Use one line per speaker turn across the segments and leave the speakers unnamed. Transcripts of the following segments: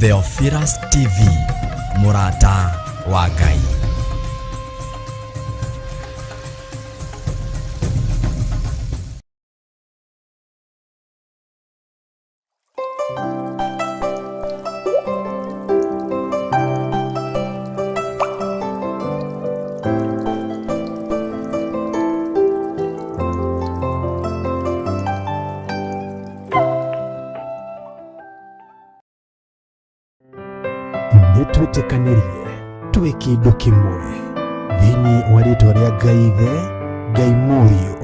Theophilus TV, Murata wa Ngai.
Nitwetekanirie tuwe kindu kimwe thiini wa ritwa ria Ngai Ithe, Ngai Mũriũ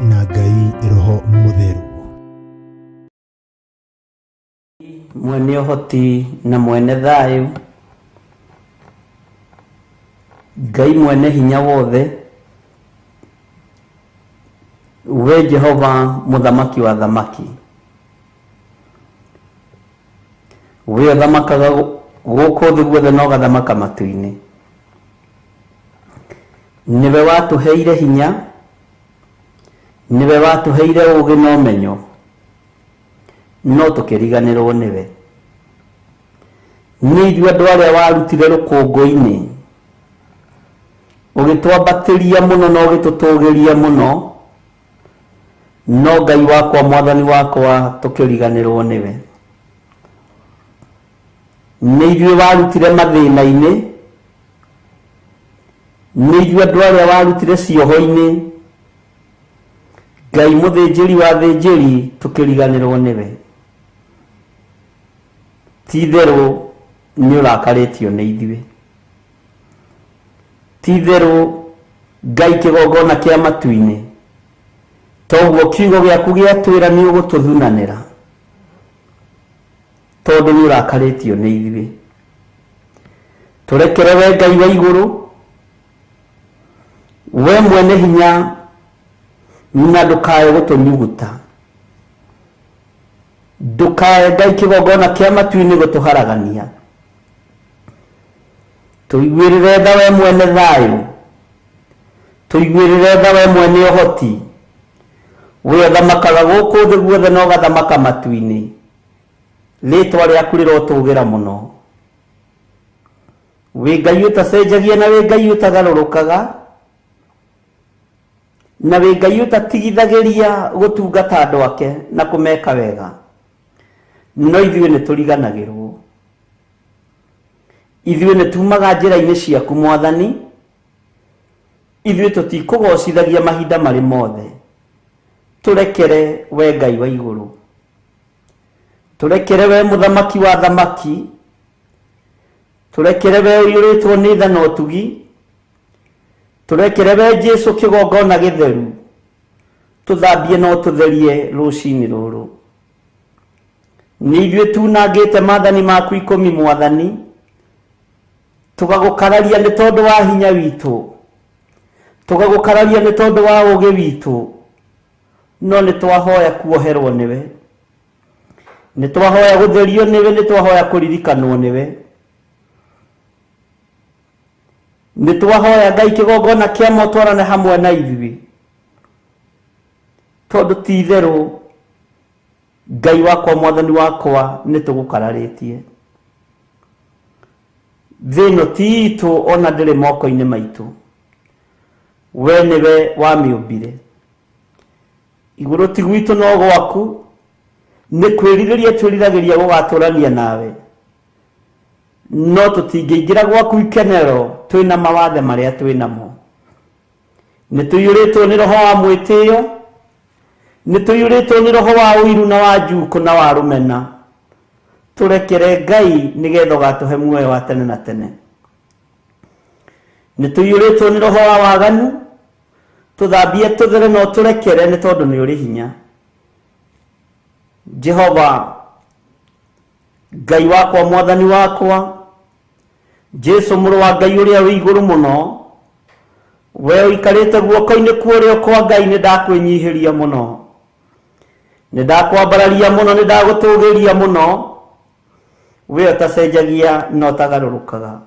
na Ngai Roho Mũtheru.
Mwene ũhoti na mwene thayũ, Ngai mwene hinya wothe, we Jehova muthamaki wa thamaki, we thamakaga gũkũ thĩ guothe no gathamaka matu-inĩ. Niwe watuheire hinya, niwe watuheire ũgĩ na ũmenyo, no tũkĩriganĩrwo nĩwe. Nĩ ithuĩ andũ arĩa warutire rũkũngũ-inĩ, ũgĩtwambatĩria mũno na ũgĩtũtũgĩria mũno, no Ngai wakwa mwathani wakwa tũkĩriganĩrwo nĩwe. Nĩ ithuĩ warutire mathĩna-inĩ, nĩ ithuĩ andũ arĩa warutire cioho-inĩ, Ngai mũthĩnjĩri wa thĩnjĩri tũkĩriganĩrwo nĩwe. Ti-itherũ nĩ ũrakarĩtio nĩ ithuĩ. Ti-itherũ Ngai kĩgongona kĩa matu-inĩ, toguo kiugo gĩaku gĩatwĩra nĩ ũgũtũthunanĩra, tondũ nĩ ũrakarĩtio nĩ ithuĩ. Tũrekere we Ngai wa igũrũ, we mwene hinya, na ndũkae gũtũnyuguta, ndũkae Ngai kĩgongona kĩa matu-inĩ gũtũharagania. Tũiguĩrĩre tha we mwene thayũ, tũiguĩrĩre tha we mwene ũhoti, we ũthamakaga gũkũ thĩ guothe no gathamaka matu-inĩ. Rĩtwa rĩaku rĩrotũgĩra mũno. Wĩ Ngai ũtacenjagia na wĩ Ngai ũtagarũrũkaga, na wĩ Ngai ũtatigithagĩria gũtungata andũ ake na kũmeka wega, no ithuĩ nĩ tũriganagĩrwo. Ithuĩ nĩ tumaga njĩra-inĩ ciaku Mwathani, ithuĩ tũtikũgocithagia mahinda marĩ mothe. Tũrekere we Ngai wa igũrũ, tũrekere we mũthamaki wa thamaki, tũrekere we ũiyũrĩtwo nĩ tha na ũtugi, tũrekere we Jesũ kĩgongona gĩtheru, tũthambie no tũtherie rũcinĩ rũrũ. Nĩ ithuĩ tunangĩte maathani maku 10 Mwathani, tũgagũkararia nĩ tondũ wa hinya witũ, tũgagũkararia nĩ tondũ wa ũũgĩ witũ, no nĩ twahoya kuoherwo nĩwe, nĩ twahoya gũtherio nĩwe, nĩ twahoya kũririkanwo nĩwe, nĩ twahoya Ngai kĩgongona kĩa mo twarane hamwe na ithuĩ, tondũ ti-itherũ Ngai wakwa mwathani wakwa nĩ tũgũkararĩtie. Thĩ ĩno ti itũ, ona ndĩrĩ moko-inĩ maitũ, we nĩwe wamĩũmbire. Igũrũ ti gwitũ no gwaku, nĩ kwĩrirĩria twĩriragĩria gũgatũrania nawe, no tũtingĩingĩra gwaku ikenero twĩna mawathe marĩa twĩnamo. Nĩ tũiyũrĩtwo nĩ roho wa mwĩtĩo, nĩ tũiyũrĩtwo nĩ roho wa ũiru na wa njuko na wa rũmena. Tũrekere Ngai nĩgetha ũgatũhe muoyo wa tene na tene. Nĩ tũiyũrĩtwo nĩ roho wa waganu, tũthambie tũthere no tũrekere, nĩ tondũ nĩ ũrĩ hinya. Jehova Ngai wakwa mwathani wakwa, Jesũ mũrũ wa Ngai ũrĩa wĩ igũrũ mũno, we ũikarĩte guoko-inĩ kuorĩo kwa Ngai, nĩ ndakwĩnyihĩria mũno, nĩ ndakwambararia mũno, nĩ ndagũtũgĩria mũno, we ũtacenjagia na ũtagarũrũkaga.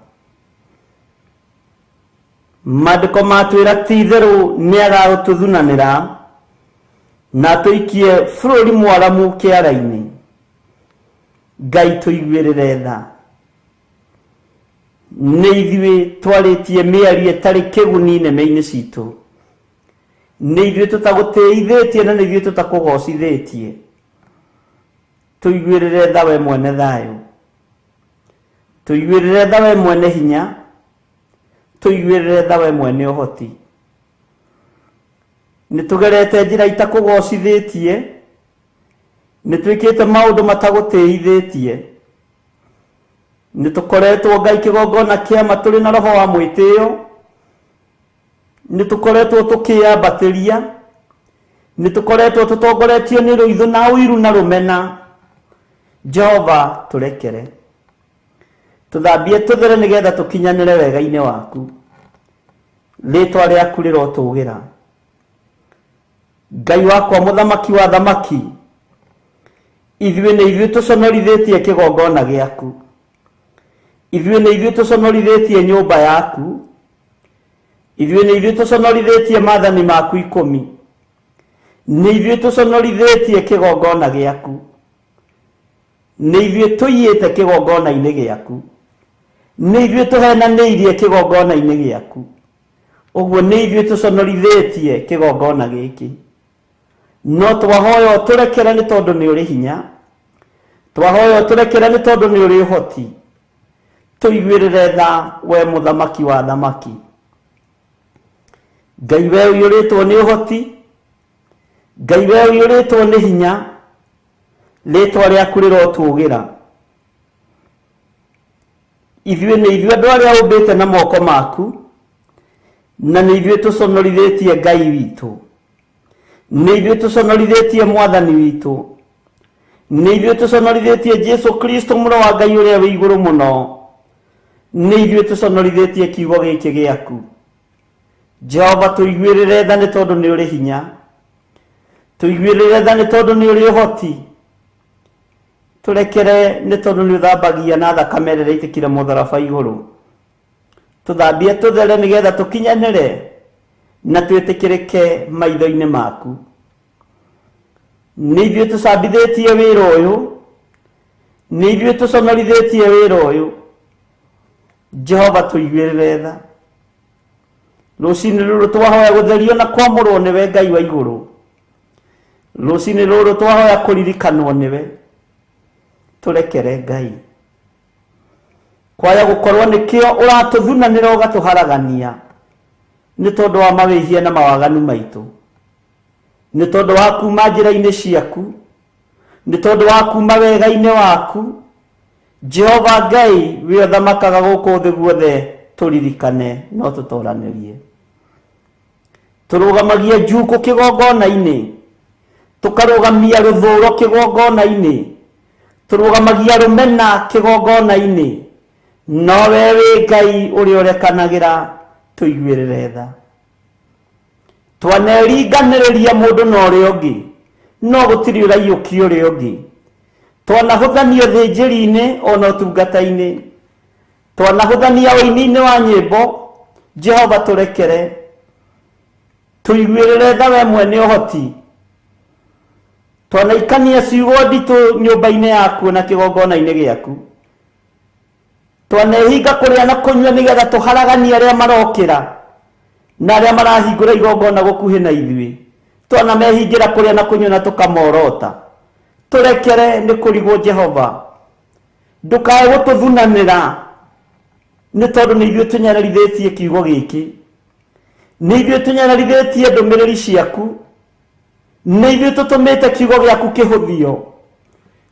Maandĩko matwĩra ti-itherũ nĩ agagũtũthunanĩra na tũikie bũrũri mwaramu kĩara-inĩ. Ngai tũiguĩrĩre tha. nĩ ithuĩ twarĩtie mĩario ĩtarĩ kĩguni neme-inĩ citũ, nĩ ithuĩ tũtagũtĩithĩtie na nĩ ithuĩ tũtakũgocithĩtie. Tũiguĩrĩre tha we mwene thayũ, tũiguĩrĩre tha we mwene hinya, tũiguĩrĩre tha we mwene ũhoti. Nĩ tũgerete njĩra itakũgocithĩtie, nĩ twĩkĩte maũndũ matagũtĩithĩtie, nĩ tũkoretwo Ngai kĩgongona kĩama tũrĩ na roho wa mwĩtĩo, nĩ tũkoretwo tũkĩambatĩria, nĩ tũkoretwo tũtongoretio nĩ rũitho na ũiru na rũmena. Jehova tũrekere, tũthambie tũthere nĩgetha tũkinyanĩre wega-inĩ waku. Rĩĩtwa rĩaku rĩrotũgĩra. Ngai wakwa mũthamaki wa thamaki, ithuĩ nĩ ithuĩ tũconorithĩtie kĩgongona gĩaku, ithuĩ nĩ ithuĩ tũconorithĩtie nyũmba yaku, ithuĩ nĩ ithuĩ tũconorithĩtie maathani maku 10, nĩ ithuĩ tũconorithĩtie kĩgongona gĩaku, nĩ ithuĩ tũiyĩte kĩgongona-inĩ gĩaku, nĩ ithuĩ tũhenanĩirie kĩgongona-inĩ gĩaku. Ũguo nĩ ithuĩ tũconorithĩtie kĩgongona gĩkĩ. No twahoya ũtũrekere nĩ tondũ nĩ ũrĩ hinya, twahoya ũtũrekere nĩ tondũ nĩ ũrĩ ũhoti. Tũiguĩrĩre tha we mũthamaki wa thamaki. Ngai we ũiyũrĩtwo nĩ ũhoti, Ngai we ũiyũrĩtwo nĩ hinya, rĩĩtwa rĩaku rĩrotũgĩra. Ithuĩ nĩ ithuĩ andũ arĩa ũmbĩte na moko maku, na nĩ ithuĩ tũconorithĩtie Ngai witũ, nĩ ithuĩ tũconorithĩtie mwathani witũ, nĩ ithuĩ tũconorithĩtie Jesu Kristo mũrũ wa Ngai ũrĩa wĩ igũrũ mũno, nĩ ithuĩ tũconorithĩtie kiugo gĩkĩ gĩaku. Jehova tũiguĩrĩre tha nĩ tondũ nĩ ũrĩ hinya, tũiguĩrĩre tha nĩ tondũ nĩ ũrĩ ũhoti, tũrekere nĩ tondũ nĩ ũthambagia na thakame ĩrĩa ĩitĩkire mũtharaba igũrũ. Tũthambie tũthere nĩgetha tũkinyanĩre na twĩtĩkĩrĩke maitho-inĩ maku. Nĩ ithuĩ tũcambithĩtie wĩra ũyũ, nĩ ithuĩ tũconorithĩtie wĩra ũyũ. Jehova tũiguĩrĩre tha. Rũciinĩ rũrũ twahoya gũtherio na kwamũrwo nĩwe Ngai wa igũrũ. Rũciinĩ rũrũ twahoya kũririkanwo nĩwe. Tũrekere Ngai. Kwaya gũkorwo nĩkĩo ũratũthunanĩra ũgatũharagania, nĩ tondũ wa mawĩhia na mawaganu maitũ, nĩ tondũ wa kuma njĩra-inĩ ciaku, nĩ tondũ wa kuma wega-inĩ waku. Jehova Ngai we ũthamakaga gũkũ thĩ guothe, tũririkane no tũtoranĩrie. Tũrũgamagie njuku kĩgongona-inĩ, tũkarũgamia rũthũũro kĩgongona-inĩ, tũrũgamagia rũmena kĩgongona-inĩ. No we wĩ Ngai ũrĩa ũrekanagĩra, tũiguĩrĩre tha. Twaneringanĩrĩria mũndũ na ũrĩa ũngĩ, no gũtirĩ ũraiyũkia ũrĩa ũngĩ. Twanahũthanio thĩnjĩri-inĩ ona ũtungata-inĩ, twanahũthania ũini-inĩ wa nyĩmbo. Jehova tũrekere, tũiguĩrĩre tha we mwene ũhoti. Twanaikania ciugo nditũ nyũmba-inĩ yaku na kĩgongona-inĩ gĩaku, twanehinga kũrĩa na kũnyua nĩgetha tũharaganie arĩa marokĩra na arĩa marahingũra igongona gũkuhĩ na ithuĩ. Twanamehingĩra kũrĩa na kũnyua na tũkamorota. Tũrekere nĩ kũrigwo Jehova, ndũkae gũtũthunanĩra, nĩ tondũ nĩ ithuĩ tũnyararithĩtie kiugo gĩkĩ, nĩ ithuĩ tũnyararithĩtie ndũmĩrĩri ciaku, nĩ ithuĩ tũtũmĩte kiugo gĩaku kĩhũthio.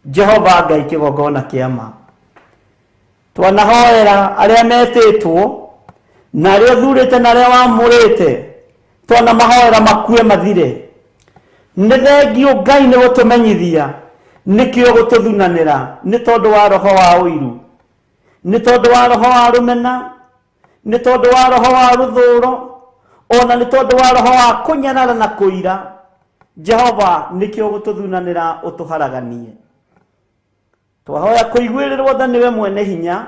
Jehova Ngai kĩgongona kĩama, twanahoera arĩa metĩtwo na arĩa ũthurĩte na arĩa wamũrĩte, twanamahoera makue mathire. Nĩ thengio Ngai nĩ gũtũmenyithia, nĩkĩo gũtũthunanĩra, nĩ tondũ wa roho wa ũiru, nĩ tondũ wa roho wa rũmena, nĩ tondũ wa roho wa rũthũũro, ona nĩ tondũ wa roho wa kũnyarara na kũira. Jehova nĩkĩo gũtũthunanĩra ũtũharaganie. Twahoya kũiguĩrĩrwo tha nĩwe mwene hinya,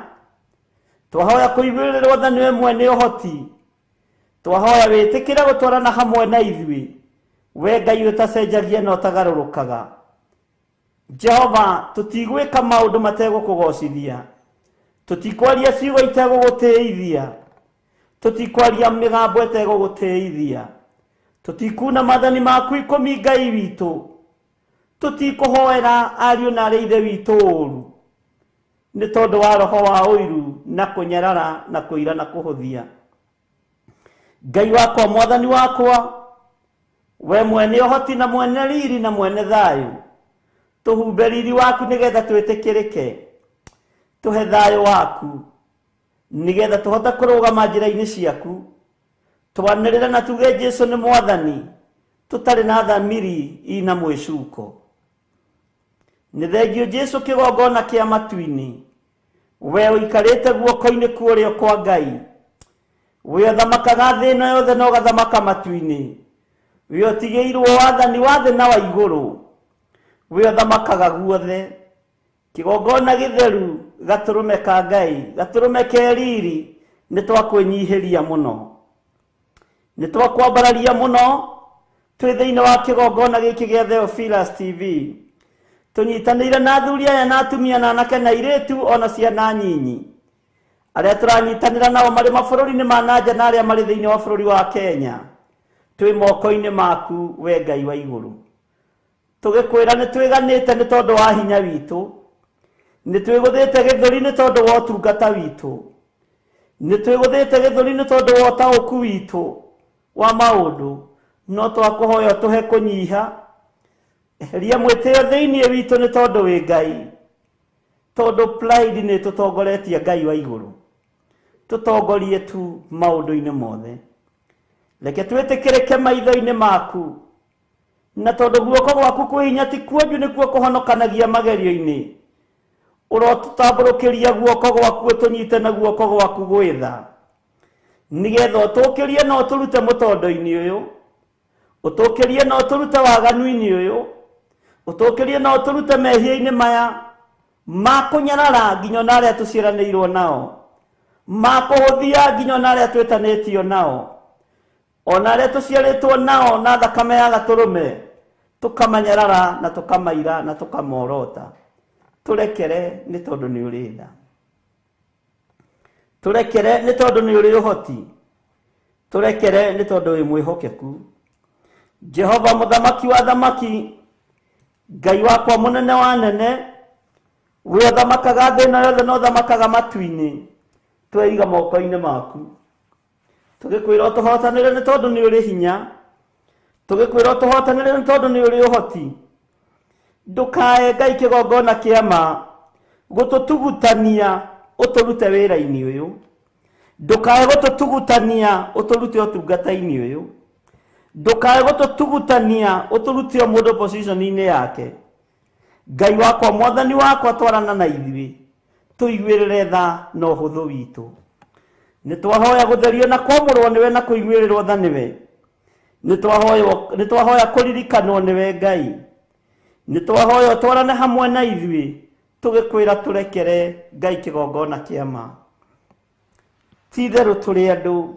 twahoya kũiguĩrĩrwo tha nĩwe mwene ũhoti, twahoya wĩtĩkĩre gũtwarana hamwe na ithuĩ, we Ngai ũtacenjagia na ũtagarũrũkaga. Jehova tũtigwĩka maũndũ mategũkũgocithia, tutikwaria ciugo itagũgũteithia, tutikwaria mĩgambo ĩtegũgũteithia, tutikuna mathani maku ikũmi Ngai witũ, tutikũhoera ariũ na arĩ ithe witũ ũũru, nĩ tondũ wa roho wa ũiru na kũnyarara na kũira na kũhũthia. Ngai wakwa, mwathani wakwa, we mwene ũhoti na mwene riri na mwene thayũ, tũhumbe riri waku nĩgetha twĩtĩkĩrĩke, tũhe thayũ waku nĩgetha tũhote kũrũgama njĩra-inĩ ciaku, twanĩrĩre na tuge Jesũ nĩ mwathani, tũtarĩ na thamiri ina mwĩcuko. Nĩ thengio Jesũ kĩgongona kĩa matu-inĩ, we ũikarĩte guoko-inĩ kwa ũrĩo kwa Ngai, we ũthamakaga thĩ ĩno yothe na ũgathamaka matu-inĩ, we ũtigĩirwo wathani wa thĩ na wa igũrũ, we ũthamakaga guothe. Kĩgongona gĩtheru, gatũrũme ka Ngai, gatũrũme ke riri, nĩ twakwĩnyihĩria mũno, nĩ twakwambararia mũno twĩ thĩinĩ wa kĩgongona gĩkĩ gĩa Theophilus TV, tũnyitanĩire na athuri aya na atumia na anake na airĩtu ona ciana nyinyi, arĩa tũranyitanĩra nao marĩ mabũrũri-inĩ ma nanja na arĩa marĩ thĩinĩ wa bũrũri wa Kenya, twĩ moko-inĩ maku we Ngai wa igũrũ. Tũgĩkwĩra nĩ twĩganĩte nĩ tondũ wa hinya witũ, nĩ twĩgũthĩte gĩthũri nĩ tondũ wa ũtungata witũ, nĩ twĩgũthĩte gĩthũri nĩ tondũ wa ũtaũku witũ wa maũndũ, no twakũhoya tũhe kũnyiha, eheria mwĩtĩo thĩinĩ witũ nĩ tondũ wĩ Ngai, tondũ pride nĩ tũtongoretie Ngai wa igũrũ, tũtongorie tu maũndũ-inĩ mothe. Reke twĩtĩkĩrĩke maitho-inĩ maku, na tondũ guoko gwaku kwĩ hinya ti kuonju nĩkuo kũhonokanagia magerio-inĩ, ũrotũtambũrũkĩria guoko gwaku ũtũnyite na guoko gwaku gwĩtha, nĩgetha ũtũkĩrie na ũtũrute mũtondo-inĩ ũyũ, ũtũkĩrie na ũtũrute waganu-inĩ ũyũ, ũtũkĩrie na ũtũrute mehia-inĩ maya ma kũnyarara nginya na arĩa tũciaranĩirwo nao, ma kũhũthia nginya na arĩa twĩtanĩtio nao, ona arĩa tũciarĩtwo nao na thakame ya gatũrũme, tũkamanyarara na tũkamaira na tũkamorota. Tũrekere nĩ tondũ nĩ ũrĩ tha, tũrekere nĩ tondũ nĩ ũrĩ ũhoti, tũrekere nĩ tondũ wĩ mwĩhokeku. Jehova mũthamaki wa thamaki, Ngai wakwa mũnene wa nene, we ũthamakaga thĩ ĩno yothe na ũthamakaga matu-inĩ, tweiga moko-inĩ maku. Tũgĩkwĩra ũtũhotanĩre nĩ tondũ nĩ ũrĩ hinya, tũgĩkwĩra ũtũhotanĩre nĩ tondũ nĩ ũrĩ ũhoti. Ndũkae Ngai kĩgongona kĩa ma gũtũtugutania ũtũrute wĩra-inĩ ũyũ, ndũkae gũtũtugutania ũtũrute ũtungata-inĩ ũyũ, ndũkae gũtũtugutania ũtũrute o mũndũ position-inĩ yake. Ngai wakwa, mwathani wakwa, twarana na ithuĩ, tũiguĩrĩre tha na ũhũthũ witũ. Nĩ twahoya gũtherio na kwamũrwo nĩwe na kũiguĩrĩrwo tha nĩwe, nĩ twahoya kũririkanwo nĩwe Ngai, nĩ twahoya twarane hamwe na ithuĩ, tũgĩkwĩra tũrekere Ngai kĩgongona kĩa ma. Ti itherũ tũrĩ andũ,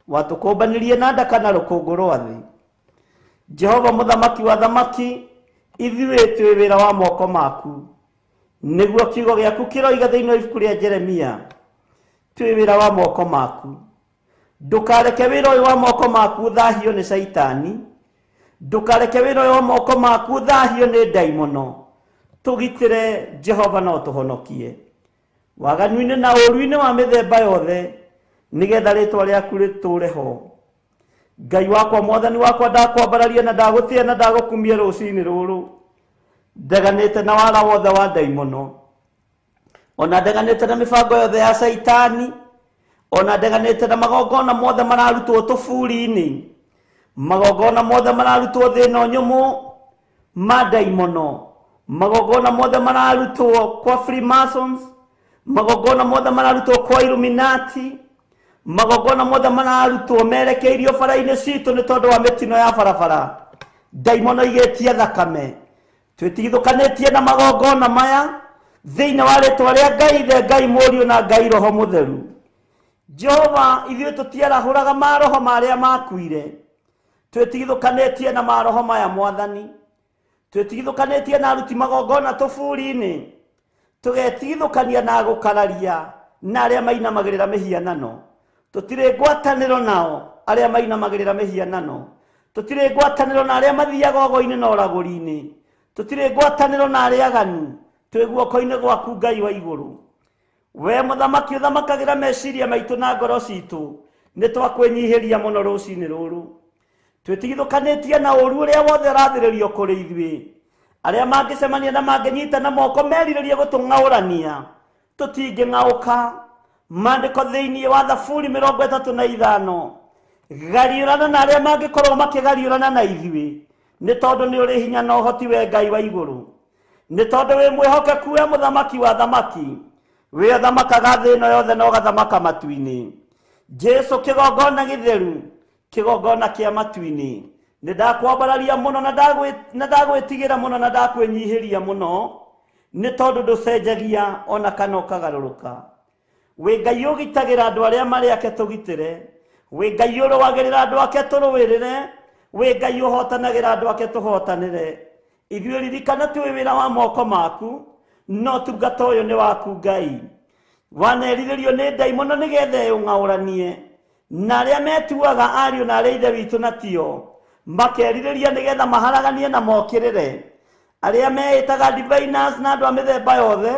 watũkũmbanĩrie na ndaka na rũkũngũ rwa thĩ. Jehova mũthamaki wa thamaki, ithuĩ twĩ wĩra wa moko maku, nĩguo kiugo gĩaku kĩroiga thĩinĩ wa ibuku rĩa Jeremia, twĩ wĩra wa moko maku. Ndũkareke wĩra ũyũ wa moko maku thahio nĩ Saitani, ndũkareke wĩra ũyũ wa moko maku thahio nĩ ndaimono. Tũgitĩre Jehova na ũtũhonokie waganu-inĩ na ũũru-inĩ wa mĩthemba yothe, nĩgetha rĩtwa rĩaku rĩtũũre ho. Ngai wakwa, mwathani wakwa, ndakwambararia na ndagũtĩa na ndagũkumia rũciinĩ rũrũ, ndeganĩte na wara wothe wa ndaimono, ona ndeganĩte na mĩbango yothe ya Saitani, ona ndeganĩte na magongona mothe mararutwo tũburi-inĩ, magongona mothe mararutwo thĩ ĩno nyũmũ ma ndaimono, magongona mothe mararutwo kwa Freemasons, magongona mothe mararutwo kwa Illuminati, magongona mothe mararutwo merekeirio bara-inĩ citũ nĩ tondũ wa mĩtino ya barabara. Ndaimono igĩtie thakame, twĩtigithũkanĩtie na magongona maya thĩinĩ wa rĩtwa rĩa Ngai Ithe, Ngai Mũriũ na Ngai Roho Mũtheru. Jehova, ithuĩ tũtiarahũraga maroho marĩa makuire, twĩtigithũkanĩtie na maroho maya Mwathani, twĩtigithũkanĩtie na aruti magongona tũburi-inĩ, tũgetigithũkania na gũkararia na aria mainamagirira mihianano. Tutire ngwataniro nao aria mainamagirira mihianano. Tutire ngwataniro na aria mathiaga ogo-ini na oraguri-ini. Tutire ngwataniro na aria aganu. Twi guoko-ini gwaku Ngai wa iguru. We muthamaki uthamagira meciria maitu na ngoro citu, ni twakwenyihiria muno rucini ruru. Twitigithukanitie na uru uria wothe rathiririo kuri ithui. Aria mangicemania na manginyita na moko meriririe gutung'aurania, tutinging'auka. Mandiko thiini wa Thaburi 35 gariurana na aria mangikorwo makigariurana na ithui, ni tondu ni uri hinya na uhoti we Ngai wa iguru. Ni tondu wi mwihokeku we muthamaki wa thamaki, we thamakaga thi ino yothe na ugathamaka matu-ini. Jesu kigongona githeru, kigongona kia matu-ini. Ni ndakwambararia muno na ndagwitigira muno na ndakwenyihiria muno, ni tondu nducenjagia ona kana ukagaruruka. We Ngai ugitagira andu aria mari ake tugitire, we Ngai uruwagirira andu ake turuwirire, we Ngai uhotanagira andu ake tuhotanire. Ithuĩ ririkana twi wira wa moko maku, no tungata uyu ni waku Ngai. Wanerirerio ni ndaimono nigethe ung'auranie, na aria metuaga ariũ na aria ithe witu na tio makerireria nigetha maharaganie na mokirire. Aria meitaga diviners na andu a mithemba yothe,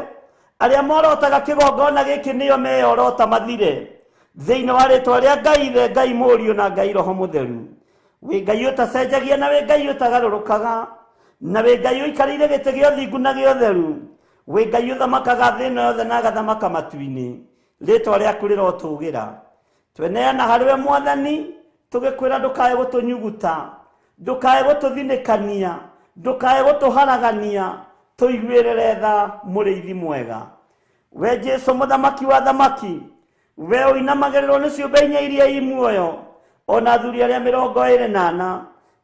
aria morotaga kigongona giki nio meyorota mathire thiini wa ritwa ria Ngai Ithe, Ngai Mũriũ na Ngai Roho Mutheru. We Ngai utacenjagia na we Ngai utagarurukaga, na we Ngai uikarire giti gia uthingu na gia utheru. We Ngai uthamakaga thi ino yothe na agathamaka matu-ini. Ritwa riaku rirotugira. Tweneana hariwe Mwathani, tugikwira ndukae gutunyuguta, ndukae gututhinikania, ndukae gutuharagania, tuiguirire tha muriithi mwega. We Jesu muthamaki wa thamaki, we uinamagirirwo ni ciumbe inya iria i muoyo, ona athuri aria 24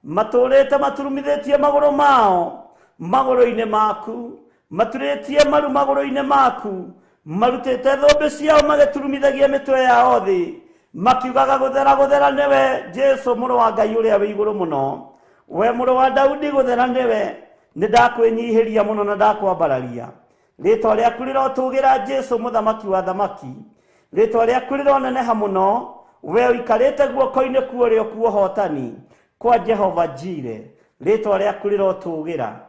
maturite maturumithitie maguru mao maguru-ini maku, maturitie maru maguru-ini maku, marutite thũmbĩ ciao magiturumithagia mitwe yao thi, makiugaga guthera niwe Jesu mũrũ wa Ngai uria wi iguru muno. We mũrũ wa Daudi guthera niwe, ni ndakwenyihiria muno na ndakwambararia. Ritwa riaku rirotugira Jesu muthamaki wa thamaki, ritwa riaku rironeneha muno. We uikarite guoko-ini kuorio kuohotani kwa Jehova Jire, ritwa riaku rirotugira.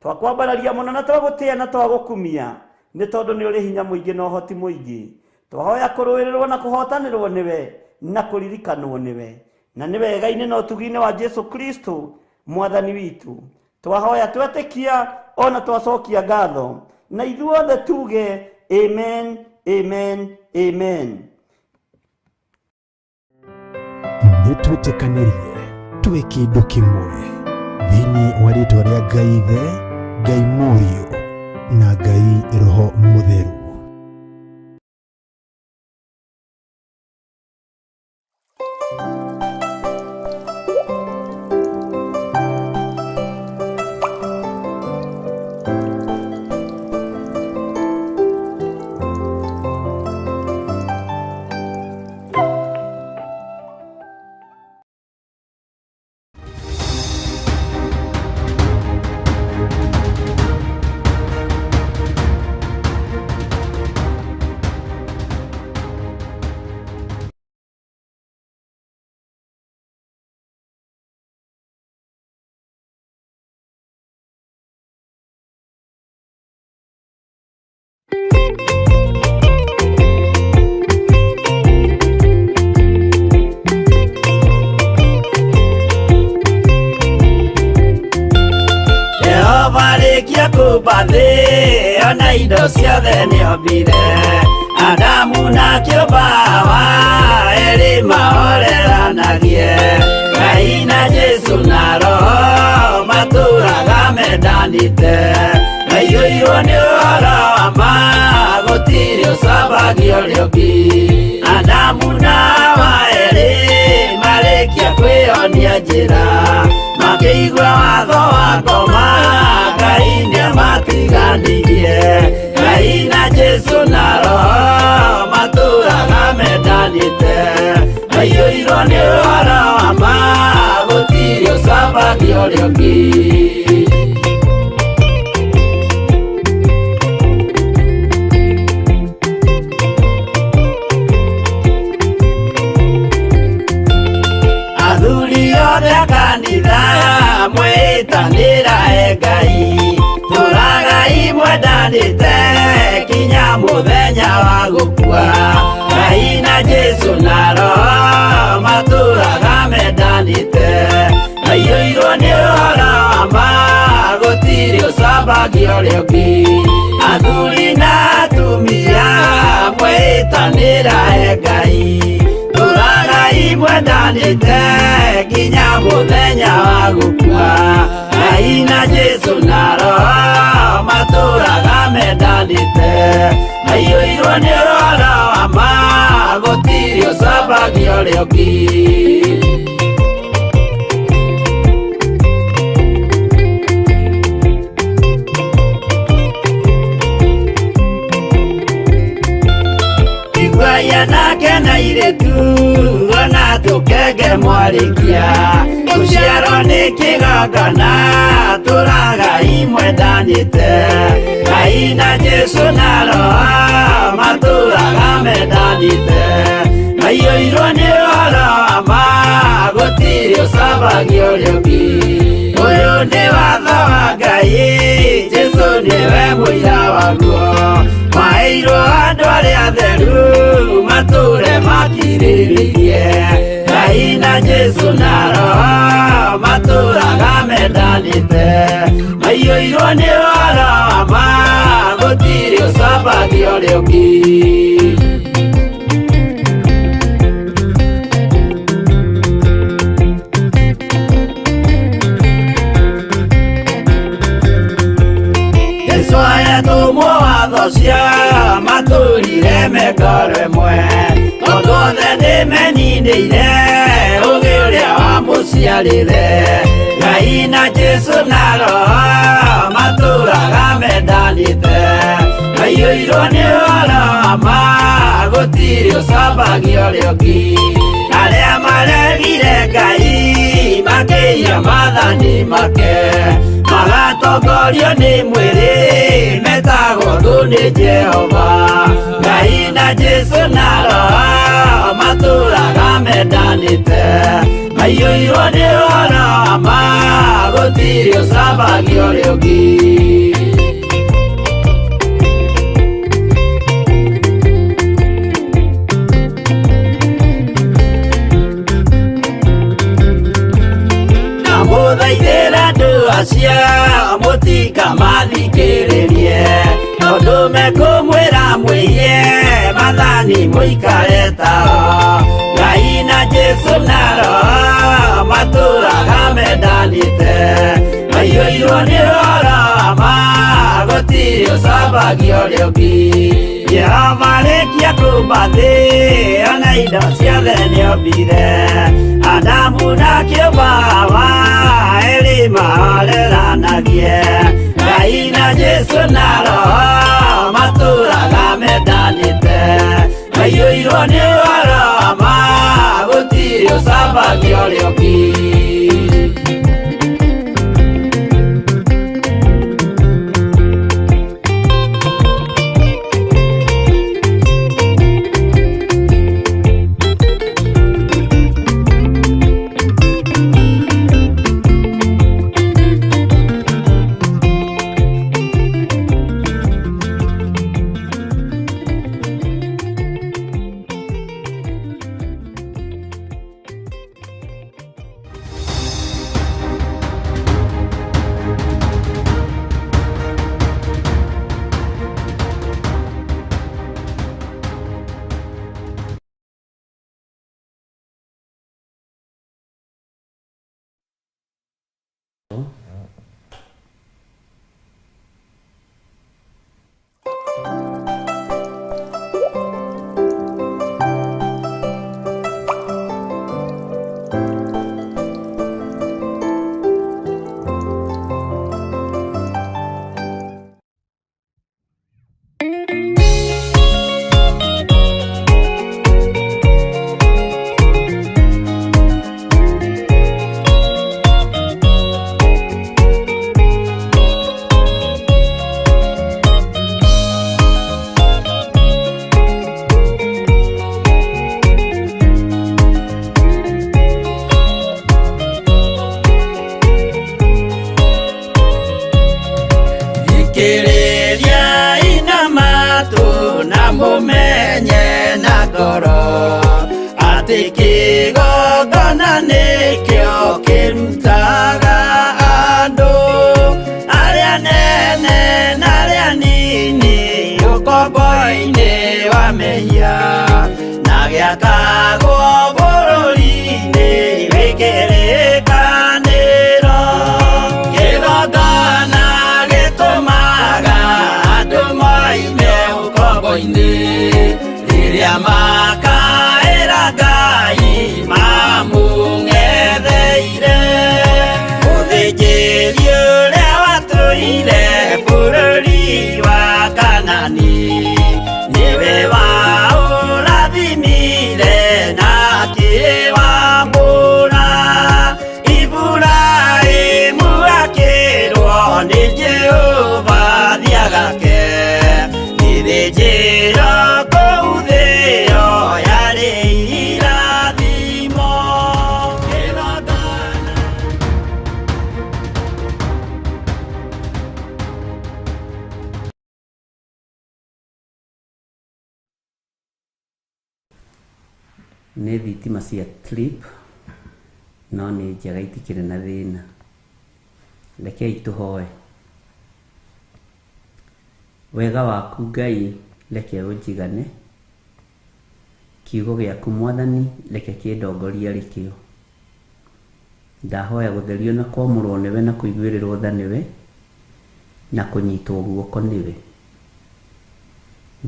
Twakwambararia muno na twagutia na twagukumia, ni tondu ni uri hinya muingi na uhoti muingi. Twahoya kuruwirirwo na kuhotanirwo niwe na kuririkanwo niwe, na ni wega-ini na utugi-ini wa Jesu Kristo Mwathani witu. Twahoya twetikia ona twacokia ngatho, na ithuothe tuge amen, amen, amen.
Nitwitikanĩrie twĩ kĩndũ kĩmwe thĩinĩ wa rĩĩtwa rĩa Ngai Ithe, Ngai Mũriũ na Ngai Roho Mutheru.
Kubathi ona indo ciothe nĩombire, Adamu na kĩũmba erĩ mahoreranagie. Ngai na Jesu na Roho matũraga mendanĩte, maiyũirwo nĩ ũhoro wa ma, gũtirĩ ũcambagio ũrĩa ũngĩ. Adamu na Hawa erĩ marĩkia kwĩyonia njĩra, makĩigua watho wa ngoma, Ngai nĩamatiganirie. Ngai na Jesu na Roho matũraga mendanĩte, maiyũirwo nĩ ũhoro wa ma, gũtirĩ ũcambagio ũrĩa ũngĩ. mwitanira Ngai turagai mwendanite kinya muthenya wa gukua Ngai na Jesu na Roho maturaga mendanite aiyũirwo nĩ ũhoro wa ma gũtirĩ ũcambagio rĩngĩ athuri na atumia mwĩtanĩra Ngai tũragai mwendanĩte nginya mũthenya wa gũkua Ngai na Jesu na Roho matũraga mendanĩte aiyũirwo nĩ ũhoro wa ma gũtirĩ ũcambagio rĩngĩ nake na iretu ona tukenge mwarikia tuciarwo nĩ kĩgongona tũragai mwendanĩte Ngai na Jesu na Roho matũraga mendanĩte aiyũirwo nĩ ũhoro wa ma gũtirĩ ũcambagio rĩngĩ ũyũ nĩ watho wa Ngai Jesu nĩwe mũira waguo maheirwo andũ arĩa atheru matũre makirĩrĩirie Ngai na Jesu na Roho matũraga mendanĩte aiyũirwo nĩ ũhoro wa ma gũtirĩ ũcambagio rĩngĩ cia matũrire mekoro ĩmwe tondũ othe nĩmeninĩire ũgĩ ũrĩa wamũciarire Ngai na Jesu na Roho matũraga mendanĩte aiyũirwo nĩ ũhoro wa ma gũtirĩ ũcambagio rĩngĩ arĩa maregire Ngai makĩiya maathani make magatongorio nĩ mwĩrĩ metagwo thũ nĩ Jehova Ngai na Jesu na Roho matũraga mendanĩte aiyũirwo nĩ ũhoro wa ma gũtirĩ ũcambagio rĩngĩ mũthaithĩra andũ acio mũtikamathikĩrĩrie tondũ mekũmwĩra mwĩhie maathani mũikare tao Ngai na Jesu na Roho matũraga mendanĩte aiyũirwo nĩ ũhoro wa ma gũtirĩ ũcambagio rĩngĩ Jehova rĩkia kũmba thĩ ona indo ciothe nĩombire Adamu na kĩũmba Hawa erĩ mahoreranagie Ngai na Jesu na Roho matũraga mendanĩte aiyũirwo nĩ ũhoro wa ma gũtirĩ ũcambagio rĩngĩ atĩ kĩgongona nĩkĩo kĩrutaga andũ arĩa nene na arĩa nini ũkombo-inĩ wa mehia na gĩakagwo bũrũri-inĩ wĩkĩrĩkanĩro. Kĩgongona gĩtũmaga andũ moime ũkombo-inĩ rĩrĩa makaĩra Ngai mamũng'etheire. Mũthĩnjĩri ũrĩa watũire bũrũri wa Kanani nĩwe waũrathimire na akĩwambũra. Iburahĩmu akĩrwo nĩ Jehova thiagake gĩthĩnjĩro kũu thĩ ĩyo yarĩ irathimo. Kĩgongona
nĩ thitima cia trip no nĩ njega itikĩrĩ na thĩna. Rekei tũhoe. Wega waku Ngai reke ũnjigane, kiugo gĩaku Mwathani reke kĩndongorie rĩkĩo. Ndahoya gũtherio na kwamũrwo nĩwe na kũiguĩrĩrwo tha nĩwe na kũnyitwo guoko nĩwe.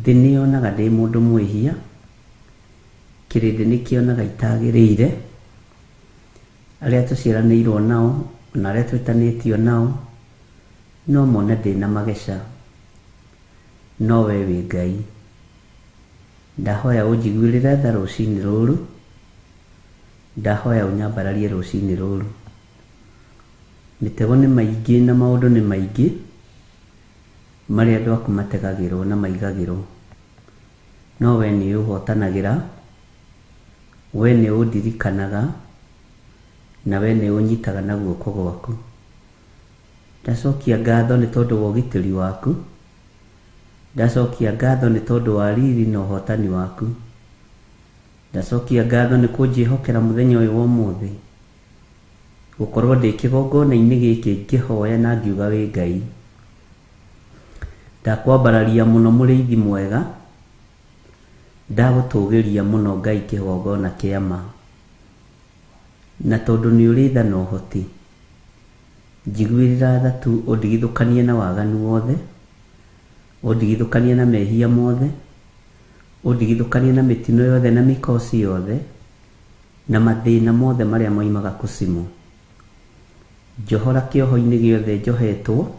Thĩ nĩyonaga ndĩ mũndũ mwĩhia, kĩrĩndĩ nĩkĩonaga itagĩrĩire. Arĩa tũciaranĩirwo nao na arĩa twĩtanĩtio nao no mone ndĩna mageca, no we wĩ Ngai. Ndahoya ũnjiguĩrĩre tha rũcinĩ rũrũ, ndahoya ũnyambararie rũcinĩ rũrũ. Mĩtego nĩ maingĩ na maũndũ nĩ maingĩ marĩa andũ aku mategagĩrwo na maigagĩrwo, no we nĩ ũhotanagĩra, we nĩ ũndirikanaga na we nĩ ũnyitaga na guoko gwaku. Ndacokia ngatho nĩ tondũ wa ũgitĩri waku, ndacokia ngatho nĩ tondũ wa riri na ũhotani waku, ndacokia ngatho nĩ kũnjĩhokera mũthenya ũyũ wa ũmũthĩ, gũkorwo ndĩ kĩgongona-inĩ gĩkĩ ngĩhoya na ngiuga wĩ Ngai. Ndakwambararia mũno mũrĩithi mwega, ndagũtũgĩria mũno Ngai kĩgongona kĩa ma, na tondũ nĩ ũrĩ tha na ũhoti, njiguĩrĩra tha tu ũndigithũkanie na waganu wothe, ũndigithũkanie na mehia mothe, ũndigithũkanie na mĩtino yothe na mĩkosi yothe na mathĩna mothe marĩa moimaga kũcimu. Njohora kĩoho-inĩ gĩothe njohetwo,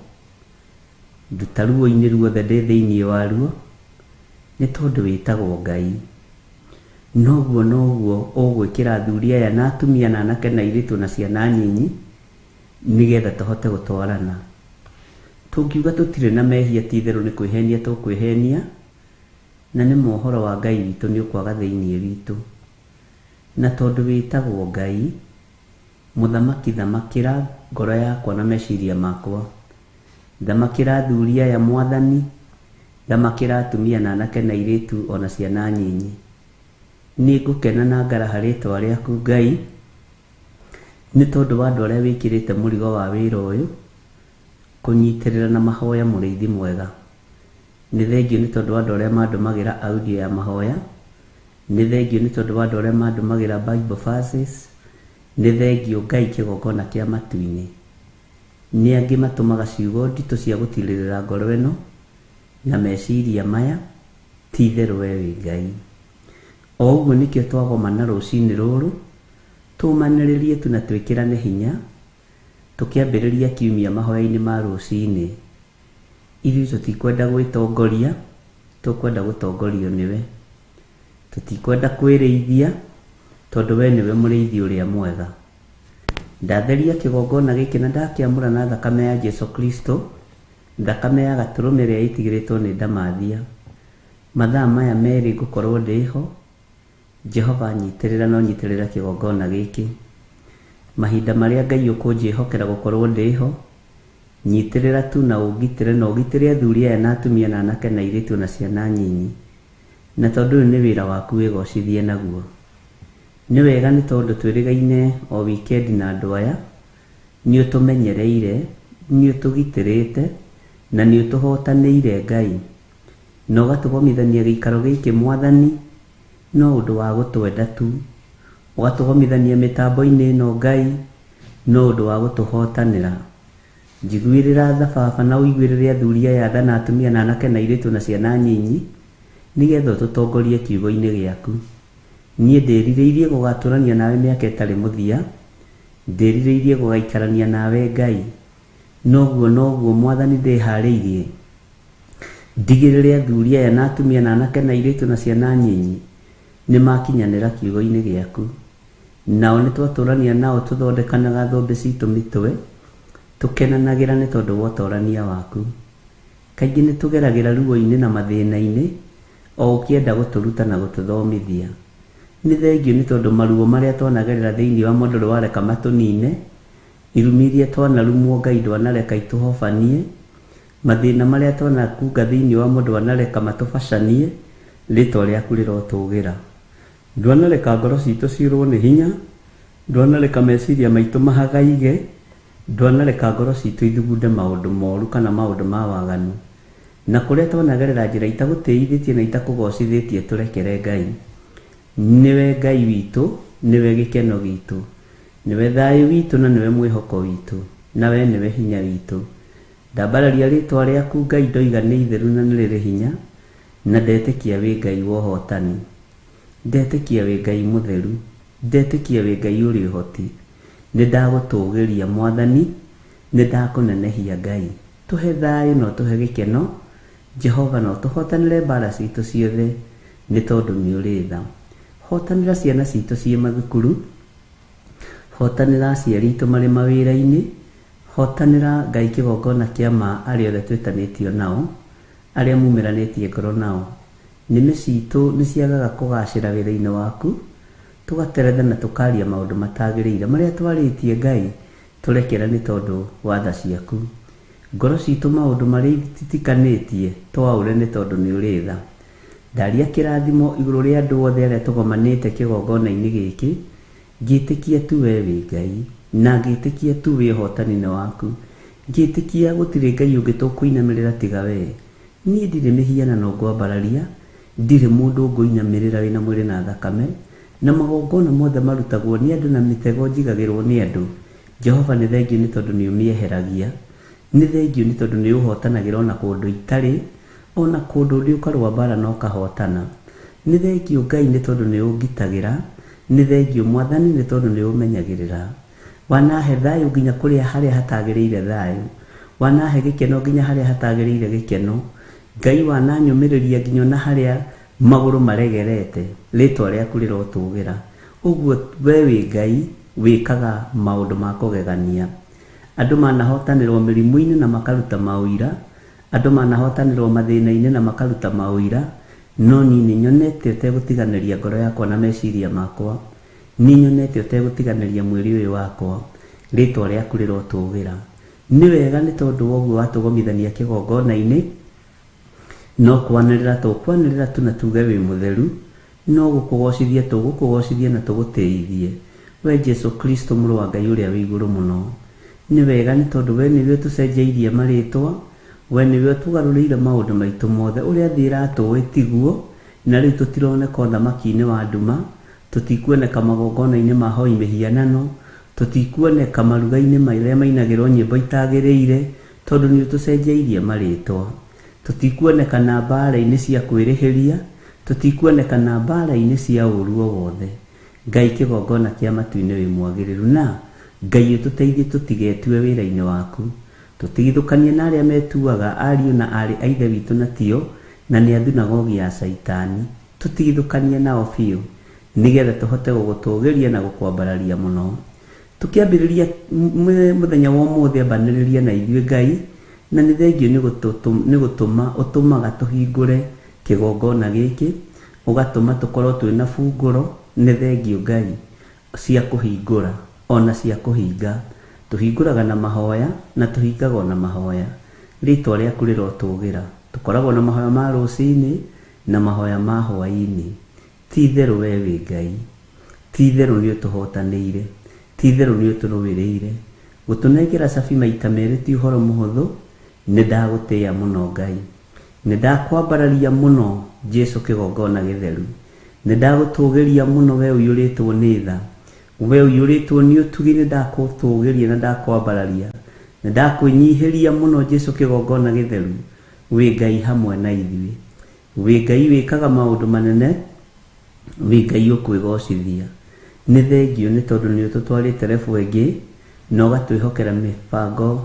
nduta ruo-inĩ ruothe ndĩ thĩinĩ waruo, nĩ tondũ wĩtagwo Ngai. Noguo ũgwĩkĩra athuri aya na atumia na anake na airĩtu na ciana nyinyi nĩgetha tũhote gũtwarana. Tũngiuga tũtirĩ na mehia ti-itherũ nĩ kwĩhenia tũkwĩhenia, na nĩ mohoro wa Ngai witũ nĩ ũkwaga thĩinĩ witũ. Na tondũ wĩtagwo Ngai, mũthamaki thamakĩra ngoro yakwa na meciria makwa, thamakĩra athuri aya Mwathani, thamakĩra atumia na anake na airĩtu ona ciana nyinyi. Nĩ ngũkena na ngaraha rĩtwa rĩaku Ngai, nĩ tondũ wa andũ arĩa wĩkĩrĩte mũrigo wa wĩra ũyũ kũnyitĩrĩra na mahoya mũrĩithi mwega. Nĩ thengio nĩ tondũ wa andũ arĩa mandũmagĩra audio ya mahoya, nĩ thengio nĩ tondũ wa andũ arĩa mandũmagĩra Bible verses, nĩ thengio Ngai kĩgongona kĩa matu-inĩ. Nĩ angĩ matũmaga ciugo nditũ cia gũtirĩrĩra ngoro ĩno na meciria maya, ti-itherũ we wĩ Ngai. O ũguo nĩkĩo twagomana rũcinĩ rũrũ, tũmanĩrĩrie tu na twĩkĩrane hinya, tũkĩambĩrĩria kiumia mahoya-inĩ ma rũcinĩ. Ithuĩ tũtikwenda gwĩtongoria, tũkwenda gũtongorio nĩwe. Tũtikwenda kwĩrĩithia, tondũ we nĩwe mũrĩithi ũrĩa mwega. Ndatheria kĩgongona gĩkĩ na ndakĩamũra na thakame ya Jesu Kristo, thakame ya gatũrũme ĩrĩa ĩtigĩrĩtwo nĩ ndamathia. Mathaa maya merĩ ngũkorwo ndĩho, Jehova nyitĩrĩra no nyitĩrĩra kĩgongona gĩkĩ. Mahinda marĩa Ngai ũkũnjĩhokera gũkorwo ndĩho, nyitĩrĩra tu na ũngitĩre na ũgitĩre athuri aya na atumia na anake na airĩtu na ciana nyinyi. Na tondũ ũyũ nĩ wĩra waku wĩgocithie naguo. nĩ wega nĩ tondũ twĩrĩgaine o weekend na andũ aya, nĩ ũtũmenyereire, nĩ ũtũgitĩrĩte na nĩ ũtũhotanĩire Ngai, na ũgatũgomithania gĩikaro gĩkĩ Mwathani, no ũndũ wa gũtwenda tu, ũgatũgomithania mĩtambo-inĩ ĩno Ngai, no ũndũ wa gũtũhotanĩra. Njiguĩrĩra tha Baba na ũiguĩrĩre athuri aya tha na atumia na anake na airĩtu na ciana nyinyi, nĩgetha ũtũtongorie kiugo-inĩ gĩaku. Niĩ ndĩrirĩirie gũgatũrania nawe mĩaka ĩtarĩ mũthia, ndĩrirĩirie gũgaikarania nawe Ngai, noguo Mwathani ndĩharĩirie ndigĩrĩre athuri aya na atumia na anake na airĩtu na ciana nyinyi nĩ makinyanĩra kiugo-inĩ gĩaku, nao nĩ twatũrania nao tũthondekanaga thũmbĩ citũ mĩtwe, tũkenanagĩra nĩ tondũ wa ũtorania waku. Kaingĩ nĩ tũgeragĩra ruo-inĩ na mathĩna-inĩ, o ũkĩenda gũtũruta na gũtũthomithia. Nĩ thengiũ nĩ tondũ maruo marĩa twanagerera thĩinĩ wa mũndũ wareka matũnine, irumi iria twanarumwo Ngai ndwanareka itũhobanie, mathĩna marĩa twanakunga thĩinĩ wa mũndũ wanareka matũbacanie, rĩtwa rĩaku rĩrotũgĩra. Ndwanareka ngoro citũ ciũrwo nĩ hinya, ndwanareka meciria maitũ mahagaige, ndwanareka ngoro citũ ithugunde maũndũ moru kana maũndũ ma waganu. Na kũrĩa twanagerera njĩra itagũtĩithĩtie na itakũgocithĩtie tũrekere Ngai. Niwe Ngai witũ, niwe gĩkeno gitũ, niwe thayũ witũ na niwe mwĩhoko witũ, nawe niwe hinya witũ. Ndambararia rĩtwa rĩaku Ngai ndoiga nĩ itheru na nĩ rĩrĩ hinya, na ndetĩkia wĩ Ngai wa ũhotani, ndetĩkia wĩ Ngai mũtheru, ndetĩkia wĩ Ngai ũrĩ ũhoti. Nĩ ndagũtũgĩria Mwathani, nĩ ndakũnenehia Ngai. Tũhe thayũ na tũhe gĩkeno Jehova, na tũhotanĩre mbara citũ ciothe nĩ tondũ nĩ ũrĩ tha. Hotanĩra ciana citũ ciĩ mathukuru, hotanĩra aciari itũ marĩ mawĩra-inĩ, hotanĩra Ngai kĩgongona kĩa ma arĩa othe twĩtanĩtio nao, arĩa mumĩranĩtie ngoro nao. Nĩmĩ citũ nĩ ciagaga kũgacĩra wĩra-inĩ waku, tũgateretha na tũkaria maũndũ matagĩrĩire marĩa twarĩtie Ngai, tũrekera nĩ tondũ wa tha ciaku. Ngoro citũ maũndũ marĩa titikanĩtie twaũre nĩ tondũ nĩ ũrĩ tha. Ndaria kĩrathimo igũrũ rĩa andũ othe arĩa tũgomanĩte kĩgongona-inĩ gĩkĩ, ngĩtĩkia tu we wĩ Ngai, na ngĩtĩkia tu wĩ ũhotani-inĩ waku, ngĩtĩkia gũtirĩ Ngai ũngĩ tũkũinamĩrĩra tiga we. Niĩ ndirĩ mĩhianano ngwambararia, ndirĩ mũndũ ngũinamĩrĩra wĩna mwĩrĩ na thakame, na magongona mothe marutagwo nĩ andũ na mĩtego njigagĩrwo nĩ andũ. Jehova nĩ thengiũ nĩ tondũ nĩ ũmĩeheragia, nĩ thengiũ nĩ tondũ nĩ ũhotanagĩra ona kũndũ itarĩ, ona kũndũ ũrĩ ũkarũa mbara na ũkahotana. Nĩ thengiũ Ngai nĩ tondũ nĩ ũngitagĩra, nĩ thengiũ Mwathani nĩ tondũ nĩ ũmenyagĩrĩra. Wanahe thayũ nginya kũrĩa harĩa hatagĩrĩire thayũ, wanahe gĩkeno nginya harĩa hatagĩrĩire gĩkeno. Ngai wananyũmĩrĩria nginya na harĩa magũrũ maregerete, rĩtwa rĩaku rĩrotũgĩra. Ũguo we wĩ Ngai wĩkaga maũndũ ma kũgegania. Andũ manahotanĩrwo mĩrimũ-inĩ na makaruta maũira, andũ manahotanĩrwo mathĩna-inĩ na makaruta maũira, no niĩ nĩ nyonete ũtegũtiganĩria ngoro yakwa na meciria makwa, nĩ nyonete ũtegũtiganĩria mwĩrĩ ũyũ wakwa, rĩtwa rĩaku rĩrotũgĩra. Nĩ wega nĩ tondũ woguo watũgomithania kĩgongona-inĩ, no kwanĩrĩra tũkwanĩrĩra tu na tuge wĩ mũtheru, no gũkũgocithia tũgũkũgocithia na tũgũtĩithie. We Jesu Kristo mũrũ wa Ngai ũrĩa wĩ igũrũ mũno, nĩ wega nĩ tondũ we nĩwe ũtũcenjeirie marĩtwa, we nĩwe ũtũgarũrĩire maũndũ maitũ mothe. Ũrĩa thĩ ĩratũĩ tiguo, na rĩu tũtironeka ũthamaki-inĩ wa nduma, tũtikuoneka magongona-inĩ ma hoi mĩhianano, tũtikuoneka maruga-inĩ marĩa mainagĩrwo nyĩmbo itagĩrĩire, tondũ nĩ ũtũcenjeirie marĩtwa. Tũtikuoneka na mbara-inĩ cia kwĩrĩhĩria, tũtikuoneka na mbara-inĩ cia ũru o wothe. Ngai kĩgongona kĩa matu-inĩ wĩ mwagĩrĩru, na Ngai ũtũteithie tũtigetue wĩra-inĩ waku, tũtigithũkanie na arĩa metuaga ariũ na arĩ a ithe witũ na tio, na nĩ a thunagogi ya Saitani, tũtigithũkanie nao biũ, nĩgetha tũhote gũgũtũgĩria na gũkwambararia mũno. Tũkĩambĩrĩria mũthenya wa ũmũthĩ ambanĩrĩria na ithuĩ Ngai, na nĩ thengiũ nĩ gũtũma ũtũmaga tũhingũre kĩgongona gĩkĩ, ũgatũma tũkorwo twĩna bungũro. Nĩ thengiũ Ngai cia kũhingũra ona cia kũhinga. Tũhingũraga na mahoya na tũhingaga na mahoya, rĩtwa rĩaku rĩrotũgĩra. Tũkoragwo na mahoya ma rũcinĩ na mahoya ma hwaĩ-inĩ. Ti itherũ we wĩ Ngai, ti-itherũ nĩ ũtũhotanĩire, ti-itherũ nĩ ũtũrũĩrĩire, gũtũnengera cabi maita merĩ ti ũhoro mũhũthũ. Nĩ ndagũtĩĩa mũno Ngai, nĩ ndakwambararia mũno Jesu kĩgongona gĩtheru, nĩ ndagũtũgĩria mũno we ũiyũrĩtwo nĩ tha, we ũiyũrĩtwo nĩ ũtugi, nĩ ndakũtũgĩria na ndakwambararia, nĩ ndakwĩnyihĩria mũno Jesu kĩgongona gĩtheru. Wĩ Ngai hamwe na ithuĩ, wĩ Ngai wĩkaga maũndũ manene, wĩ Ngai ũkwĩgocithia. Nĩ thengio nĩ tondũ nĩ ũtũtwarĩte rebu ĩngĩ na ũgatwĩhokera mĩbango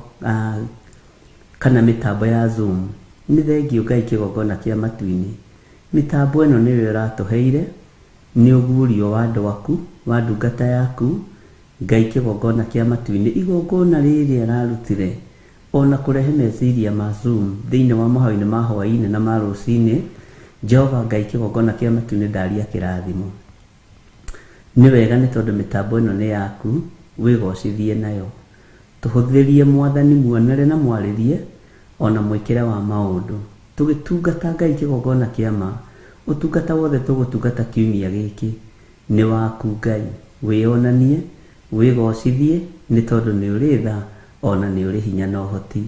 kana mĩtambo ya Zoom. Nĩ thengio Ngai kĩgongona kĩa matu-inĩ, mĩtambo ĩno nĩwe ũratũheire, nĩ ũguũrio wa andũ aku, wa ndungata yaku Ngai kĩgongona kĩa matu-inĩ. Igongona rĩrĩ ararutire ona kũrehe meciria ma Zoom thĩinĩ wa mahoya-inĩ ma hwaĩ-inĩ na ma rũcinĩ. Jehova Ngai kĩgongona kĩa matu-inĩ ndaria kĩrathimo. Nĩ wega nĩ tondũ mĩtambo ĩno nĩ yaku, wĩgocithie nayo, tũhũthĩrie Mwathani, muonere na mwarĩrie ona mwĩkĩre wa maũndũ, tũgĩtungata Ngai kĩgongona kĩa ma. Ũtungata wothe tũgũtungata kiumia gĩkĩ nĩ waku Ngai, wĩonanie, wĩgocithie, nĩ tondũ nĩ ũrĩ tha ona nĩ ũrĩ hinya na ũhoti,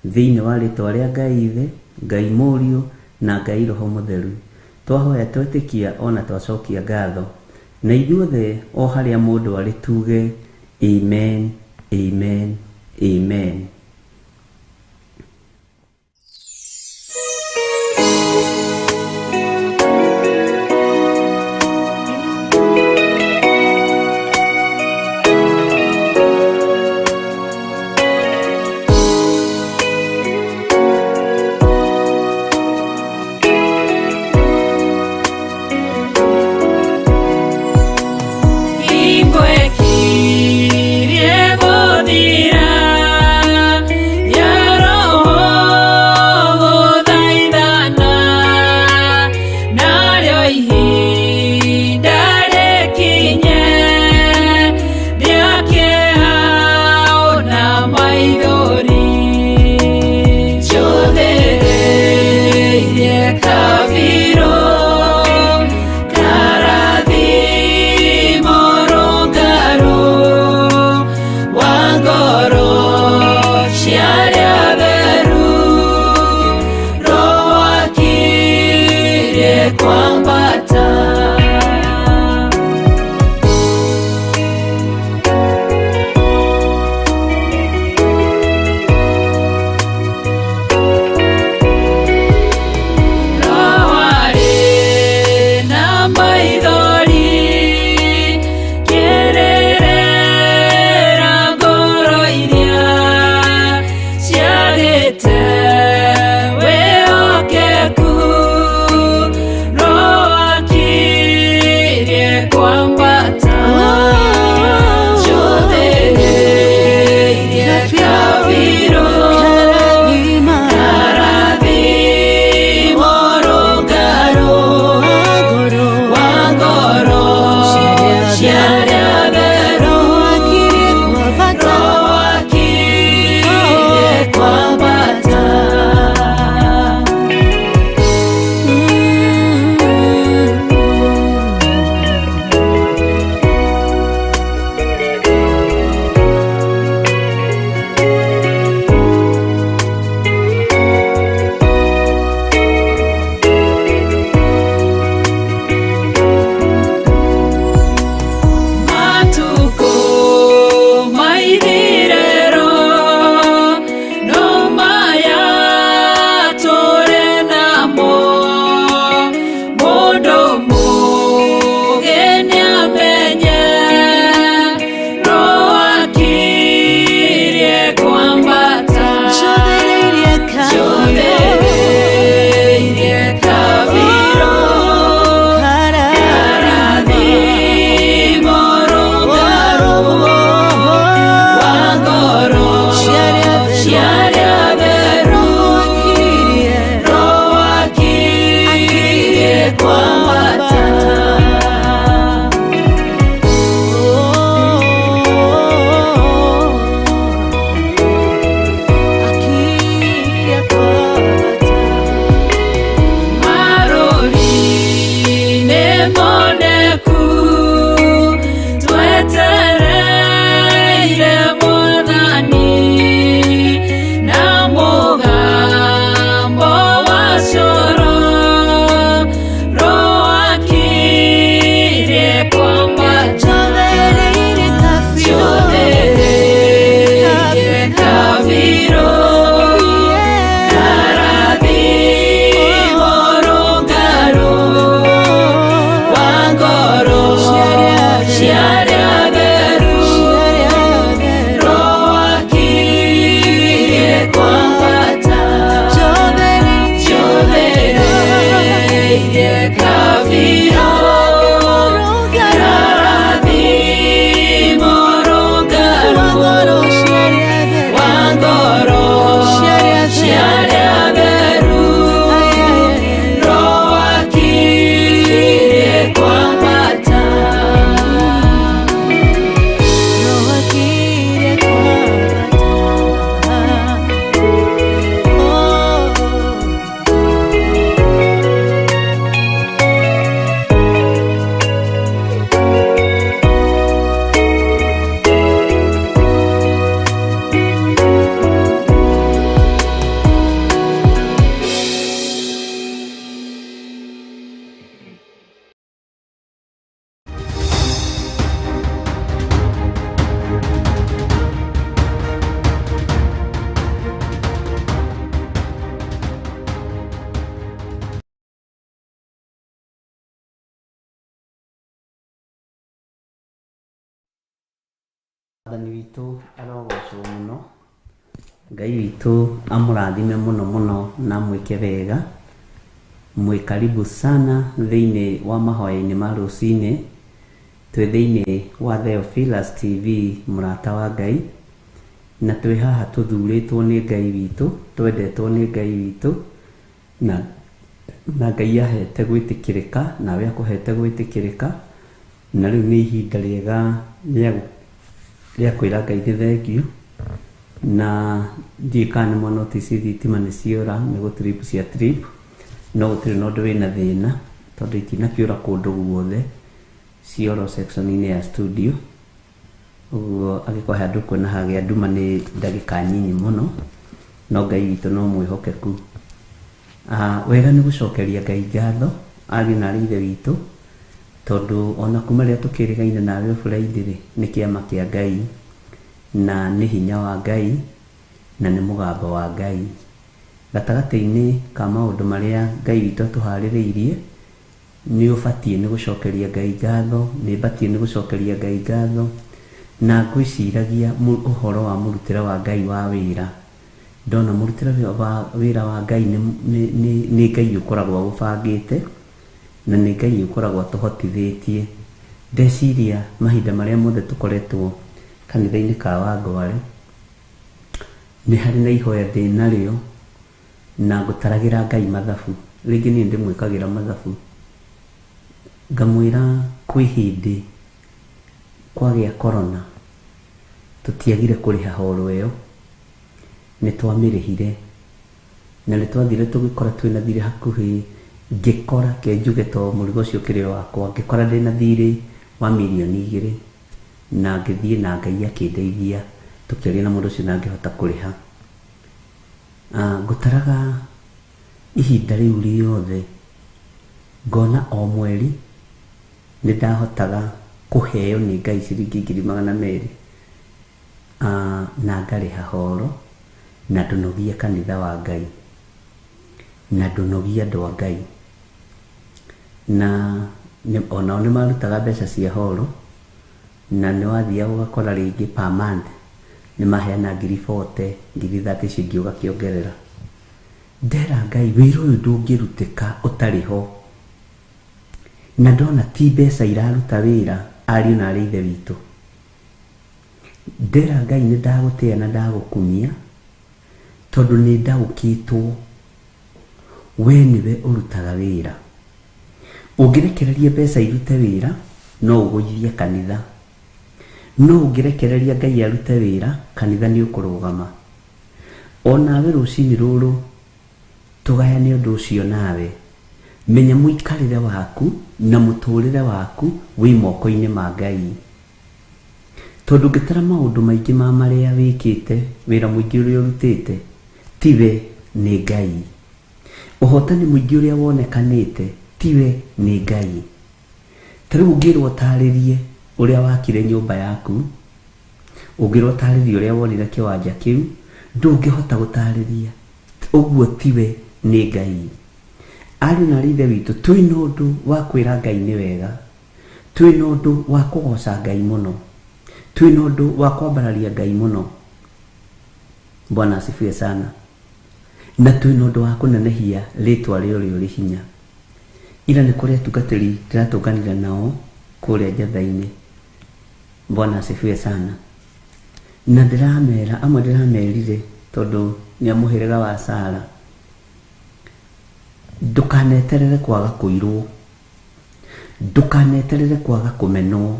thĩinĩ wa rĩtwa rĩa Ngai Ithe, Ngai Mũriũ na Ngai Roho Mũtheru. Twahoya twetĩkia ona twacokia ngatho, na ithuothe o harĩa mũndũ arĩ tuge amen, amen, amen.
Kirie gũthira
Mwathani witũ arogocwo mũno, Ngai witũ amũrathime mũno mũno na mwĩke wega. Mwĩ karibu sana thĩinĩ wa mahoya-inĩ ma rũcinĩ, twĩ thĩinĩ wa Theophilus TV mũrata wa Ngai, na twĩ haha tũthurĩtwo nĩ Ngai witũ, twendetwo nĩ Ngai witũ, na Ngai ahete gwĩtĩkĩrĩka, nawe akũhete gwĩtĩkĩrĩka, na rĩu nĩ ihinda rĩega rĩa kwĩra Ngai nĩ thengiũ. Na ndiĩ kana nĩ mwanotisi thitima nĩ ciora, nĩ gũtrip cia trip, no gũtirĩ na ũndũ wĩna thĩna, tondũ itinakĩũra kũndũ guothe, cioro section-inĩ ya studio. Ũguo agĩkorwo handũ kwĩna hagĩa nduma nĩ ndagĩka nyinyi mũno, no Ngai witũ no mwĩhokeku. Wega nĩ gũcokeria Ngai ngatho, ariũ na ithe witũ, tondũ ona kuma rĩrĩa tũkĩrĩgaine nawe Friday nĩ kĩama kĩa Ngai, na nĩ hinya wa Ngai, na nĩ mũgambo wa Ngai. Gatagatĩ-inĩ ka maũndũ marĩa Ngai witũ atũharĩrĩirie, nĩ ũbatiĩ nĩ gũcokeria Ngai ngatho, nĩ batiĩ nĩ gũcokeria Ngai ngatho, na ngwĩciragia ũhoro wa mũrutĩre wa Ngai wa wĩra. Ndona mũrutĩre wa wĩra wa Ngai nĩ Ngai ũkoragwo ũbangĩte, na nĩ Ngai ũkoragwo atũhotithĩtie. Ndeciria mahinda marĩa mothe tũkoretwo kanitha-inĩ ka Wangware, nĩ harĩ na ihoya ndĩ narĩo, na ngũtaragĩra Ngai mathabu. Rĩngĩ niĩ ndĩmwĩkagĩra mathabu, ngamwĩra kwĩ hĩndĩ kwagĩa korona, tũtiagire kũrĩha horo ĩyo, nĩ twamĩrĩhire, na nĩ twathire tũgĩkora twĩna thirĩ hakuhĩ, ngĩkora kenjuge to mũrigo ũcio kĩrĩ wakwa, ngĩkora ndĩna thirĩ wa mirioni 2, na ngĩthiĩ na Ngai akĩndeithia, tũkĩaria na mũndũ ũcio na ngĩhota kũrĩha. Ngũtaraga ihinda rĩu rĩothe, ngona o mweri nĩ ndahotaga kũheo nĩ Ngai ciringi 200,000, na ngarĩha horo, na ndũnogia kanitha wa Ngai, na ndũnogia andũ a Ngai, na onao nĩ marutaga mbeca cia horo, na nĩ wathiaga ũgakora rĩngĩ per month nĩ maheana 40,000, 30,000 ciringi ũgakĩongerera. Ndera Ngai wĩra ũyũ ndũngĩrutĩka ũtarĩ ho, na ndona ti mbeca iraruta wĩra, ariũ na arĩ ithe witũ. Ndera Ngai nĩ ndagũtĩa na ndagũkumia, tondũ nĩ ndaũkĩtwo, we nĩwe ũrutaga wĩra. Ũngĩrekereria mbeca irute wĩra, no ũgũithie kanitha, no ũngĩrekereria Ngai arute wĩra, kanitha nĩ ũkũrũgama. Onawe rũcinĩ rũrũ tũgayane ũndũ ũcio nawe, menya mũikarĩre waku na mũtũrĩre waku wĩ moko-inĩ ma Ngai, tondũ ngĩtara maũndũ maingĩ ma marĩa wĩkĩte, wĩra mũingĩ ũrĩa ũrutĩte, tiwe nĩ Ngai. Ũhotani mũingĩ ũrĩa wonekanĩte, tiwe nĩ Ngai. Tarĩu ũngĩrwo tarĩrie ũrĩa wakire nyũmba yaku, ũngĩrwo tarĩrie ũrĩa wonire kĩwanja kĩu, ndũngĩhota gũtarĩria. Ũguo tiwe nĩ Ngai. Ariũ na ithe witũ, twĩna ũndũ wa kwĩra Ngai nĩ wega, twina undu wa kugoca Ngai muno, twina undu wa kwambararia Ngai muno. Bwana asifiwe sana. Na twina undu wa kunenehia ritwa rĩo rĩũrĩ hinya. Ila nĩ kũrĩa tungatĩri ndĩratũnganire nao kũrĩa njatha-inĩ. Bwana asifiwe sana. Na ndĩramera amwe ndĩramerire tondũ nĩ mũhĩrĩga wa Sara, ndukaneterere kwaga kũirwo, ndukaneterere kwaga kũmenwo,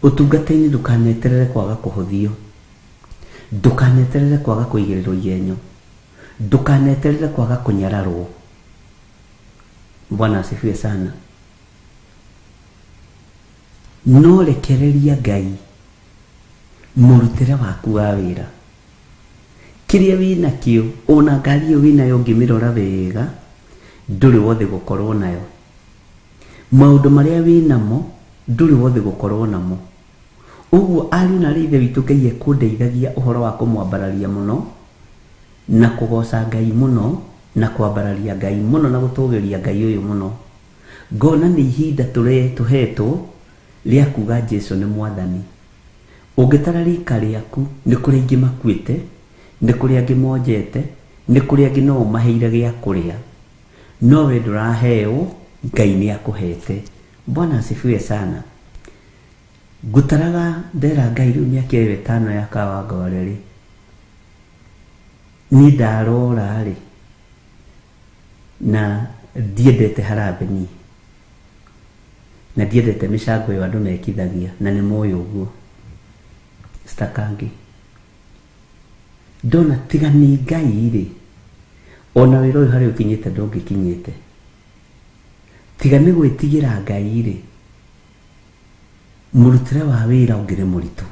ũtungata-inĩ ndukaneterere kwaga kũhũthio, ndukaneterere kwaga kũigĩrĩrwo igenyo, ndukaneterere kwaga kũnyararwo. Bwana asifiwe sana. No rekereria Ngai mũrutĩre waku wa wĩra. Kĩrĩa wĩna kĩo, ona ngari ĩyo wĩnayo ngĩmĩrora wega, ndũrĩ wothe gũkorwo nayo. Maũndũ marĩa wĩnamo, ndũrĩ wothe gũkorwo namo. Ũguo ariũ na ithe witũ Ngai ekũndeithagia ũhoro wa kũmwambararia mũno, na kũgoca Ngai mũno, na kwambararia Ngai mũno, na gũtũgĩria Ngai ũyũ mũno. Ngona nĩ ihinda tũhetwo rĩa kuga Jesũ nĩ Mwathani. Ũngĩtara rika rĩaku, nĩ kũrĩ aingĩ makuĩte, nĩ kũrĩ angĩ monjete, nĩ kũrĩ angĩ no ũmaheire gĩa kũrĩa. No we ndũraheo, Ngai nĩ akũhete. Bwana asifiwe sana. Ngũtaraga ndera Ngai rĩu mĩaka ĩyo 5 ya Kawangware rĩ, niĩ ndarora rĩ, na ndiendete harambĩ niĩ, na ndiendete mĩcango ĩyo andũ mekithagia, na nĩ mũĩ ũguo. Stakangi ndona tiga nĩ Ngai rĩ, ona wĩra ũyũ harĩa ũkinyĩte ndũngĩkinyĩte. Tiga nĩ gwĩtigĩra Ngai rĩ, mũrutĩre wa wĩra ũngĩrĩ mũritũ.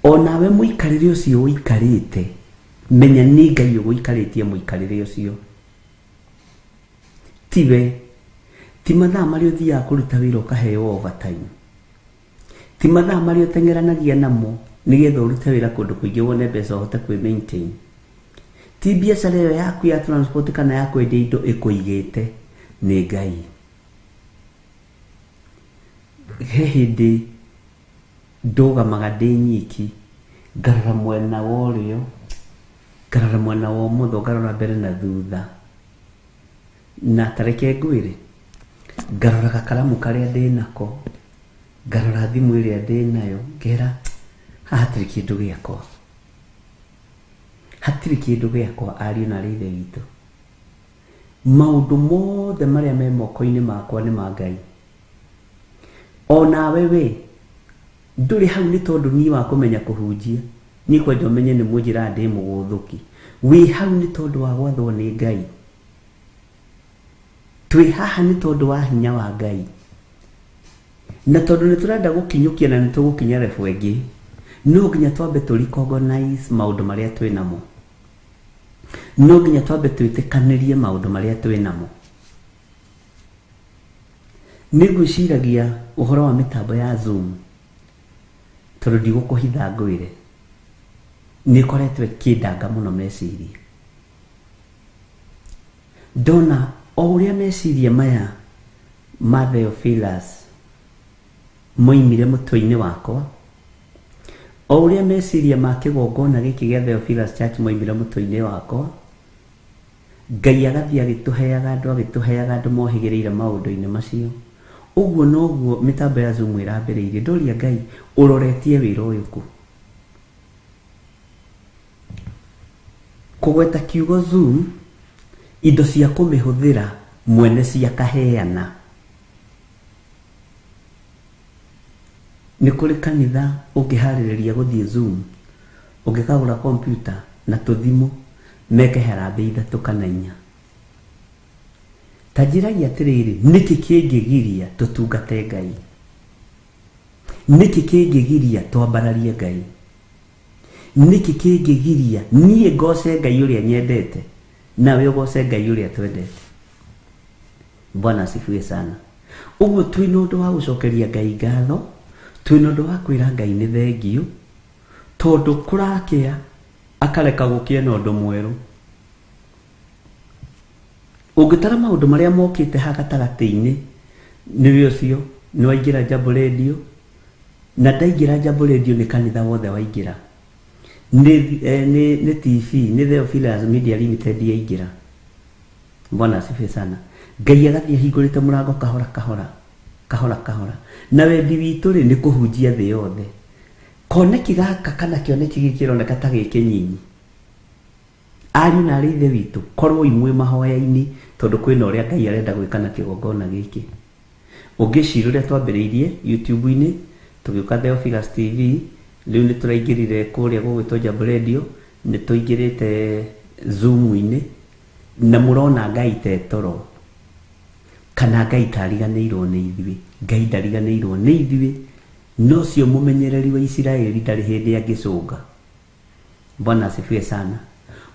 Onawe mũikarĩre ũcio ũikarĩte, menya nĩ Ngai ũgũikarĩtie mũikarĩre ũcio. Tiwe, ti mathaa marĩa ũthiaga kũruta wĩra ũkaheo overtime, ti mathaa marĩa ũteng'eranagia namo nĩgetha ũrute wĩra kũndũ kũingĩ wone mbeca ũhote kwĩ maintain. Ti biacara ĩyo yaku ya transport kana ya kwendia indo ĩkũigĩte, nĩ Ngai. He hĩndĩ ndũgamaga ndĩ nyiki, ngarora mwena wa ũrĩo, ngarora mwena wa ũmotho, ngarora mbere na thutha, na tareke ngwĩre, ngarora gakaramu karĩa ndĩ nako, ngarora thimũ ĩrĩa ndĩ nayo, ngera haha hatirĩ kĩndũ gĩakwa, hatirĩ kĩndũ gĩakwa ariũ na ithe witũ. Maũndũ mothe marĩa me moko-inĩ makwa nĩ ma Ngai. Onawe we ndũrĩ hau nĩ tondũ niĩ wa kũmenya kũhunjia, niĩ kwanja ũmenye nĩ mũnjĩra ndĩ mũgũthũki. Wĩ hau nĩ tondũ wa gwathwo nĩ Ngai. Twĩ haha nĩ tondũ wa hinya wa Ngai. Na tondũ nĩ tũrenda gũkinyũkia na nĩ tũgũkinya refu ĩngĩ, no nginya twambe tũrecognize maũndũ marĩa twĩ namo. No nginya twambe twĩtĩkanĩrie maũndũ marĩa twĩ namo. Nĩ ngwĩciragia ũhoro wa mĩtambo ya Zoom, tondũ ndigũkũhitha ngwĩre, nĩ ĩkoretwo ĩkĩndanga mũno meciria. Ndona o ũrĩa meciria maya ma Theophilus moimire mũtwe-inĩ wakwa, o ũrĩa meciria ma kĩgongona gĩkĩ gĩa Theophilus Church moimire mũtwe-inĩ wakwa, Ngai agathiĩ agĩtũheaga andũ mohĩgĩrĩire maũndũ-inĩ macio. Ũguo noguo mĩtambo ya Zoom ĩrambĩrĩirie. Ndoria Ngai, ũroretie wĩra ũyũ kũ? Kũgweta kiugo Zoom, indo cia kũmĩhũthĩra mwene cia kaheana. Nĩ kũrĩ kanitha ũngĩharĩrĩria gũthiĩ Zoom, ũngĩkagũra kompyuta na tũthimũ meke harambĩ 3 kana 4. Ta njĩragia atĩrĩrĩ, nĩkĩ kĩngĩgiria tũtungate Ngai? Nĩkĩ kĩngĩgiria twambararie Ngai? Nĩkĩ kĩngĩgiria niĩ ngoce Ngai ũrĩa nyendete, nawe ũgoce Ngai ũrĩa twendete? Bwana asifiwe sana. Ũguo twĩna ũndũ wa gũcokeria Ngai ngatho, twĩna ũndũ wa kwĩra Ngai nĩ thengiũ, tondũ kũrakĩa akareka gũkĩe na ũndũ mwerũ. Ũngĩtara maũndũ marĩa mokĩte ha gatagatĩ-inĩ niwe ucio ni waingira Jambo Radio na ndaingira Jambo Radio ni kanitha wothe waingira ni TV ni Theophilus Media Limited yaingira. Bwana asifiwe sana. Ngai agathie hingurite murango kahora na wendi witu ri ni kuhunjia thi yothe. Koneki gaka kana kioneki gikironeka ta gikinyinyi ari na rithe witu korwo imwe mahoya-ini tondu kwina uria Ngai arenda gwikana kigongona giki. Ungicirure twambiriirie YouTube-ini tugiuka Theophilus TV riu ni turaingirire kuria gugwitwo Jambo Radio ni tuingirite Zoom-ini na murona Ngai tetoro kana Ngai tariganirwo ni ithuĩ. Ngai ndariganirwo ni ithuĩ no cio mumenyereri wa Israeli ndari hindi angicunga. Bwana asifiwe sana.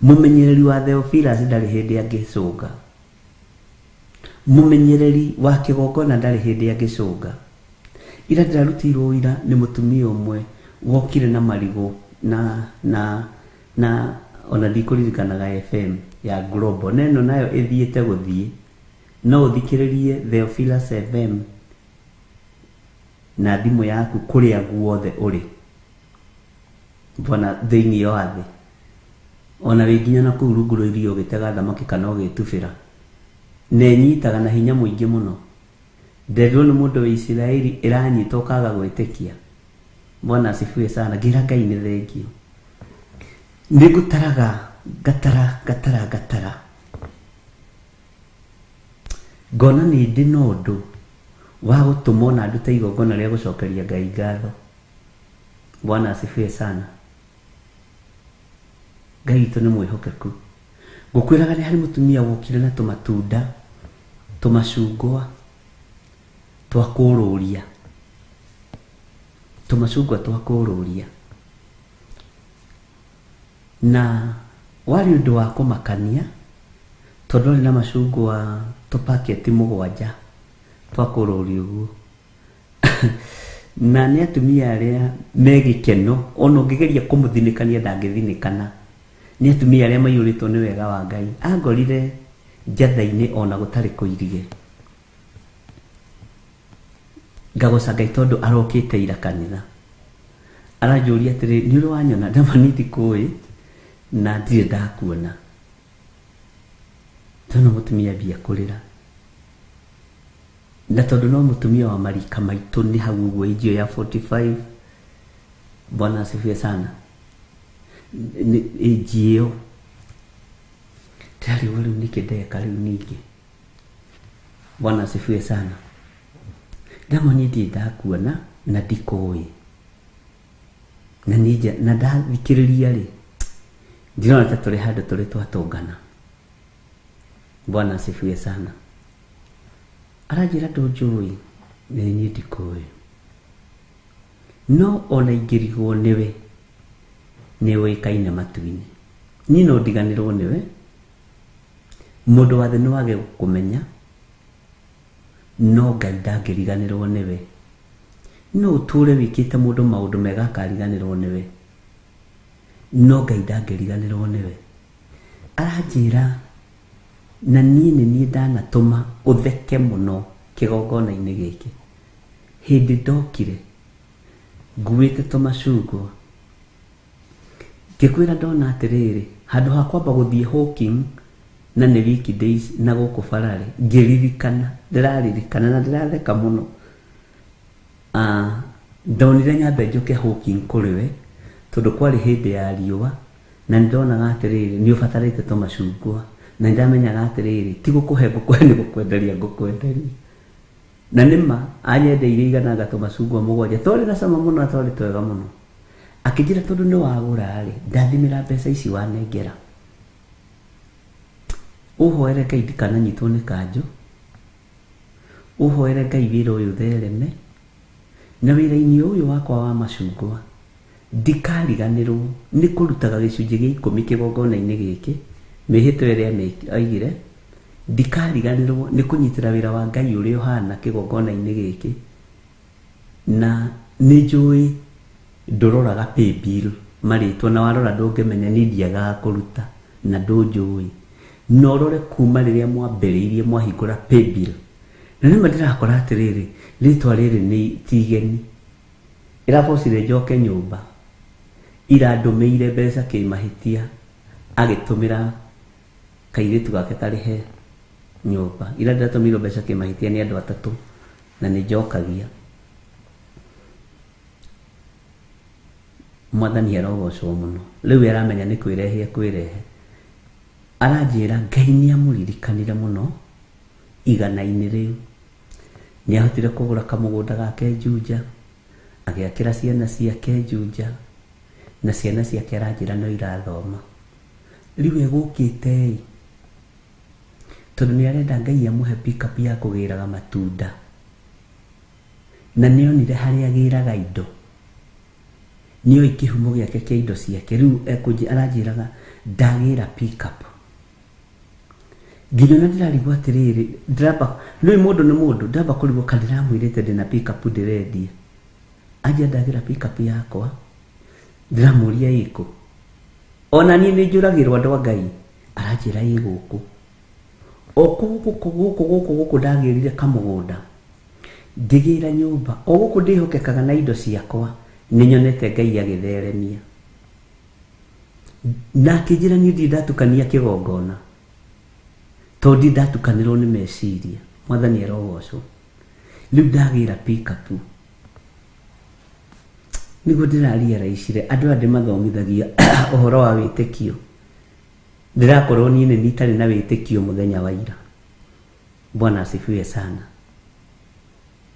Mumenyereri wa Theophilus ndari hindi angicunga. Mumenyereri wa kigongona ndari hindi angicunga. Ira ndirarutirwo ira ni mutumia umwe wokire na marigo na ona ndikuririkanaga FM ya Global neno nayo ithiite guthie no uthikiririe Theophilus FM na thimu yaku kuria guothe uri. Bona thiini yo athi ona winginya na kuu rungu irio gitega thamaki kana ugitubira nenyitaga na hinya muingi muno. Ndero ni mundu wa Israeli iranyitwo kaga gwitikia. Bwana asifiwe sana. Gira Ngai ni thengio. Nigutaraga gatara ngona ni ndi no ndu wa gutumwo na nduta igongona ria gucokeria Ngai ngatho. Bwana asifiwe sana. Ngai itu ni mwihokeku. Ngukwiraga ni hari mutumia wokire na tumatunda tumacungwa twakururia na wari undu wa kumakania tondu ni na macungwa tupaketi 7 twakururia uguo na ni atumia aria megikeno ono ngigeria kumuthinikania ndangithinikana. Ni atumia aria maiyuritwo ni wega wa Ngai angorire njatha-ini ona gutari kuirige ngagoca Ngai tondu arokite ira kanitha aranjuria atiri ni uri wanyona ndama niti kui na ndire ndakuona tondu mutumia bia kurira na tondu no mutumia wa marika maitu ni hau uguo ijio ya 45. Bwana asifiwe sana. Ijio tayari wale nikideka leo nige. Bwana asifiwe sana. Ndama niti ndakuona na ndikoi na nije na ndabikiriria ri ndino tatore hado tore twatongana. Bwana asifiwe sana. Arajira ndojui ni ndikoi no ona ingirigwo niwe kaine matuini ni no ndiganirwo niwe mundu wathe no wage kumenya no Ngai ndangiriganirwo niwe no uture wikite mundu maundu mega akariganirwo niwe no Ngai ndangiriganirwo niwe. Arajira na ni ndanatuma utheke muno kigongona-ini giki hindi ndokire nguite tumacungwa ngikwira ndona atiriri handu ha kwamba guthie Hawking na ni weekdays na guku farare ndiraririkana na ndiratheka muno. Ndonire nyambe njuke Hawking kuriwe tondu kwari hindi ya riua na ndona atiriri ni ubatarite tumacungwa na ndamenya atiriri ti gukuhe gukwende gukwenderia na nima anyendeire igana gatumacungwa 7 tori na sama muno tori twega muno akijira tondu ni wagura ri ndathimira mbeca ici wanengera uhoere Ngai ndikananyitwo ni kanjo uhoere Ngai wira uyu thereme na wira-ini uyu wakwa wa macungwa ndikariganirwo ni kurutaga gicunji gia 10 kigongona-ini giki mihito iria aigire ndikariganirwo ni kunyitira wira wa Ngai uri uhana kigongona-ini giki na ni njui nduroraga pay bill maritwo na warora ndungimenya ni ndiaga kuruta na ndunjui no rore kuma riria mwambiriirie mwahingura pay bill na nĩ ndirakora atiriri ritwa riri ni tigeni irabocire njoke nyumba irandumeire mbeca kimahitia agitumira kairitu gake karihe nyumba ira ndatumire mbeca kimahitia ni andu atatu na ni njokagia mwathani arogocwo muno riu aramenya ni kwirehe aranjira Ngai ni amuririkanire muno igana-ini riu ni ahotire kugura kamugunda gake Juja agiakira ciana ciake Juja na ciana ciake aranjira no irathoma riu egukite tondu ni arenda Ngai amuhe pick-up ya kugiraga matunda na nionire haria agiraga indo niyo ikihumo giake kia indo ciake riu ekunji aranjiraga ndagira pick-up nginya ndirarigwa atiriri ndiramba ni mundu ndamba kurigwo kana ndiramwirite ndina pick-up ndirendia aje ndagira pick-up yakwa ndiramuria iko ona ni njuragirwa andu a Ngai aranjira iguku okuguku ndagirire kamugunda ndigira nyumba oguku ndihokekaga na indo ciakwa ninyonete Ngai agitheremia na kijira ni ndatukania kigongona tondi ndatukanirwo ni meciria mwathani arogocwo riu ndagira pick-up niguo ndiraria raicire andu ande mathomithagia uhoro wa witikio ndirakorwo ni nitari na witikio muthenya wa ira Bwana asifiwe sana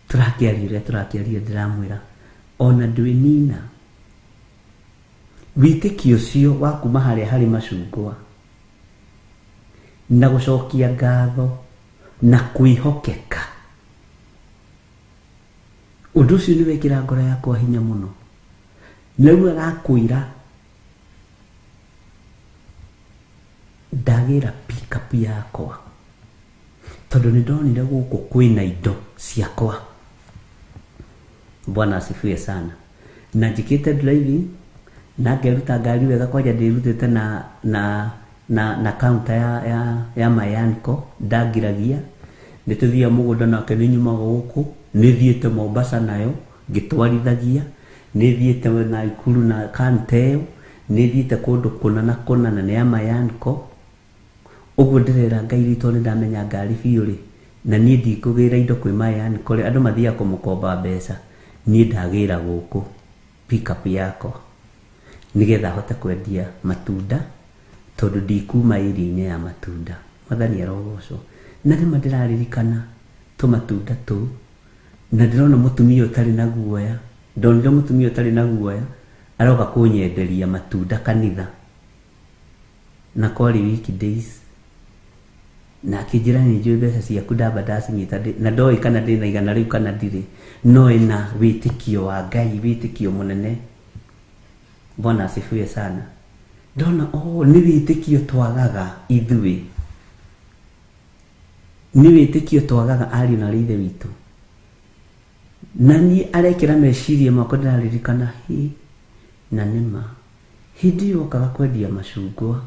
turakiaria ndiramwira ona ndwinina witikio cio wa kuma haria hari macungwa na gucokia ngatho na kwihokeka undu ucio ni wekira ngoro yakwa hinya muno riu arakwira ndagira pick-up yakwa tondu ni ndonire guku kwina indo ciakwa Bwana asifiwe sana na njikite driving na ngeruta ngari wega kwaja ndirutite na counter ya Mayanko ndangiragia nituthia mugunda nake ni nyuma guku nithiete Mombasa nayo ngitwarithagia nithiete na Ikulu na Kanteo nithiete kundu kuna na ya Mayanko uguo ndirera Ngai ritwa ni ndamenya ngari biuri na ni ndikugira indo kwi Mayanko andu mathia kumukomba mbeca ni ndagira guku pick-up yako nigetha hote kwendia matunda tondu ndikuma iri-ini ya matunda mwathani arogocwo na rima ndiraririkana tumatunda tu na ndirona mutumia utari na guoya ndonire mutumia utari na guoya aroka kunyenderia matunda kanitha na kwari weekdays na kijira ni njui mbeca ciaku ndamba ndacinyita na ndoi kana ndina igana riu kana ndiri no ina witikio wa Ngai witikio munene Bwana asifiwe sana ndona ni witikio twagaga ithui ni witikio twagaga ari na rithe witu na ni arekira meciria makwa ndiraririkana na nima hindi yokaga kwendia macungwa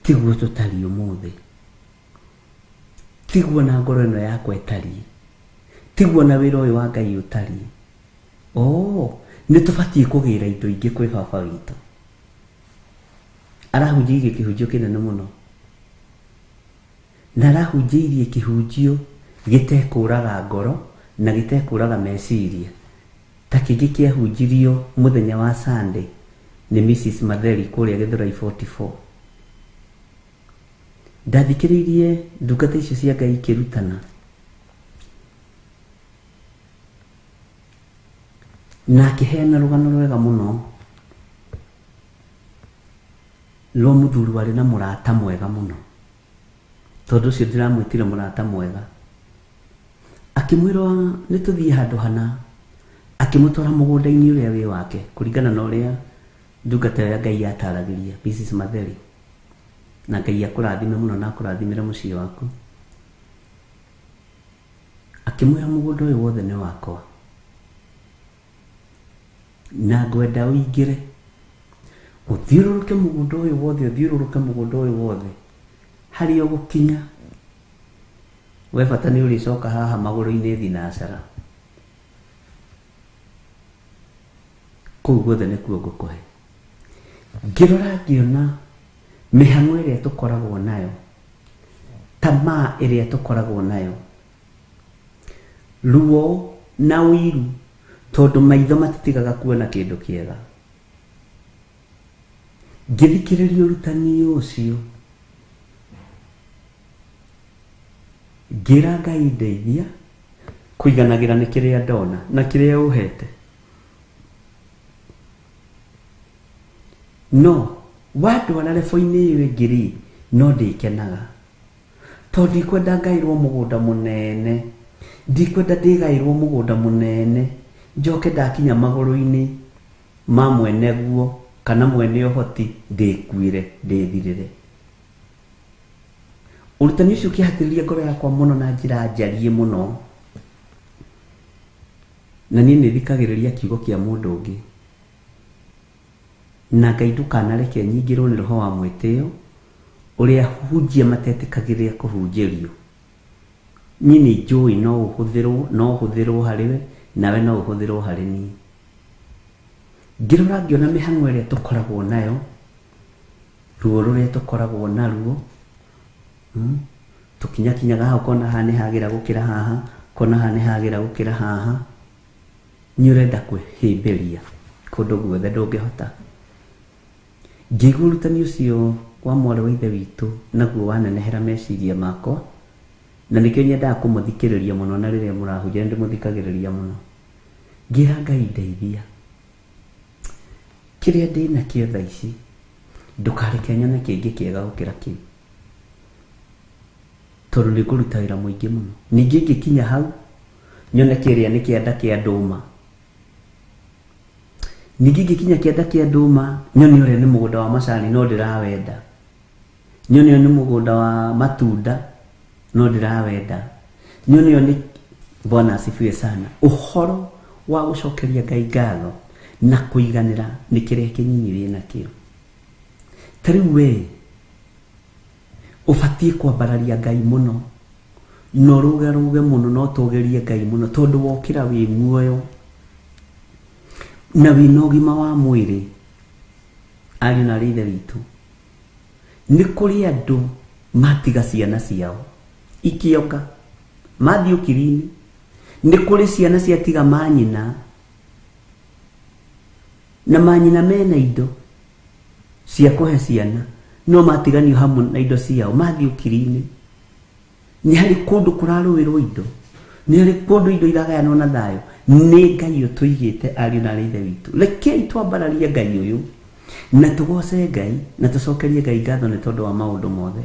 tiguo tutari umuthi tiguo na ngoro ino yakwa itari tiguo na wira uyu wa Ngai utari ni tubatie kugira indo ingi kwi baba witu arahunjirie kihunjio kinene muno na arahunjirie kihunjio gitekuraga ngoro na gitekuraga meciria ta kingi kiahunjirio muthenya wa Sunday ni Mrs. Matheri kuria Githurai 44 ndathikiririe ndungata icio cia Ngai kirutana na kihena rugano rwega muno lo muthuri wari na murata mwega muno tondu cio ndiramwitire murata mwega akimwirwa nituthie handu hana akimutwara mugunda-ini uria wi wake kuringana na uria ndungata ya Ngai ataragiria Mrs. Matheri na Ngai akurathime muno na akurathimire mucii waku akimwira mugunda uyu wothe ni wakwa na ngwenda uingire uthiururuke mugunda uyu wothe hari ugukinya we bata nĩ ũrĩcoka haha magũrũ-inĩ thinacara. Kũu guothe nĩkuo ngũkũhe. Ngĩrora ngĩona mĩhang'o ĩrĩa tũkoragwo nayo, tamaa ĩrĩa tũkoragwo nayo, ruo na ũiru, tondũ maitho matitigaga kuona kĩndũ kĩega. Ngĩthikĩrĩria ũrutani ũcio, ngĩra Ngai ndeithia kũiganagĩra nĩ kĩrĩa ndona na kĩrĩa ũhete. No wandwara lebo-inĩ ĩyo ĩngĩ-rĩ, no ndĩkenaga, tondũ ndikwenda ngaĩrwo mũgũnda mũnene, ndikwenda ndĩgaĩrwo mũgũnda mũnene, njoke ndakinya magũrũ-inĩ ma mwene guo kana mwene ũhoti ndĩkuĩre ndĩthirĩre. Ũrutani ũcio ũkĩhatĩrĩria ngoro yakwa mũno na njĩra njariĩ mũno, na niĩ nĩthikagĩrĩria kiugo kĩa mũndũ ũngĩ, na Ngai ndũkanareke nyingĩrwo nĩ roho wa mwĩtĩo ũrĩa hunjia matetĩkagĩrĩria kũhunjĩrio. Niĩ nĩnjũĩ no ũhũthĩrwo harĩwe, nawe no ũhũthĩrwo harĩ niĩ. Ngĩrora ngĩona mĩhang'o ĩrĩa tũkoragwo nayo, ruo rũrĩa tũkoragwo naruo, tũkinyakinyaga hau kona haha nĩ hagĩra gũkĩra haha, kona haha nĩ hagĩra gũkĩra haha, nĩ ũrenda kwĩhĩmbĩria kũndũ guothe ndũngĩhota. Ngĩigua ũrutani ũcio wa mwarĩ wa ithe witũ, naguo wanenehera meciria makwa, na nĩkĩo nyendaga kũmũthikĩrĩria mũno, na rĩrĩa mũrahunjia ndĩmũthikagĩrĩria mũno. Ngĩra Ngai ndeithia, kĩrĩa ndĩna kĩo thaa ici ndũkareke nyone kĩngĩ kĩega gũkĩra kĩu, tondũ nĩ ngũruta wĩra mũingĩ mũno. Ningĩ ngĩkinya hau nyone kĩrĩa nĩ kĩanda kĩa ndũma, ningĩ ngĩkinya kĩanda kĩa ndũma nyone ũrĩa nĩ mũgũnda wa macani no ndĩrawenda, nyone ũyũ nĩ mũgũnda wa matunda no ndĩrawenda, nyone ũyũ nĩ Bwana asifiwe sana. Ũhoro wa gũcokeria Ngai ngatho na kũiganĩra nĩ kĩrĩa kĩnyinyi wĩna kĩo. Ta rĩu we ũbatiĩ kwambararia Ngai mũno, no rũge mũno, no tũgerie Ngai mũno, tondũ wokĩra wĩ muoyo na wĩna ũgima wa mwĩrĩ, ariũ na ithe witũ, nĩ kũrĩ andũ matiga ciana ciao ikĩoka mathiĩ ũkiri-inĩ, nĩ kũrĩ ciana ciatiga manyina, na manyina mena indo cia kũhe ciana, no matiganio hamwe na indo ciao mathiĩ ũkiri-inĩ. Nĩ harĩ kũndũ kũrarũĩrwo indo, nĩ harĩ kũndũ indo iragayanwo na thayũ. Nĩ Ngai ũtũigĩte ariũ na ithe witũ. Rekei twambararie Ngai ũyũ na tũgoce Ngai na tũcokerie Ngai ngatho nĩ tondũ wa maũndũ mothe.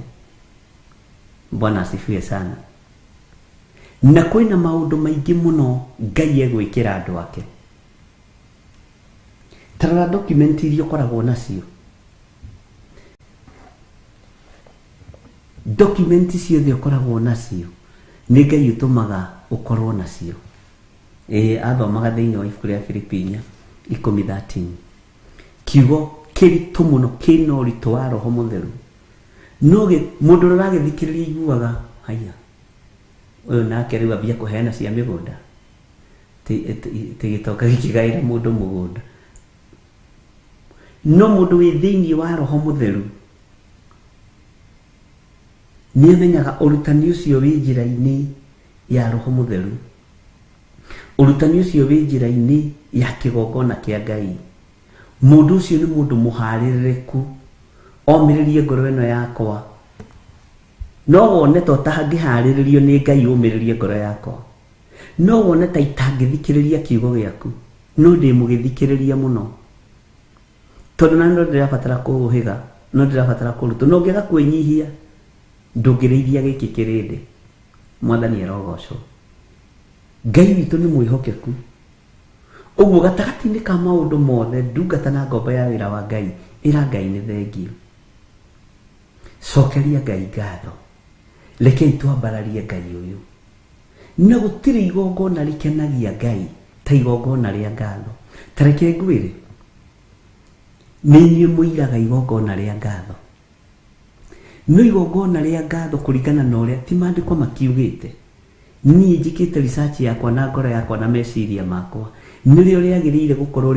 Bwana asifiwe sana. Na kwĩna maũndũ maingĩ mũno Ngai egwĩkĩra andũ ake. Tarora document iria ũkoragwo nacio, document ciothe ũkoragwo nacio nĩ Ngai ũtũmaga ũkorwo nacio. Athomaga thĩinĩ wa ibuku rĩa Filipinya 10:13, kiugo kĩritũ mũno kĩna ũritũ wa Roho Mũtheru, no mũndũ ũrĩa ũragĩthikĩrĩria iguaga haya, ũyũ nake rĩu ambia kũheana cia mĩgũnda, gĩtoka gĩkĩgaĩra mũndũ mũgũnda. No mũndũ wĩ thĩinĩ wa Roho Mũtheru nĩ amenyaga ũrutani ũcio wĩ njĩra-inĩ ya Roho Mũtheru, ũrutani ũcio wĩ njĩra-inĩ ya kĩgongona kĩa Ngai. Mũndũ ũcio nĩ mũndũ mũharĩrĩku, omĩrĩrie ngoro ĩno yakwa, no wone ta ũtangĩharĩrĩrio nĩ Ngai ũmĩrĩrie ngoro yakwa, no wone ta itangĩthikĩrĩria kiugo gĩaku, no ndĩmũgĩthikĩrĩria mũno, tondũ na no ndĩrabatara kũũhĩga, no ndĩrabatara kũrutwo, no ngĩaga kwĩnyihia ndũngĩrĩithia gĩkĩ kĩrĩndĩ. Mwathani erogocwo. Ngai witũ nĩ mwĩhokeku, ũguo gatagatĩ-inĩ ka maũndũ mothe ndungata na ngombo ya wĩra wa Ngai ĩra Ngai nĩ thengio. Cokeria Ngai ngatho, rekei twambararie Ngai ũyũ, na gũtirĩ igongona rĩkenagia Ngai ta igongona rĩa ngatho. Ta reke ngwĩre, nĩ inyuĩ mũiraga igongona rĩa ngatho, no igongona rĩa ngatho kũringana na ũrĩa ti maandĩko makiugĩte, niĩ njĩkĩte research yakwa na ngoro yakwa na meciria makwa, nĩrĩo rĩagĩrĩire gũkorwo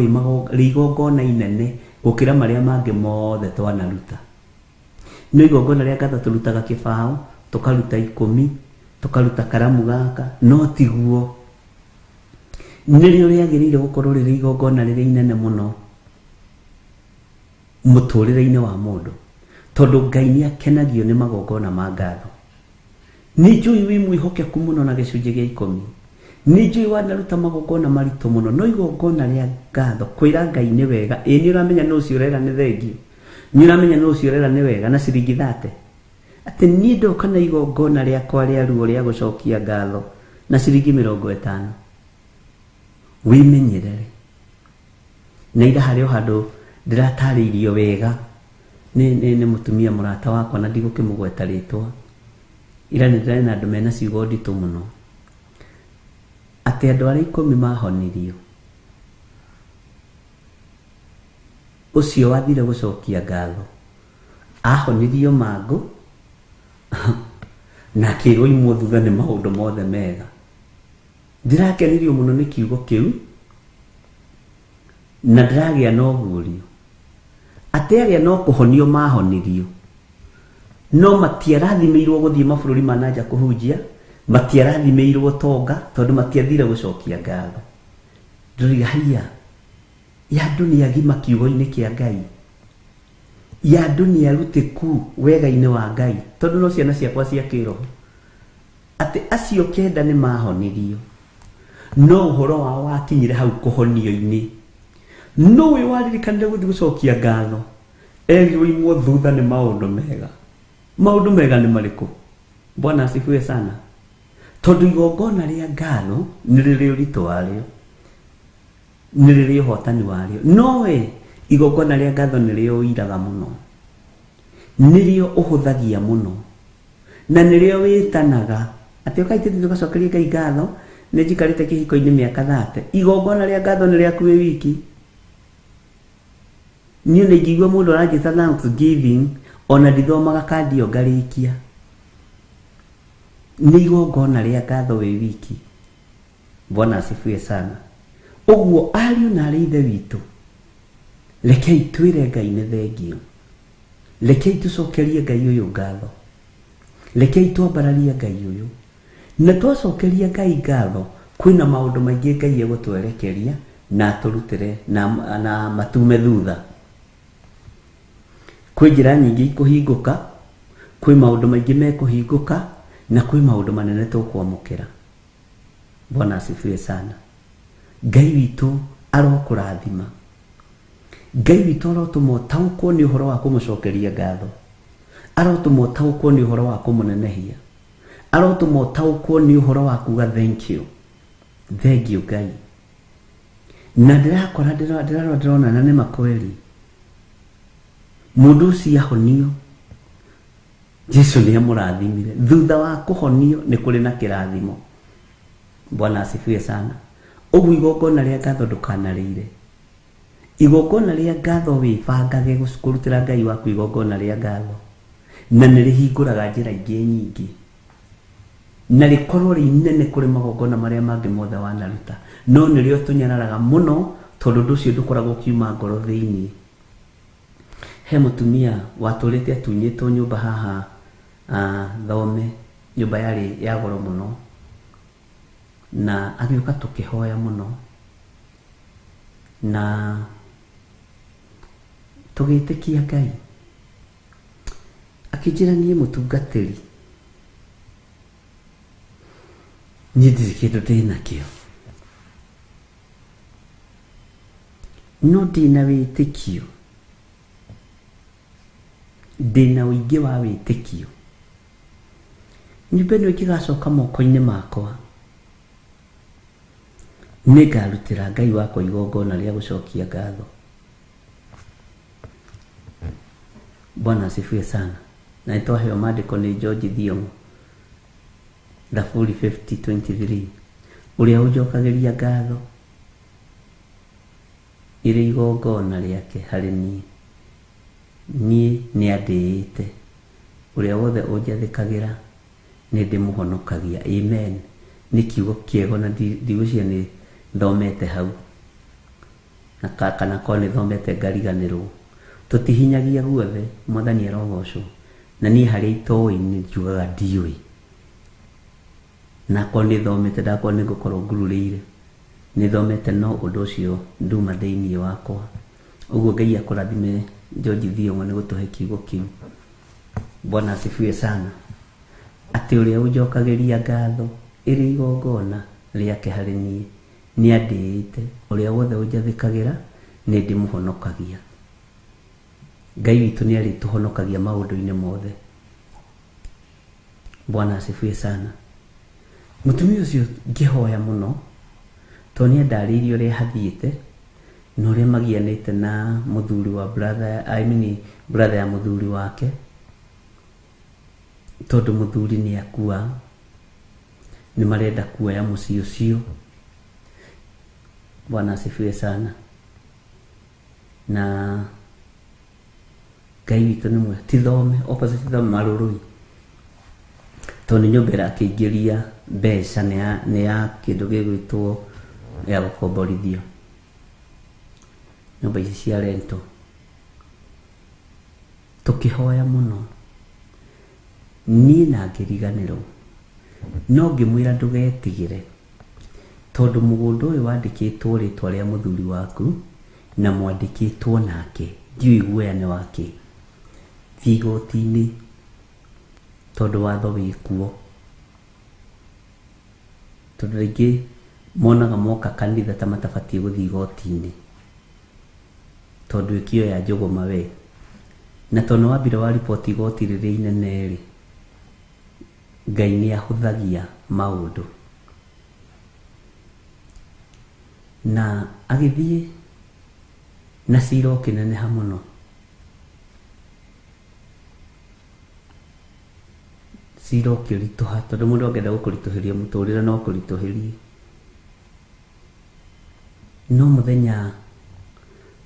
rĩ igongona inene gũkĩra marĩa mangĩ mothe twanaruta. No igongona rĩa ngatho tũrutaga kĩbaũ, tũkaruta ikũmi, tũkaruta karamu gaka, no tiguo. Nĩrĩo rĩagĩrĩire gũkorwo rĩrĩ igongona rĩrĩ inene mũno mũtũrĩre-inĩ wa mũndũ, tondũ Ngai nĩ akenagio nĩ magongona ma ngatho. Nĩ njũĩ wĩ mwĩhokeku mũno na gĩcunjĩ gĩa 10, nĩ njũĩ wanaruta magongona maritũ mũno, no igongona rĩa ngatho kwĩra Ngai nĩ wega. Ĩ nĩ ũramenya no ũcio ũrera nĩ thengio, nĩ ũramenya no ũcio ũrera nĩ wega na ciringi 30, atĩ niĩ ndoka na igongona rĩakwa rĩa ruo rĩa gũcokia ngatho na ciringi 50. Wĩmenyerere. Na ira harĩ handũ ndĩratarĩirio wega nĩ mũtumia mũrata wakwa na ndigũkĩmũgweta rĩtwa. Ira nĩ ndĩrarĩ na andũ mena ciugo nditũ mũno, atĩ andũ arĩa 10 mahonirio, ũcio wathire gũcokia ngatho ahonirio mangũ na kĩrwo imwe thutha nĩ maũndũ mothe mega. Ndirakenirio mũno nĩ kiugo kĩu na ndĩragĩa na ũguũrio atĩ arĩa no kũhonio mahonirio, no matiarathimĩirwo gũthiĩ mabũrũri ma nanja kũhunjia, matiarathimĩirwo tonga tondũ matiathire gũcokia ngatho. Ndũriga haiya ya andũ nĩ agima kiugo-inĩ kĩa Ngai, ya andũ nĩ arutĩku wega-inĩ wa Ngai, tondũ no ciana ciakwa cia kĩroho, atĩ acio 9 nĩ mahonirio, no ũhoro wao wakinyire hau kũhonio-inĩ. No we waririkanire gũthiĩ gũcokia ngatho, erirwo imwe thutha nĩ maũndũ mega. Maũndũ mega nĩ marĩkũ? Bwana asifiwe sana. Tondũ igongona rĩa ngatho nĩ rĩrĩ ũritũ warĩo, nĩ rĩrĩ ũhotani warĩo. No we igongona rĩa ngatho nĩrĩo ũiraga mũno, nĩrĩo ũhũthagia mũno, na nĩrĩo wĩtanaga atĩ ũkaitĩte tũgacokeria Ngai ngatho nĩ njikarĩte kĩhiko-inĩ mĩaka 30. Igongona rĩa ngatho nĩ rĩaku wĩ wiki. Niĩ nĩ ngĩigua mũndũ aranjĩta Thanksgiving, ona ndithomaga kandi ĩyo ngarĩkia. Nĩ igongona rĩa ngatho wĩ wiki. Bwana asifiwe sana. Ũguo ariũ na arĩ ithe witũ, rekei twĩre Ngai nĩ thengio, rekei tũcokerie Ngai ũyũ ngatho, rekei twambararie Ngai ũyũ, na twacokeria Ngai ngatho. Kwĩna maũndũ maingĩ Ngai egũtwerekeria na tũrutĩre na matume thutha. Kwĩ njĩra nyingĩ ikũhingũka, kwĩ maũndũ maingĩ mekũhingũka, na kwĩ maũndũ manene tũkwamũkĩra. Bwana asifiwe sana. Ngai witũ arokũrathima, Ngai witũ arotũma ũtaũkwo nĩ ũhoro wa kũmũcokeria ngatho, arotũma ũtaũkwo nĩ ũhoro wa kũmũnenehia, arotũma ũtaũkwo nĩ ũhoro wa kuga thank you, thengio Ngai. Na ndĩrona na nĩ makweli mũndũ ũcio ahonio, Jesũ nĩ amũrathimire. Thutha wa kũhonio nĩ kũrĩ na kĩrathimo. Bwana asifiwe sana. Ũguo igongona rĩa ngatho ndũkanarĩire. Igongona rĩa ngatho wĩbangage kũrutĩra Ngai waku igongona rĩa ngatho, na nĩ rĩhingũraga njĩra ingĩ nyingĩ, na rĩkorwo rĩ inene kũrĩ magongona marĩa mangĩ mothe wanaruta. No nĩrĩo tũnyararaga mũno tondũ ũndũ ũcio ndũkoragwo kiuma ngoro thĩinĩ. He mũtumia watũrĩte atunyĩtwo nyũmba haha Thome, nyũmba yarĩ ya goro mũno, na agĩũka tũkĩhoya mũno na tũgĩtĩkia Ngai. Akĩnjĩra niĩ mũtungatĩri, niĩ ndirĩ kĩndũ ndĩnakĩo, no ndĩna wĩtĩkio, ndĩna ũingĩ wa wĩtĩkio. Nyũmba ĩno ĩkĩgacoka moko-inĩ makwa, nĩ ngarutĩra Ngai wakwa igongona rĩa gũcokia ngatho. Bwana asifiwe sana. Na nĩtwaheo maandĩko nĩ George Thiong'o, Thaburi 50:23, ũrĩa ũnjokagĩria ngatho irĩ igongona rĩake harĩ niĩ nĩ andĩĩte uria wothe unjathikagira ni ndimuhonokagia. Amen. Ni kiugo kiego na ndigwiciria ni thomete hau na kana ko ni thomete ngariganirwo. Tutihinyagia guothe mwathani arogocwo na ni hari itoi ni njugaga ndiui na ko ni thomete ndakwa ni gukorwo ngururire ni thomete no undu ucio nduma thiini wakwa. Uguo Ngai akurathime George Thiong'o ni gutuhe kiugo kiu. Bwana asifiwe sana. Ati uria unjokagiria ngatho iri igongona riake hari nie ni andiite uria wothe unjathikagira ni ndimuhonokagia. Ngai witu ni ari tuhonokagia maundu-ini mothe. Bwana asifiwe sana. Mutumia ucio ngihoya muno to ni ndaririo uria hathiite no uria magianite na muthuri wa brother ya muthuri wake, tondu muthuri ni akua ni marenda kuoya mucii ucio. Bwana asifiwe sana. Na Ngai witu ni mwe tithome opposite thome marurui to ni nyumbira akiingiria mbeca ni ya kindu gigwitwo ya gukomborithio nyumba ici cia rento. Tukihoya muno ni na ngiriganirwo no ngimwira ndugetigire tondu mugundu uyu wandikitwo ritwa ria muthuri waku na mwandikitwo nake ndiui guoyane wake thigoti-ini tondu watho wikuo. Tondu ringi monaga moka kanitha ta matabatie guthii igoti-ini tondu ikio ya njuguma we na tondu wambire wa report igoti riri inene ri Ngai ni ahuthagia maundu na agithie na cira kineneha muno. Cira ukirituha tondu mundu angenda gukurituhiria muturire no kurituhirie. No muthenya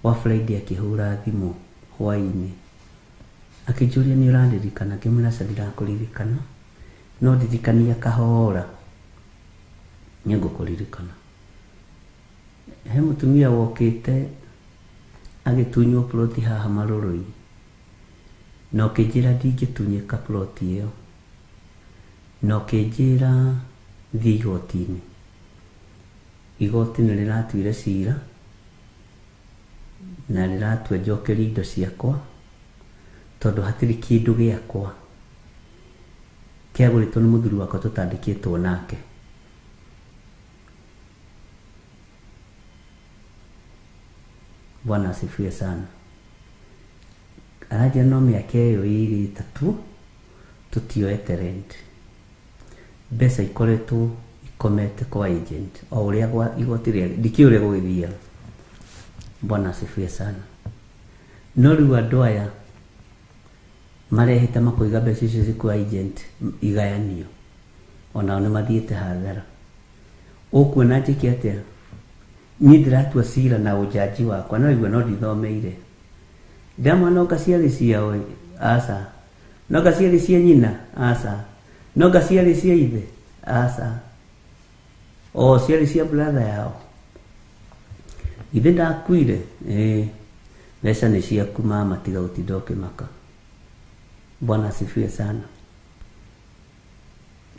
wa Friday akihura thimu hwaini akijuria ni urandirikana, ngimwira sadira kuririkana no ndirikania kahora ni ngukuririkana. He mutumia wokite agitunywo ploti haha marurui no kijira ndingitunyika ploti iyo no kijira thi igoti-ini. Igoti ni riratuire cira na riratua njokerie indo ciakwa tondu hatiri kindu giakwa kiaguritwo ni muthuri wakwa tutandikitwo nake. Bwana asifiwe sana. Araja no miaka iyo iri tatu tutioete rent. Mbeca ikoretwo ikomete kwa agent o uria gwa igoti ria ndikiuria gugithia. Bwana asifiwe sana. No riu andu aya marehete makoiga mbeca icio cikwa agent igayanio ona ni mathiete hathara. Ukuona njiki atia ni ndiratua cira na ujaji wakwa no igwe no ndithomeire ndama no kaciari ciao asa no kaciari cia nyina asa no kaciari cia ithe asa o ciari cia brother yao ithe ndakuire mbeca ni ciaku mama tiga utinda ukimaka. Bwana asifiwe sana.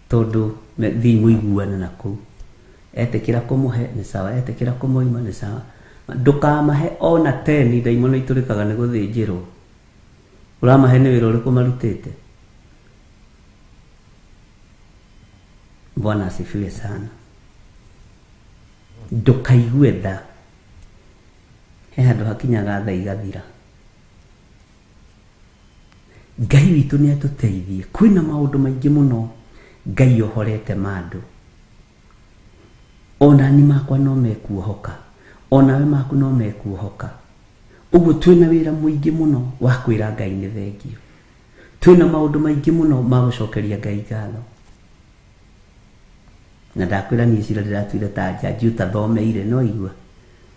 Tondu thi muiguane na kuu etekira kumuhe ni sawa, etekira kumuima ni sawa. Ndukamahe ona 10 daimono iturikaga ni guthinjirwo. Uramahe ni wira uriku marutite. Bwana asifiwe sana. Ndukaigue tha he handu hakinyaga tha igathira. Ngai witu ni atuteithie. Kwina maundu maingi muno Ngai ohorete mandu. Ona ni makwa no mekuohoka, ona we maku no mekuohoka. Uguo twina wira muingi muno wa kwira Ngai ni thengio. Twina maundu maingi muno ma gucokeria Ngai ngatho. Na ndakwira ni cira ndiratuire ta jaji utathomeire no igua.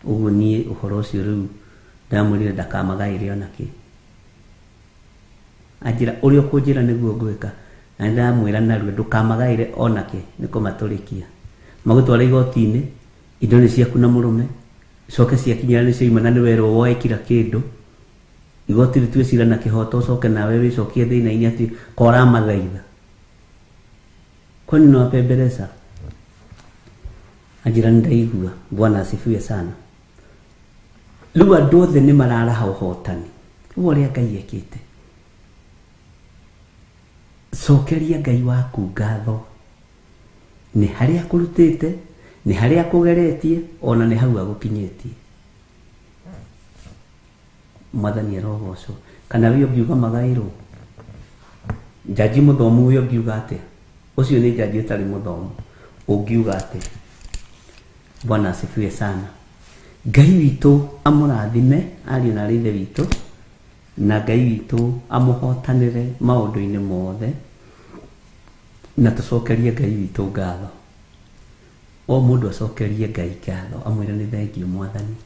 Uguo ni uhoro ucio riu ndamurire ndakamagaire onaki. anjira uria kunjira niguo ngwika na ndamwira narua ndukamagaire onake niko maturikia magutwara igoti-ini indo ni ciaku na murume coke ciakinya ni cio imana ni werwo woe kila kindu igoti ritue cira na kihoto coke nawe wicokie thina-ini ati kora mathaitha kwani no apembeleza anjira ndaigua. Bwana asifiwe sana. Riu andu othe ni mararaha uhotani uria Ngai ekite. Cokeria Ngai waku ngatho ni haria akurutite, ni haria akugeretie, ona ni hau agukinyitie. Mwathani arogocwo. Kana wi ungiuga magairwo jaji muthomu uyu ungiuga atia? Ucio ni jaji utari muthomu ungiuga atia? Bwana asifiwe sana. Ngai witu amurathime ari na rithe witu na Ngai witu amuhotanire maundu-ini mothe na tucokerie Ngai witu ngatho. O mundu acokerie Ngai ngatho amwire ni thengio Mwathani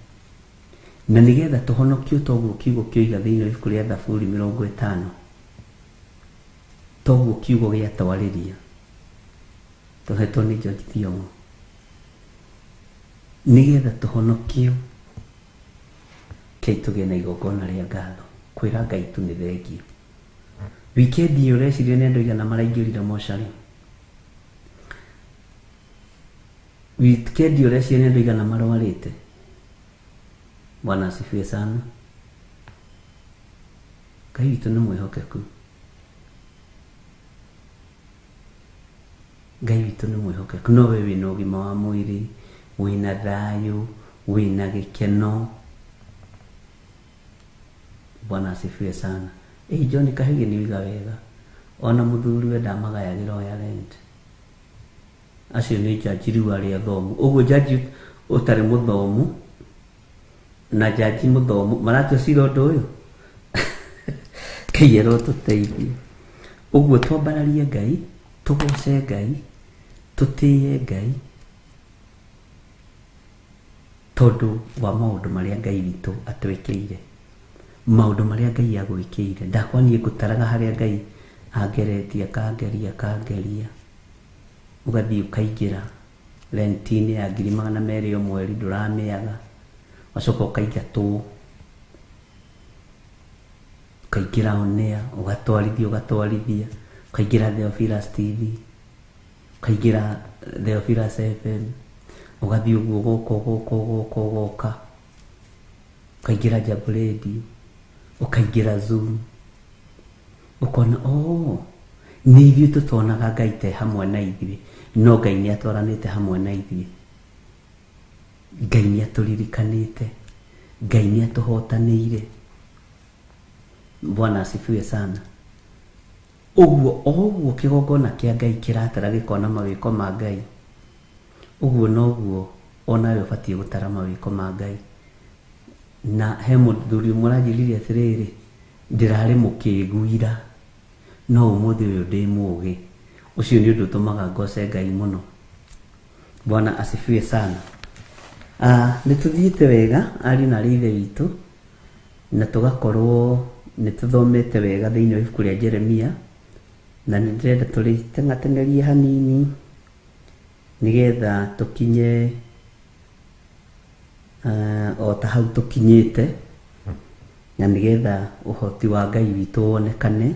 na nigetha tuhonokio toguo kiugo kioiga thiini wa ibuku ria Thaburi 50 toguo kiugo giatwariria tuhetwo ni George Thiongo nigetha tuhonokio kei tugie na igongona ria ngatho kwira Ngai tu ni thengio. Wikendi ureciria ni andu igana maraingirire mocarĩ? Wikendi ureciria ni andu igana marwarĩte? Bwana asifiwe sana. Ngai witu ni mwihokeku. Ngai witu ni mwihokeku. No we wina ũgima wa mwĩrĩ, wina thayu, wina gĩkeno. Bwana asifiwe sana. John Kahigi ni wiga wega. Ona muthuri we ndamagayagira oya rent. Acio ni jaji riu ari athomu. Uguo jaji utari muthomu na jaji muthomu maratio cira undu uyu. Kiyero tuteithie. Uguo twambararie Ngai, tugoce Ngai, tutie Ngai. Tondu wa maundu maria Ngai witu atwikire. Maundu maria Ngai agwikire. Ndakwani ngutaraga haria Ngai angeretie kangeria. Ugathii ukaingira rentini ya 200 o mweri nduramiaga. Wacoka ukaigatwo. Ukaingira onea, ugatwarithia. Ukaingira Theophilus TV. Ukaingira Theophilus FM. Ugathii uguo goka. Ukaingira Jambo Radio. Ukaingira Zoom. Ukona ni ithuĩ tũtonaga Ngai te hamwe na ithuĩ, no Ngai nĩ atwaranĩte hamwe na ithuĩ. Ngai nĩ atũririkanĩte, Ngai nĩ atũhotanĩire. Bwana asifiwe sana. Ũguo kĩgongona kĩa Ngai kĩratara gĩkona mawĩko ma Ngai. Ũguo noguo onawe ũbatiĩ gũtara mawĩko ma Ngai. Na he mũthuri mũranjĩrire atĩrĩrĩ, ndirarĩ mũkĩĩguira no ũmũthĩ ũyũ ndĩ mũũgĩ. Ũcio nĩ ũndũ ũtũmaga ngoce Ngai mũno. Bwana asifiwe sana. Nĩ tũthiĩte wega ari na rithe witũ na tũgakorwo nĩ tũthomete wega thĩinĩ wa ibuku rĩa Jeremia na nĩ ndĩrenda tũrĩtengatengerie hanini nigetha tũkinye o ta hau tũkinyĩte na nigetha ũhoti wa Ngai witũ wonekane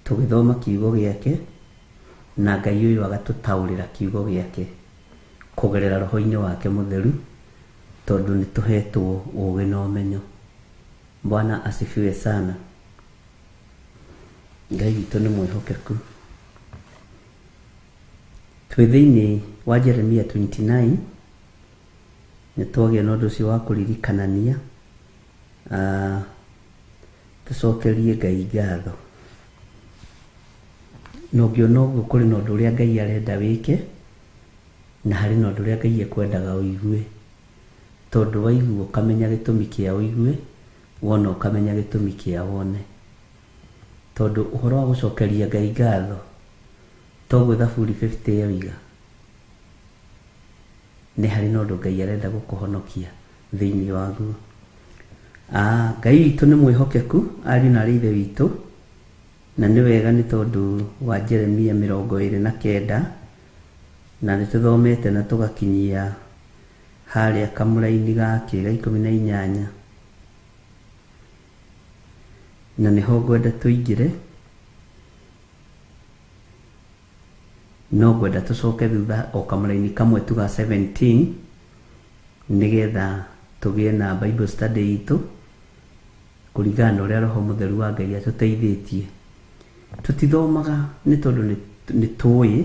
tũgĩthoma kiugo gĩake na Ngai ũyũ agatũtaũrĩra kiugo gĩake kũgerera roho-inĩ wake mũtheru tondũ nĩ tũhetwo ũũgĩ na ũmenyo. Bwana asifiwe sana. Ngai witũ nĩ mwĩhokeku. Twĩ thĩinĩ wa Jeremia 29 nĩ twagĩa na ũndũ ũcio wa kũririkanania. Tucokerie Ngai ngatho. No ngĩona ũguo kũrĩ na ũndũ ũrĩa Ngai arenda wĩke na harĩ na ũndũ ũrĩa Ngai ekwendaga ũigue. Tondũ waigua ũkamenya gĩtũmi kĩa ũigue, wona ũkamenya gĩtũmi kĩa wone. Tondũ ũhoro wa gũcokeria Ngai ngatho toguo Thaburi 50 yoiga. Nĩ harĩ na ũndũ Ngai arenda gũkũhonokia thĩinĩ waguo. Ngai witũ nĩ mwĩhokeku ari na rithe witũ na nĩ wega nĩ tondũ wa Jeremia 29 na nĩ tũthomete na tũgakinyia harĩa kamũra-inĩ gake ga 18 na nĩho ngwenda tũingĩre, no ngwenda tũcoke thutha o kamũra-inĩ kamwe tu ga 17 nĩgetha tũgĩe na Bible study itũ kũringana na ũrĩa Roho Mũtheru wa Ngai atũteithĩtie. Tũtithomaga nĩ tondũ nĩ tũĩ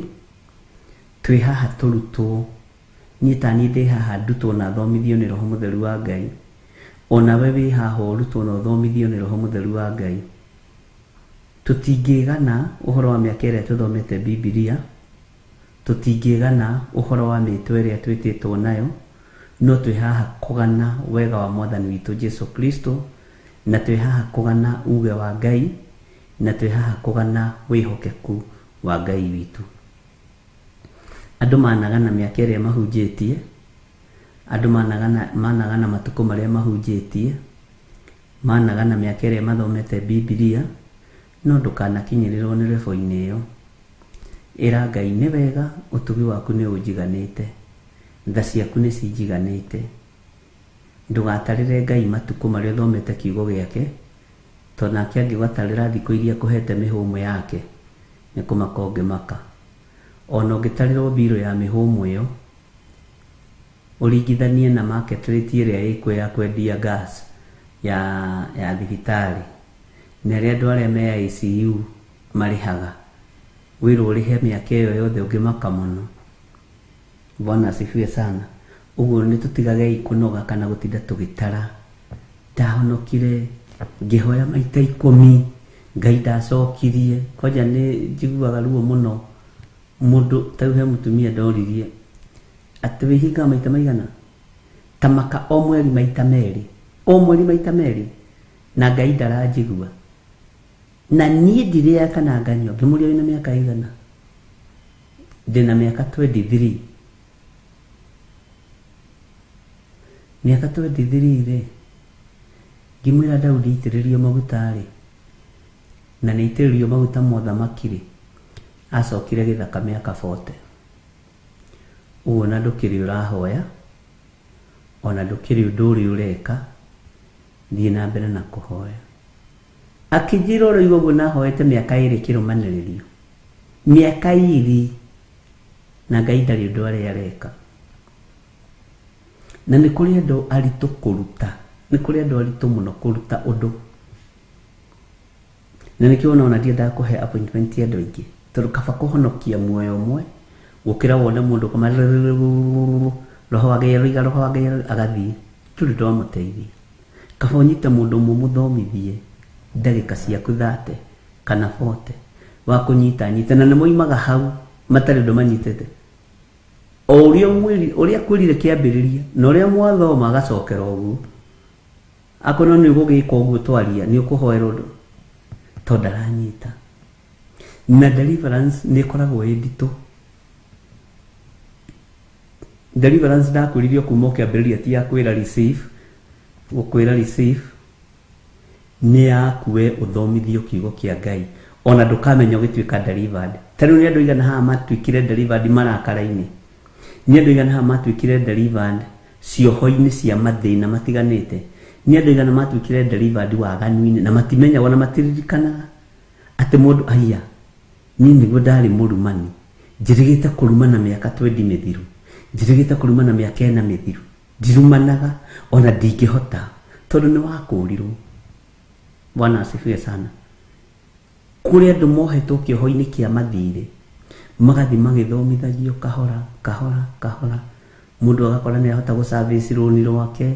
twĩ haha tũrutwo, niĩ tani ndĩ haha ndutwo na thomithio nĩ Roho Mũtheru wa Ngai, ona we wĩ haha ũrutwo na thomithio nĩ Roho Mũtheru wa Ngai. Tũtingĩgana ũhoro wa mĩaka ĩrĩa tũthomete Biblia, tũtingĩgana ũhoro wa mĩtwe ĩrĩa twĩtĩtwo nayo, no twĩ haha kũgana wega wa Mwathani witũ Jesu Kristo, na twĩ haha kũgana uge wa Ngai, na twĩ haha kũgana wĩhokeku wa Ngai witũ. Andũ managana mĩaka ĩrĩa mahunjĩtie, andũ managana matukũ marĩa mahunjĩtie, managana mĩaka ĩrĩa mathomete Biblia, no ndũkanakinyĩrĩrwo nĩ revo-inĩ ĩyo. Ĩra Ngai nĩ wega, ũtugi waku nĩ ũnjiganĩte, tha ciaku nĩ cinjiganĩte. Ndũgatarĩre Ngai matukũ marĩa thomete kiugo gĩake, tondũ nake angĩgwatarĩra thikũ iria kũhete mĩhũmũ yake nĩ kũmaka ũngĩmaka. Ona ũngĩtarĩrwo mbirũ ya mĩhũmũ ĩyo, ũringithanie na market rate ĩrĩa ĩkuo ya kwendia gas ya thibitarĩ, na ĩrĩa andũ arĩa me ICU marĩhaga, wĩrwo ũrĩhe mĩaka ĩyo yothe ũngĩmaka mũno. Bwana asifiwe sana. Ũguo nĩ tũtigage kũnoga kana gũtinda tũgĩtara, ndahonokire ngĩhoya maita 10 Ngai ndacokirie. Kwanja nĩ njiguaga ruo mũno mũndũ ta he mũtumia ndoririe atĩ wĩhinga maita maigana, tamaka o mweri maita merĩ, o mweri maita merĩ, na Ngai ndaranjigua. Na niĩ ndirĩa kana nganyo, ngĩmũria wĩna mĩaka igana, ndĩna mĩaka 23. Mĩaka 23 rĩ, ngĩmwĩra Daudi itĩrĩrio maguta rĩ, na nĩ itĩrĩrio maguta mothamaki rĩ, acokire gĩthaka mĩaka 40. Ũguo na ndũkĩrĩ ũrahoya, ona ndũkĩrĩ ũndũ ũrĩ ũreka, thiĩ na mbere na kũhoya. Akĩnjĩra ũrĩa ũguo nahoete mĩaka 2 kĩrũmanĩrĩrio, mĩaka 2, na Ngai ndarĩ ũndũ arĩa areka. Na nĩ kũrĩ andũ aritũ kũruta, nĩ kũrĩ andũ aritũ mũno kũruta ũndũ. Na nĩkĩo ona ndiendaga kũhe appointment ya andũ aingĩ, tondũ kaba kũhonokia muoyo ũmwe, gũkĩra wone mũndũ roho wa Ngai aroiga, roho wa Ngai agathiĩ, tũrĩ twamũteithia. Kaba ũnyite mũndũ ũmwe mũthomithie ndagĩka ciaku 30 kana 40 wa kũnyita na nĩ moimaga hau matarĩ ndũ manyitĩte. O ũrĩa kwĩrire kĩambĩrĩria na ũrĩa mwathoma agacokera ũguo, akorwo nĩ ũgũgĩka ũguo twaria nĩ ũkũhoera ũndũ tondũ ndaranyita. Na deliverance nĩ ĩkoragwo ĩ nditũ. Deliverance ndakwĩririo kuma kĩambĩrĩria ti ya kwĩra receive, gũkwĩra receive nĩ yakuwe ũthomithio kiugo kĩa Ngai, ona ndũkamenya ũgĩtuĩka delivered. Tarĩu nĩ andũ igana haha matuĩkire delivered marakara-inĩ, nĩ andũ igana haha matuĩkire delivered cioho-inĩ cia mathĩna matiganĩte, nĩ andũ igana matuĩkire delivered waganu-inĩ na matimenyaga na matiririkanaga atĩ mũndũ aiya, niĩ nĩguo ndarĩ mũrumani, njĩrĩgĩte kũruma na mĩaka 20 mĩthiru, njĩrĩgĩte kũruma na mĩaka 4 mĩthiru, ndirumanaga ona ndingĩhota tondũ nĩ wakũrirwo. Bwana asifiwe sana. Kũrĩ andũ mohetwo kĩoho-inĩ kĩa mathirĩ, magathi magĩthomithagio kahora kahora kahora, mũndũ agakora nĩ ahota gũservice rũni rwake,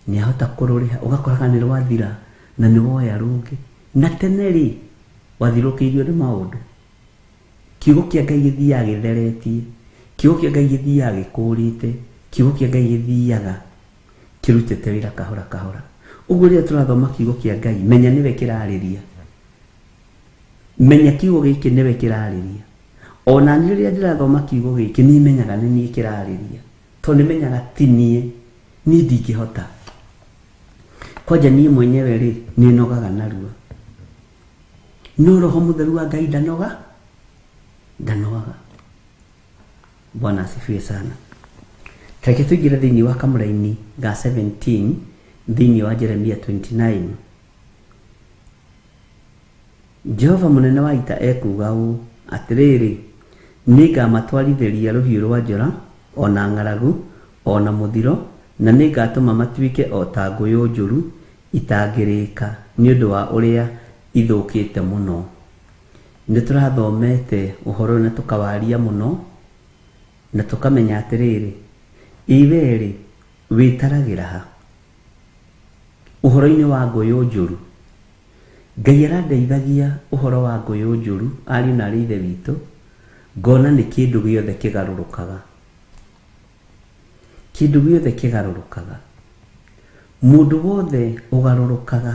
nĩ ahota kũrũrĩha, ũgakoraga nĩ rwathira na nĩ woya rũngĩ. Na tene rĩ, wathirũkĩirio nĩ maũndũ, kiugo kĩa Ngai gĩthiaga gĩtheretie, kiugo kĩa Ngai gĩthiaga gĩkũrĩte, kiugo kĩa Ngai gĩthiaga kĩrutĩte wĩra kahora kahora. Ũguo rĩrĩa tũrathoma kiugo kĩa Ngai, menya nĩwe kĩrarĩria, menya kiugo gĩkĩ nĩwe kĩrarĩria. Ona niĩ rĩrĩa ndĩrathoma kiugo gĩkĩ nĩ menyaga nĩ niĩ kĩrarĩria, tondũ nĩ menyaga ti niĩ ndingĩhota. Kwanja niĩ mwenyewe rĩ, nĩ nogaga narua, no roho mutheru wa Ngai ndanogaga. Bwana asifiwe sana. Take tuingira thiini wa kamuraini ga 17 thiini wa Jeremia 29. Jehova munene wa ita ekuga ũ atiriri, nigamatwarithiria ruhiũ rwa njora ona ng'aragu ona muthiro, na nigatũma matuĩke o ta ngũyũ njũru itangĩrĩka nĩ ũndũ wa ũrĩa ithũkĩte mũno. Nĩ tũrathomete ũhoro na tukawaria mũno na tukamenya atiriri, iweri wĩtaragĩra ha ũhoro-inĩ wa ngũyũ njũru. Ngai arandeithagia ũhoro wa ngũyũ njũru, ariũ na aarĩ a ithe witũ, ngona nĩ kĩndũ gĩothe kĩgarũrũkaga. Kĩndũ gĩothe kĩgarũrũkaga. Mũndũ wothe ũgarũrũkaga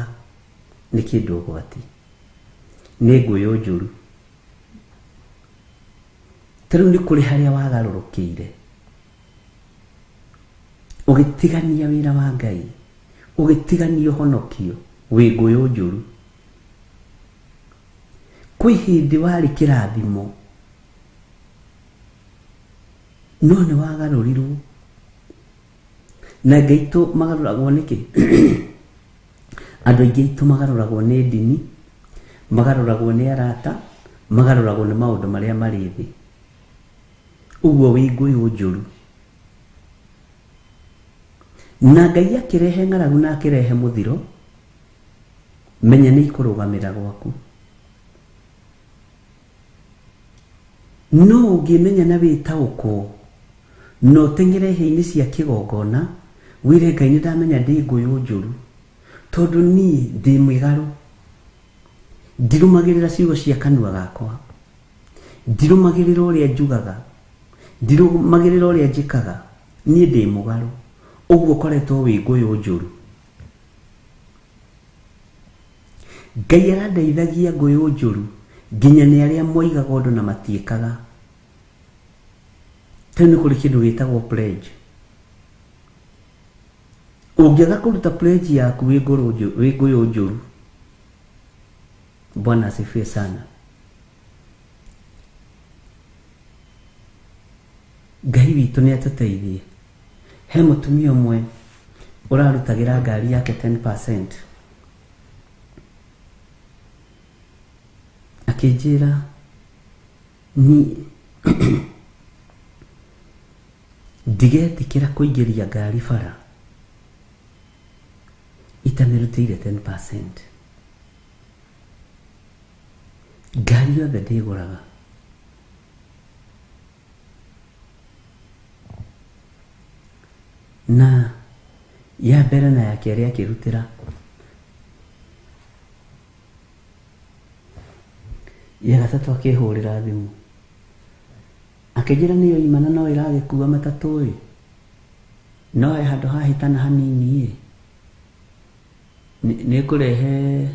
nĩ kĩndũ ũgwati, nĩ ngũyũ njũru. Tarĩu nĩ kũrĩ harĩa wagarũrũkĩire, ũgĩtigania wĩra wa Ngai, ũgĩtigania ũhonokio, wĩ ngũyũ njũru. Kwĩ hĩndĩ warĩ kĩrathimo no nĩ wagarũrirwo, na Ngai aitũ magarũragwo nĩkĩ? Andũ aingĩ aitũ magarũragwo nĩ ndini, magarũragwo nĩ arata, magarũragwo nĩ maũndũ marĩa marĩ thĩ. Ũguo wĩ ngũyũ njũru. Na Ngai akĩrehe ng'aragu na akĩrehe mũthiro, menya nĩ ikũrũgamĩra gwaku. No ũngĩmenya na wĩtaũkwo no teng'ere hĩa-inĩ cia kĩgongona, wĩre Ngai nĩ ndamenya ndĩ ngũyũ njũru, tondũ niĩ ndĩ mwĩgarũ, ndirũmagĩrĩra ciugo cia kanua gakwa, ndirũmagĩrĩra ũrĩa njugaga, ndirũmagĩrĩra ũrĩa njĩkaga, niĩ ndĩ mũgarũ. Ũguo koretwo wĩ ngũyũ njũru. Ngai arandeithagia ngũyũ njũru nginya nĩ arĩa moigaga ũndũ na matiĩkaga. Tarĩu nĩ kũrĩ kĩndũ gĩtagwo pledge. Ũngĩaga kũruta pledge yaku wĩ ngũyũ njũru. Bwana asifiwe sana. Ngai witũ nĩ atũteithie. He mũtumia ũmwe ũrarutagĩra ngari yake 10%. Akĩnjĩra ni ndigetikĩra kũingĩria ngari bara itamĩrutĩire 10%. Ngari yothe ndĩgũraga. Na ya mbere na ya kerĩ akĩrutĩra, ya gatatũ akĩhũrĩra thimũ akĩnjĩra nĩyo imana no ĩragĩkua matatũ no he handũ hahĩtana hanini nĩ kũrehe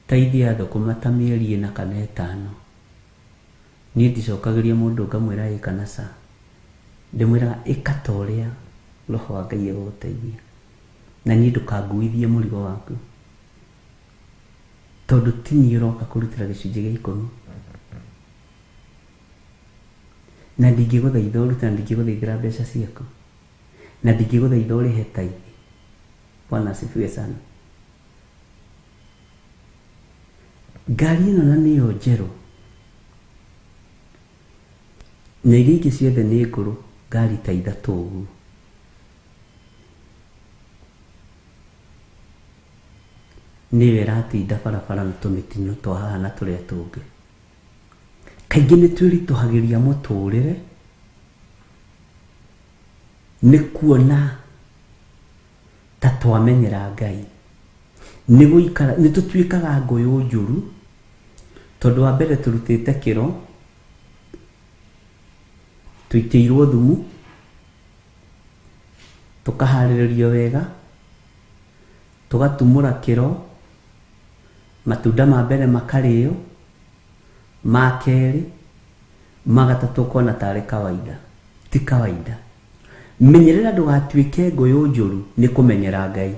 taithi ya thũkũma ta mĩeri 4 kana 5. Niĩ ndicokagĩria mũndũ ngamwĩra ĩka na ca, ndĩmwĩraga ĩka ta ũrĩa roho wa Ngai egũgũteithia, na niĩ ndũkanguithie mũrigo waku, tondũ ti niĩ ũroka kũrutĩra gĩcunjĩ gĩa 10. Na ndingĩgũthaitha ũrute, na ndingĩgũthaithĩra mbeca ciaku, na ndingĩgũthaitha ũrĩhe taithi. Bwana asifiwe sana. Ngari ĩno na nĩyo njerũ, na iria ingĩ ciothe nĩ ngũrũ, ngari ta 3 ũguo. Nĩwe ĩratinda barabara na tũmĩtino twa haha na tũrĩa tũngĩ. Kaingĩ nĩ twĩritũhagĩria mũtũrĩre nĩ kuona ta twamenyera Ngai, nĩ tũtuĩkaga ngũyũ njũru, tondũ wa mbere tũrutĩte kĩro, tũitĩirwo thumu, tũkaharĩrĩrio wega, tũgatumũra kĩro, matunda ma mbere makarĩo, ma kerĩ, ma gatatũ ũkona tarĩ kawaida. Ti kawaida. Menyerera ndũgatuĩke ngũyũ njũru nĩ kũmenyera Ngai.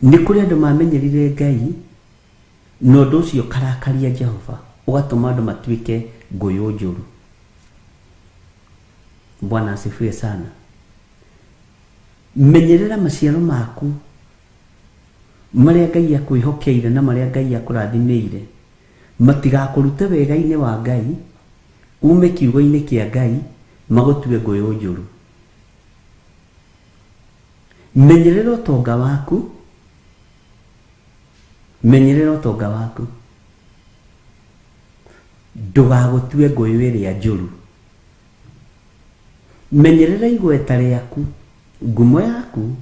nĩ kũrĩ andũ mamenyerire Ngai na ũndũ ũcio karakaria Jehova ũgatũma andũ matuĩke ngũyũ njũru. Bwana asifiwe sana. Menyerera maciaro maku marĩa Ngai akwĩhokeire na marĩa Ngai akũrathimĩire matigakũrute wega-inĩ wa Ngai ume kiugo-inĩ kĩa Ngai magũtue ngũyũ njũru. Menyerera ũtonga waku, menyerera ũtonga waku ndũgagũtue ngũyũ ĩrĩa njũru. Menyerera igweta rĩaku, ngumo yaku,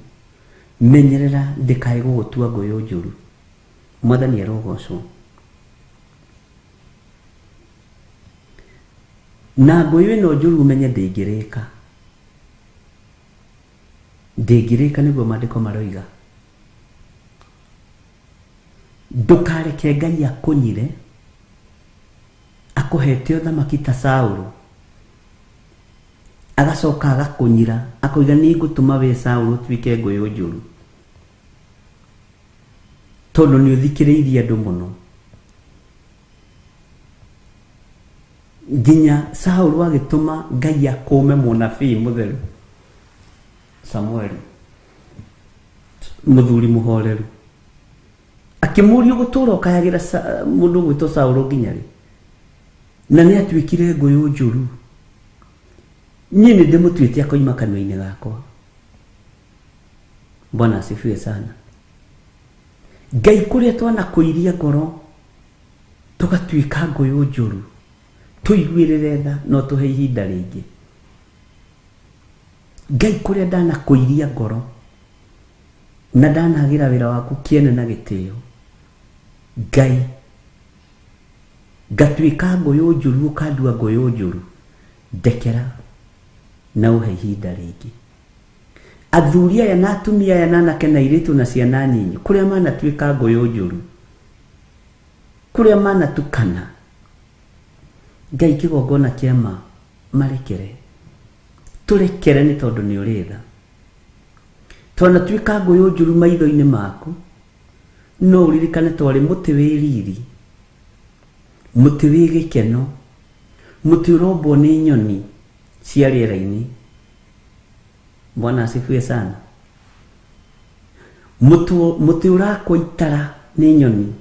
menyerera ndĩkae gũgũtua ngũyũ njũru. Mwathani arogocwo. Na ngũyũ ĩno njũru menye ndĩngĩrĩka. Ndĩngĩrĩka nĩguo maandĩko maroiga. Ndũkareke Ngai akũnyire akũhete ũthamaki ta Saũlũ, agacoka agakũnyira akoiga nĩ ngũtũma we Saũlũ ũtuĩke ngũyũ njũru, tondũ nĩ ũthikĩrĩirie andũ mũno. Nginya Saũlũ agĩtũma Ngai akũme mũnabii mũtheru Samueli, mũthuri mũhoreru, akĩmũria gũtũra ũkayagĩra mũndũ gwĩtwo Saũlũ nginya rĩ, na nĩ atuĩkire ngũyũ njũru. Niĩ nĩ ndĩmũtuĩte akoima kanua-inĩ gakwa. Bwana asifiwe sana. Ngai kũrĩa twanakũiria ngoro tũgatuĩka ngũyũ njũru, tũiguĩrĩre tha no tũhe ihinda rĩngĩ. Ngai kũrĩa ndanakũiria ngoro na ndanagĩra wĩra waku kĩene na gĩtĩo, Ngai ngatuĩka ngũyũ njũru ũkandua ngũyũ njũru, ndekera na ũhe ihinda rĩngĩ. Athuri aya na atumia aya na anake na airĩtu na ciana nyinyi kũrĩa manatuĩka ngũyũ njũru, kũrĩa manatukana, Ngai kĩgongona kĩama marekere, tũrekere nĩ tondũ nĩ ũrĩ tha. Twanatuĩka ngũyũ njũru maitho-inĩ maku, no ũririkane twarĩ mũtĩ wĩ riri, mũtĩ wĩ gĩkeno, mũtĩ ũrombwo nĩ nyoni cia rĩera-inĩ. Bwana asifiwe sana. Mũtĩ ũrakwo itara nĩ nyoni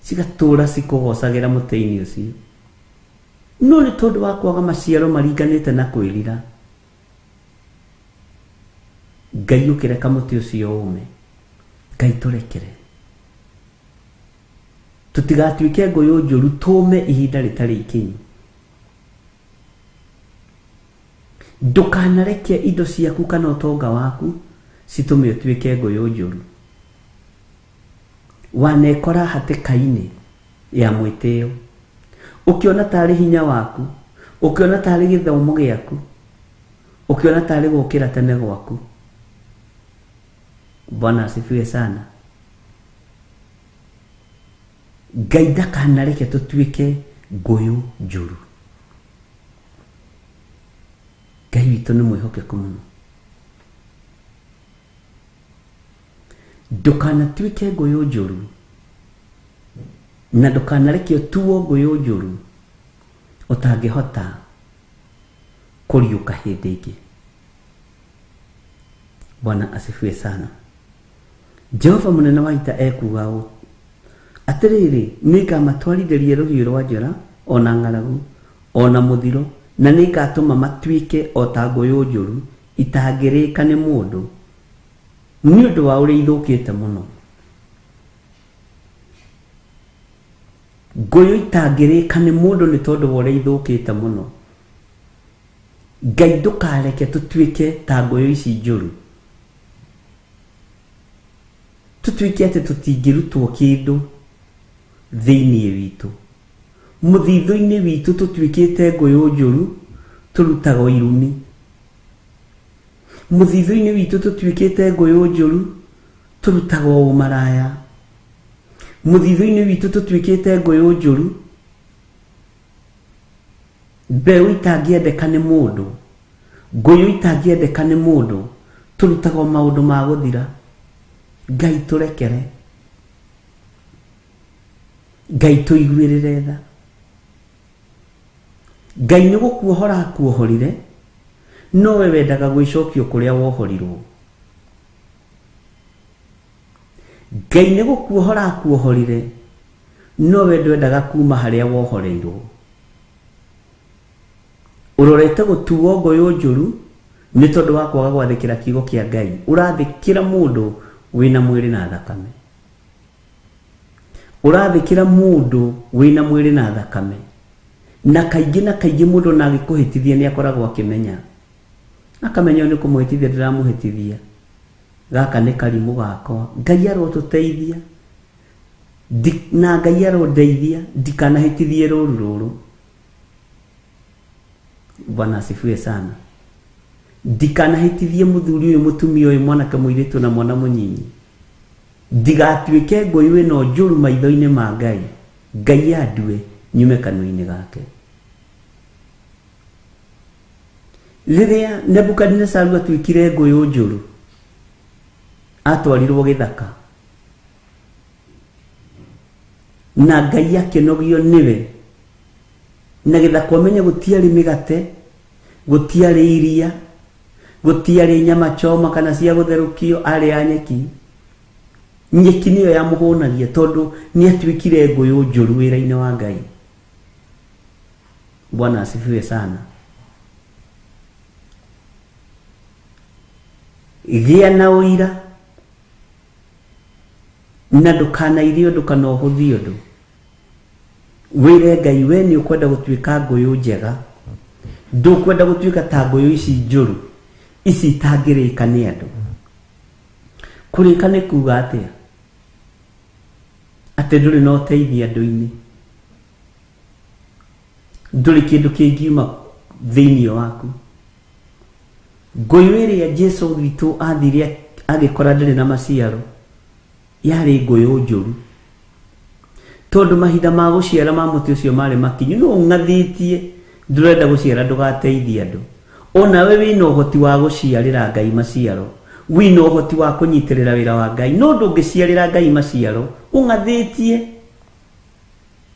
cigatũũra cikũgocagĩra mũtĩ-inĩ ũcio, no nĩ tondũ wa kwaga maciaro maringanĩte na kwĩrira, Ngai ũkĩreka mũtĩ ũcio ũme. Ngai tũrekere tũtigatuĩke ngũyũ njũru, tũme ihinda rĩtarĩ ikinyu. Ndũkanareke indo ciaku kana ũtonga waku citũme ũtuĩke ngũyũ njũru. Wanekora hatĩka-inĩ ya mwĩtĩo, ũkĩona tarĩ hinya waku, ũkĩona tarĩ gĩthomo gĩaku, ũkĩona tarĩ gũkĩra tene gwaku. Bwana asifiwe sana. Ngai ndakanareke tũtuĩke ngũyũ njũru. Ngai witũ nĩ mwĩhokeku mũno. Ndũkanatuĩke ngũyũ njũru na ndũkanareke ũtuo ngũyũ njũru ũtangĩhota kũriũka hĩndĩ ĩngĩ. Bwana asifiwe sana. Jehova mũnene wa ita ekuga ũũ atĩrĩrĩ, nĩngamatwarithĩria rũhiũ rwa njora, ona ng'aragu, ona mũthiro, na nĩngatũma matuĩke o ta ngũyũ njũru itangĩrĩka nĩ mũndũ nĩ ũndũ wa ũrĩa ithũkĩte mũno. Ngũyũ itangĩrĩka nĩ mũndũ nĩ tondũ wa ũrĩa ithũkĩte mũno. Ngai ndũkareke tũtuĩke ta ngũyũ ici njũru, tũtuĩke atĩ tũtingĩrutwo kĩndũ thĩinĩ witũ. Mũthithũ-inĩ witũ tũtuĩkĩte ngũyũ njũru, tũrutagwo irumi. Mũthithũ-inĩ witũ tũtuĩkĩte ngũyũ njũru, tũrutagwo ũmaraya. Mũthithũ-inĩ witũ tũtuĩkĩte ngũyũ njũru, mbeũ itangĩendeka nĩ mũndũ, ngũyũ itangĩendeka nĩ mũndũ, tũrutagwo maũndũ ma gũthira. Ngai turekere, Ngai tuiguirire tha, Ngai nĩ gũkuohora akuohorire, no we wendaga gwĩcokio kũrĩa wohorirwo. Ngai nĩ gũkuohora akuohorire, no we ndwendaga kuma harĩa wohoreirwo. Ũrorete gũtuo ngũyũ njũru nĩ tondũ wa kwaga gwathĩkĩra kiugo kĩa Ngai. Ũrathĩkĩra mũndũ wĩna mwĩrĩ na thakame, ũrathĩkĩra mũndũ wĩna mwĩrĩ na thakame, na kaingĩ mũndũ na agĩkũhĩtithia nĩ akoragwo akĩmenya, akamenya nĩ kũmũhĩtithia ndĩramũhĩtithia, gaka nĩ karimũ gakwa, Ngai arotũteithia na Ngai arondeithia ndikanahĩtithie rũru rũrũ. Bwana asifiwe sana. Ndikanahĩtithie mũthuri ũyũ, mũtumia ũyũ, mwanake mũirĩtu na mwana mũnyinyi, ndigatuĩke ngũyũ ĩno njũru maitho-inĩ ma Ngai, Ngai andue nyume kanua-inĩ gake. Rĩrĩa Nebukadnezaru atuĩkire ngũyũ njũru, atwarirwo gĩthaka, na Ngai akĩnogio nĩwe, na gĩthaka ũmenye gũtiarĩ mĩgate, gũtiarĩ iria, gũtiarĩ nyama choma kana cia gũtherũkio, arĩ ya nyeki. Nyeki nĩyo yamũhũnagia tondũ nĩ atuĩkire ngũyũ njũru wĩra-inĩ wa Ngai. Bwana asifiwe sana. Gĩa na ũira, na ndũkanairie ũndũ kana ũhũthie ũndũ. Wĩre Ngai we nĩ ũkwenda gũtuĩka ngũyũ njega, ndũkwenda gũtuĩka ta ngũyũ ici njũru, ici itangĩrĩka nĩ andũ. Kũrĩka nĩ kuuga atĩa? Atĩ ndũrĩ na ũteithio andũ-inĩ, ndũrĩ kĩndũ kĩngiuma thĩinĩ waku. Ngũyũ ĩrĩa Jesũ witũ athire agĩkora ndĩrĩ na maciaro yarĩ ngũyũ njũru, tondũ mahinda ma gũciara ma mũtĩ ũcio marĩ makinyu. No ũng'athĩtie ndũrenda gũciara ndũgateithie andũ. Onawe wĩna ũhoti wa gũciarĩra Ngai maciaro, wĩna ũhoti wa kũnyitĩrĩra wĩra wa Ngai, no ndũngĩciarĩra Ngai maciaro, ũng'athĩtie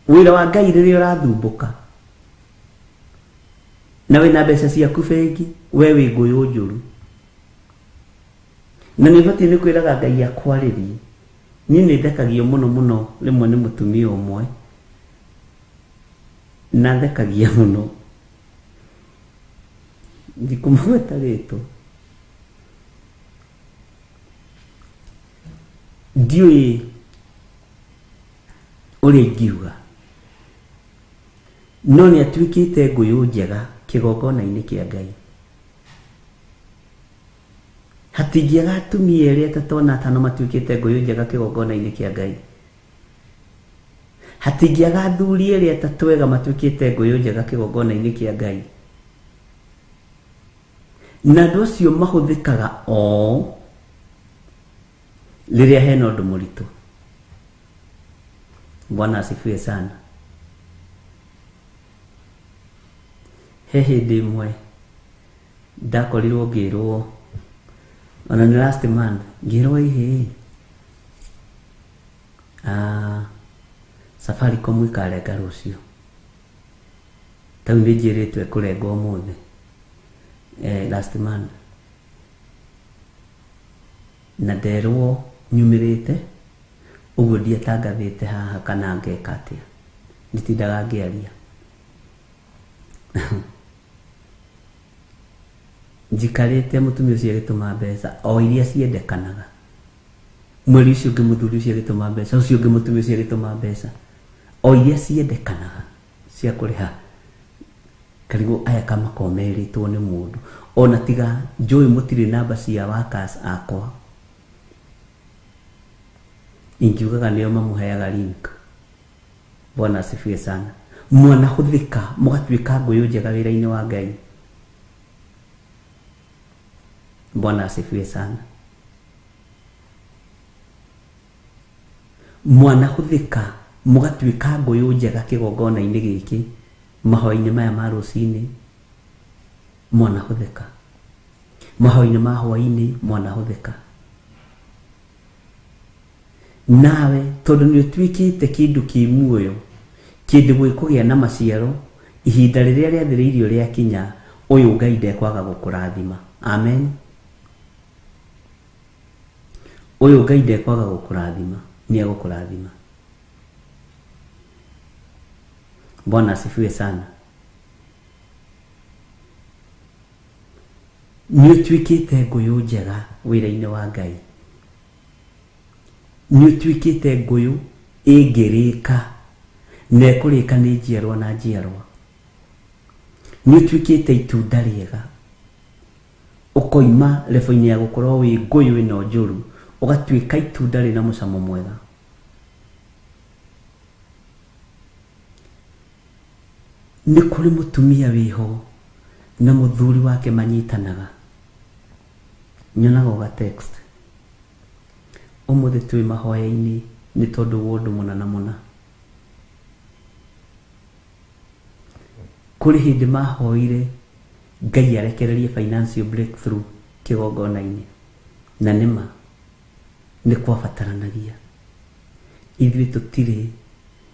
wĩra wa Ngai rĩrĩa ũrathumbũka. Na wĩna mbeca ciaku bengi, we wĩ ngũyũ njũru. Na nĩ batiĩ nĩ kwĩraga Ngai akwarĩrie. Niĩ nĩ thekagio mũno rĩmwe nĩ mũtumia ũmwe, na thekagia mũno, ndikũmũgweta rĩtwa, ndiũĩ ũrĩa ingiuga, no nĩ atuĩkĩte ngũyũ njega kĩgongona-inĩ kĩa Ngai. Hatingĩaga atumia erĩ atatũ na atano matuĩkĩte ngũyũ njega kĩgongona-inĩ kĩa Ngai. Hatingĩaga athuri erĩ atatũ wega matuĩkĩte ngũyũ njega kĩgongona-inĩ kĩa Ngai. Na andũ acio mahũthĩkaga o rĩrĩa hena ũndũ mũritũ. Bwana asifiwe sana. He hĩndĩ ĩmwe ndakorirwo ngĩrwo, ona nĩ last month, ngĩrwo ihe Safaricom ikarenga rũciũ. Tau nĩ njĩrĩtwo ĩkũrenga ũmũthĩ, last month. Na nderwo nyumĩrĩte, ũguo ndiatangathĩte haha kana ngeka atĩa, nditindaga ngĩaria. Njikarĩte mũtumia ũcio agĩtũma mbeca o iria ciendekanaga. Mweri ũcio ũngĩ mũthuri ũcio agĩtũma mbeca, ũcio ũngĩ mũtumia ũcio agĩtũma mbeca o iria ciendekanaga cia kũrĩha karigu aya kama komerĩtwo nĩ mũndũ. Ona tiga njũĩ mũtirĩ namba cia workers akwa, ingiugaga nĩo mamũheaga link. Bwana asifiwe sana. Mwanahũthĩka mũgatuĩka ngũyũ njega wĩra-inĩ wa Ngai. Bwana asifiwe sana. Mwanahũthĩka mũgatuĩka ngũyũ njega kĩgongona-inĩ gĩkĩ, mahoya-inĩ maya ma rũcinĩ, mwanahũthĩka. Mahoya-inĩ ma hwainĩ, mwanahũthĩka. nawe tondu ni utwikite kindu ki muoyo kindu gwikugia na maciaro ihinda riria riathiriirio ria kinya uyu Ngai ndekwaga gukurathima. Amen. Uyu Ngai ndekwaga gukurathima, ni agukurathima. Bwana asifiwe sana. Ni utwikite nguyu njega wira-ini wa Ngai. Ni utwikite nguyu ingirika na ikurika ni njiarwa na njiarwa. Ni utwikite itunda riega ukoima level-ini ya gukorwo wi nguyu ino njuru ugatwika itunda rina mucamo mwega. Ni kuri mutumia wiho na muthuri wake manyitanaga. Nyonaga uga text umuthi twi mahoya-ini ni tondu wondu munana muna. Kuri hindi mahoire Ngai arekererie financial breakthrough kigongona-ini na nima ni kwabataranagia. Ithuĩ tutire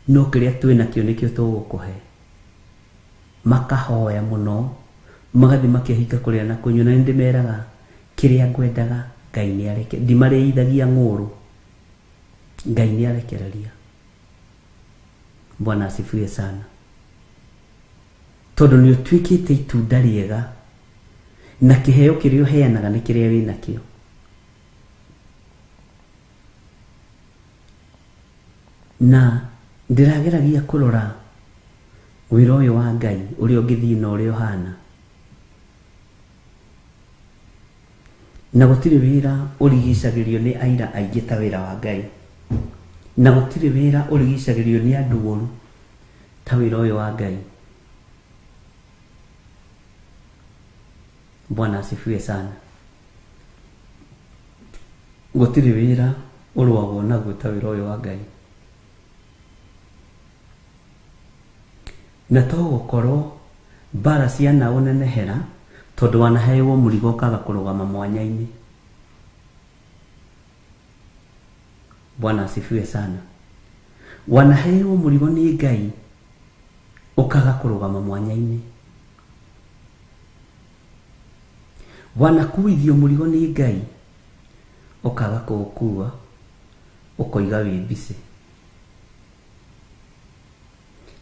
no kiria twina kio nikio tugukuhe. Makahoya muno magathi makihinga kuria na kunywa na ndimeraga kiria ngwendaga Ngai ni areke ndimareithagia ng'uru. Ngai ni arekereria. Bwana asifiwe sana. Tondu ni utwikite itunda riega na kiheo kiria uheanaga ni kiria wina kio. Na ndirageragia kurora wira uyu wa Ngai uria ungithii na uria uhana. Na gutiri wira urigicagirio ni aira aingi ta wira wa Ngai. Na gutiri wira urigicagirio ni andu oru ta wira uyu wa Ngai. Bwana asifiwe sana. Gutiri wira urwagwo naguo ta wira uyu wa Ngai. Na to gukorwo bara ciana unenehera tondu wanaheiwo murigo kaga kurugama mwanya-ini. Bwana asifiwe sana. Wanaheiwo murigo ni Ngai ukaga kurugama mwanya-ini. Wanakuithio murigo ni Ngai ukaga kuukua ukoiga wi busy.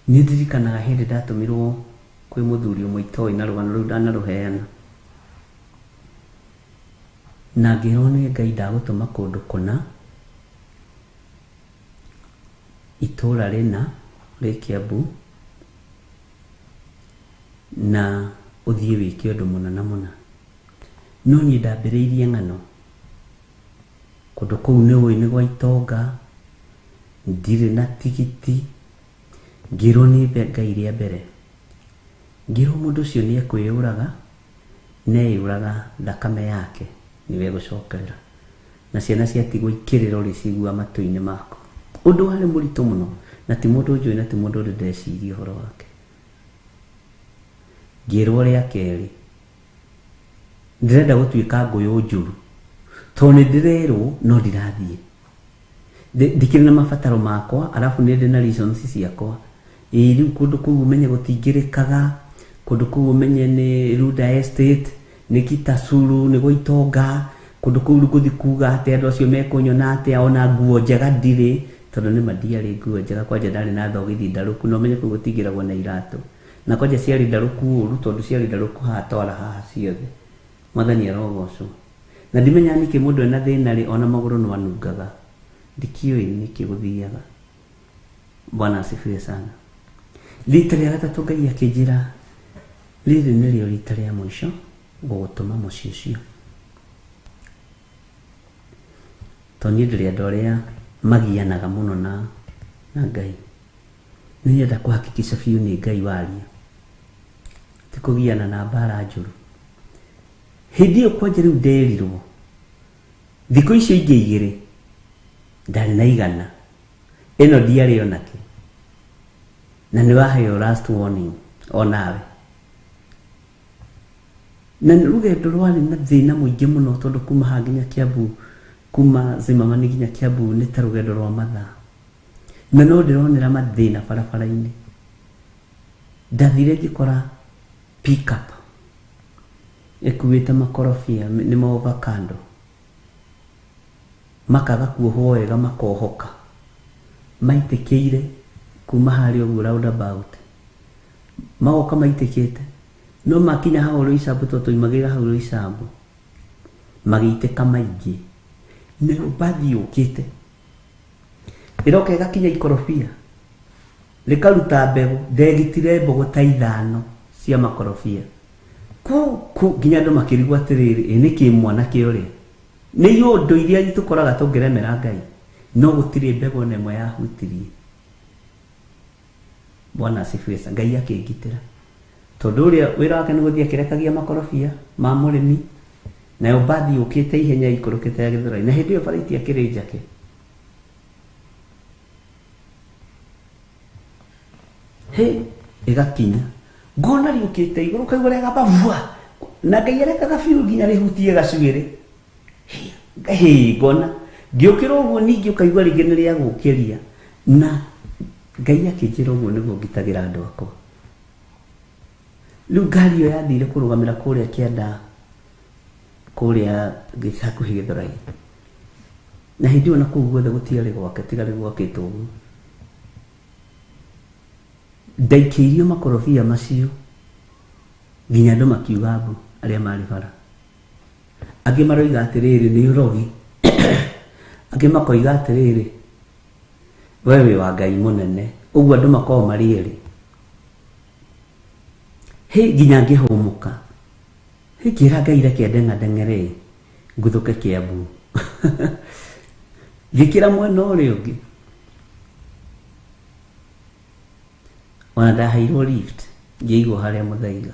Ni ndirikanaga hindi ndatumirwo kwi muthuri umwe itoi na rugano ruo ndanaruheana na ngirwo ni Ngai ndagutuma kundu kuna itura rina ri Kiambu na uthie wiki undu munana muna. No ni ndambiriirie ng'ano kundu kuu ni gwa itonga ndire na tigiti ngirwo ni Ngai ria mbere. Ngirwo mundu ucio ni ekwiyuraga na eyuraga thakame yake niwe gucokerera na ciana ciatigwo ikirira uri cigua matu-ini mako. Undu wari muritu muno na ti mundu njui na ti mundu uri ndeciria uhoro wake. Ngirwo ria keri ndirenda gutwika nguyu njuru to ni ndirerwo no ndirathie ndikiri na mabataro makwa alafu ni ndi na reasons ciakwa. Riu kundu kuu umenye gutingirikaga kundu kuu umenye ni Ruda Estate ni Kitasuru ni Goitonga kundu kuu guthi kuga ati andu acio mekunyona ati ona nguo njega ndire tondu ni madiari nguo njega kwanja ndari na thogithi ndaruku no menye kugutingiragwo na iratu na kwanja ciari ndaruku uru tondu ciari ndaruku hatwara haha ciothe. Mwathani arogocwo na ndimenya niki mundu ena thina ri ona maguru no anungaga ndikioi niki guthiaga. Bwana asifiwe sana. Rita ria gatatu Ngai akinjira riri nirio rita ria mwisho gugutuma mucii ucio toni ndiri andu aria magianaga muno na Ngai. Nienda kuhakikisha biu ni Ngai waria ti kugiana na bara njuru. Hindi iyo kwanja riu nderirwo thiku icio ingi igiri ndari na igana ino ndiari onake na ni waheo last warning onawe na rugendo rwari na thina muingi muno tondu kuma ha nginya Kiambu kuma Zimamani nginya Kiambu nĩ ta rũgendo rwa mathaa na no ndĩronera mathĩna barabara-inĩ. Ndathire ngĩkora pick up ĩkuĩte makorobia nĩmo avocado makaga kuohwo wega makohoka maitĩkĩire kuma harĩa ũguo roundabout magoka maitĩkĩte no makinya hau Roysambu tondũ tũimagĩra hau Roysambu magĩitĩka maingĩ nayo bathi yũkĩte ĩroka ĩgakinya ikorobia rĩkaruta mbegũ ndegitire mbegũ ta 5 cia makorobia ku nginya andũ makĩrigwo atĩrĩrĩ nĩkĩ mwanake ũrĩa nĩ yũndũ iria tũkoraga tũngĩremera Ngai no gũtirĩ mbegũ nemwe yahutirie. Bwana asifiwe sana. Ngai akĩngitĩra tondũ ũrĩa wĩra wake nĩ gũthiĩ akĩrekagia makorobia ma mũrĩmi nayo bathi yũkĩte ihenya ikũrũkĩte ya Gĩthũrai na hĩndĩ ĩyo barĩti akĩrĩ njake. Ĩgakinya ngona riũkĩte igũrũ kaigua rĩagamba vua na Ngai arekaga biũ nginya rĩhutie gacuĩrĩ. Ngona ngĩũkĩra ũguo ningĩ ũkaigua rĩngĩ nĩ rĩa gũkĩria na Ngai akĩnjĩra ũguo nĩguo ngitagĩra andũ akwa. Rĩu ngari ĩyo yathire kũrũgamĩra kũrĩa Kĩanda kũrĩa hakuhĩ Gĩthũrai na hĩndĩ ĩyo na kũu guothe gũtiarĩ gwake tiga rĩu gwakĩtwo ũguo. Ndaikĩirio makorobia macio nginya andũ makiuga mbu arĩa marĩ bara. Angĩ maroiga atĩrĩrĩ nĩ ũrogi angĩ makoiga atĩrĩrĩ we wĩ wa Ngai mũnene ũguo andũ makoragwo marĩ erĩ. Nginya ngĩhũmũka ngĩra Ngai reke ndeng'ere nguthũke Kiambu ngĩkĩra mwena ũrĩa ũngĩ ona ndaheirwo lift ngĩigwo harĩa Mũthaiga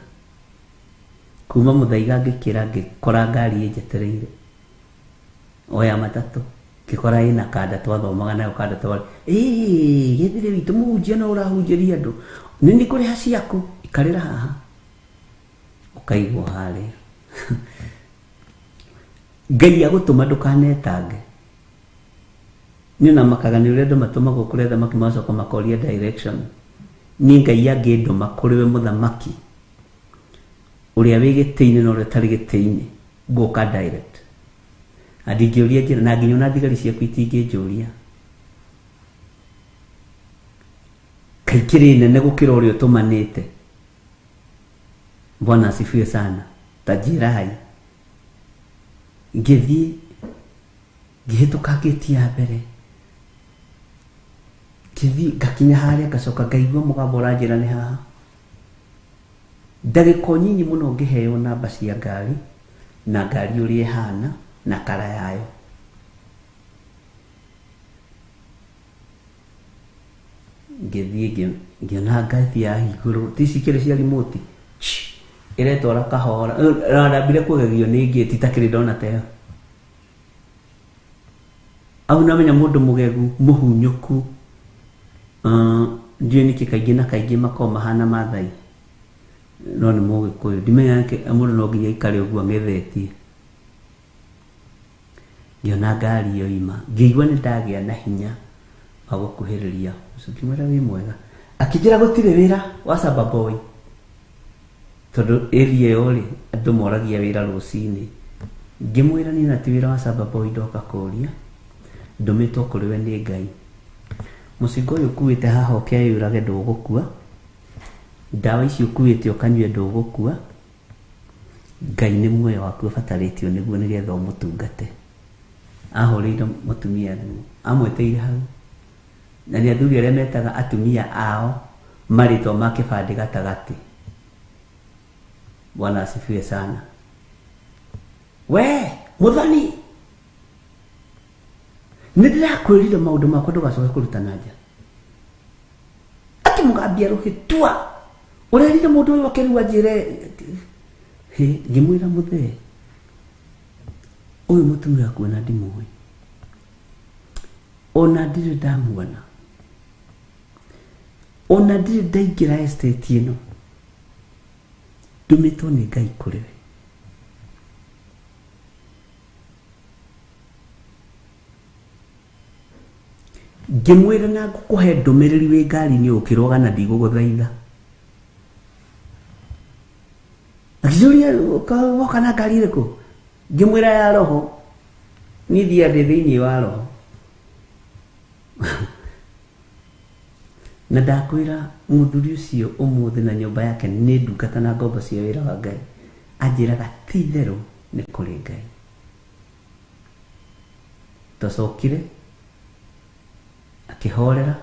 kuma Mũthaiga ngĩkĩra ngĩkora ngari ĩnjetereire oya matatũ ngĩkora ĩna kanda twathomaga nayo kanda twari gĩthire witũ mũhunjia no ũrahunjĩria andũ nĩ nĩ kũrĩha ciaku ikarĩra haha ũkaigwo harĩa. Ngai agũtũma ndũkanetange nĩ na makaga nĩ ũrĩa andũ matũmagwo kũrĩa thamaki macoka makoria direction. Niĩ Ngai angĩndũma kũrĩ we mũthamaki ũrĩa wĩ gĩtĩ-inĩ na ũrĩa ũtarĩ gĩtĩ-inĩ ngũka direct ndingĩũria njĩra na nginya ona thigari ciaku itingĩnjũria. Kaikĩrĩ nene gũkĩra ũrĩa ũtũmanĩte. Bwana asifiwe sana. Tajirai ngĩthiĩ ngĩhĩtũka gĩti ya mbere ngĩthiĩ ngakinya harĩa ngacoka ngaigua mũgambo ũranjĩra nĩ haha. Ndagĩka nyinyi mũno ngĩheo namba cia ngari na ngari ũrĩa ĩhana na kara yayo. Ngĩthiĩ ngĩona ngathi ya igũrũ tici kĩrĩ cia remote ĩretwara kahora ndambire kũgegio nĩ ngĩti takĩrĩ ndona teo. Au namenya mũndũ mũgegu mũhunyũku ndiũ nĩkĩ kaingĩ na kaingĩ makoragwo mahana Maathai no nĩ Mũgĩkũyũ ndimenya mũndũ no nginya aikare ũguo ang'ethetie. Ngĩona ngari ĩyo ima ngĩigua nĩ ndagĩa na hinya wa gũkuhĩrĩria ngĩmwĩra wĩ mwega akĩnjĩra gũtirĩ wĩra wa Samba Boy tondũ area ĩyo rĩ andũ moragia wĩra rũcinĩ. Ngĩmwĩra niĩ na ti wĩra wa Samba Boy ndoka kũũria ndũmĩtwo kũrĩ we nĩ Ngai. Mũcinga ũyũ ũkuĩte haha ũkeyũrage ndũgũkua ndawa ici ũkuĩte ũkanyue ndũgũkua Ngai nĩ muoyo waku ũbatarĩtio nĩguo nĩgetha ũmũtungate. Ahũrĩire mũtumia thimũ amweteire hau na nĩ athuri arĩa metaga atumia ao marĩtwa ma kĩbandĩ gatagatĩ. Bwana asifiwe sana. We Mũthoni nĩ ndĩrakwĩrire maũndũ makwa ndũgacoke kũruta na nja. Ati mũgambia rũhĩtua ũrerire mũndũ ũyũ akĩrua njĩre ngĩmwĩra mũthee ũyũ mũtumia kuona ndimũĩ ona ndirĩ ndamuona ona ndirĩ ndaingĩra estate ĩno ndũmĩtwo nĩ Ngai kũrĩ we. ngimwira na ngukuhe ndumiriri wi ngari ni ukiroga na ndiguguthaitha akijuria woka na ngari iriku ngimwira ya roho ni thia ndi thiini wa roho na ndakwira muthuri ucio umuthi na nyumba yake ni ndungata na ngombo cia wira wa Ngai anjiraga ti theru ni kuri Ngai tacokire akihorera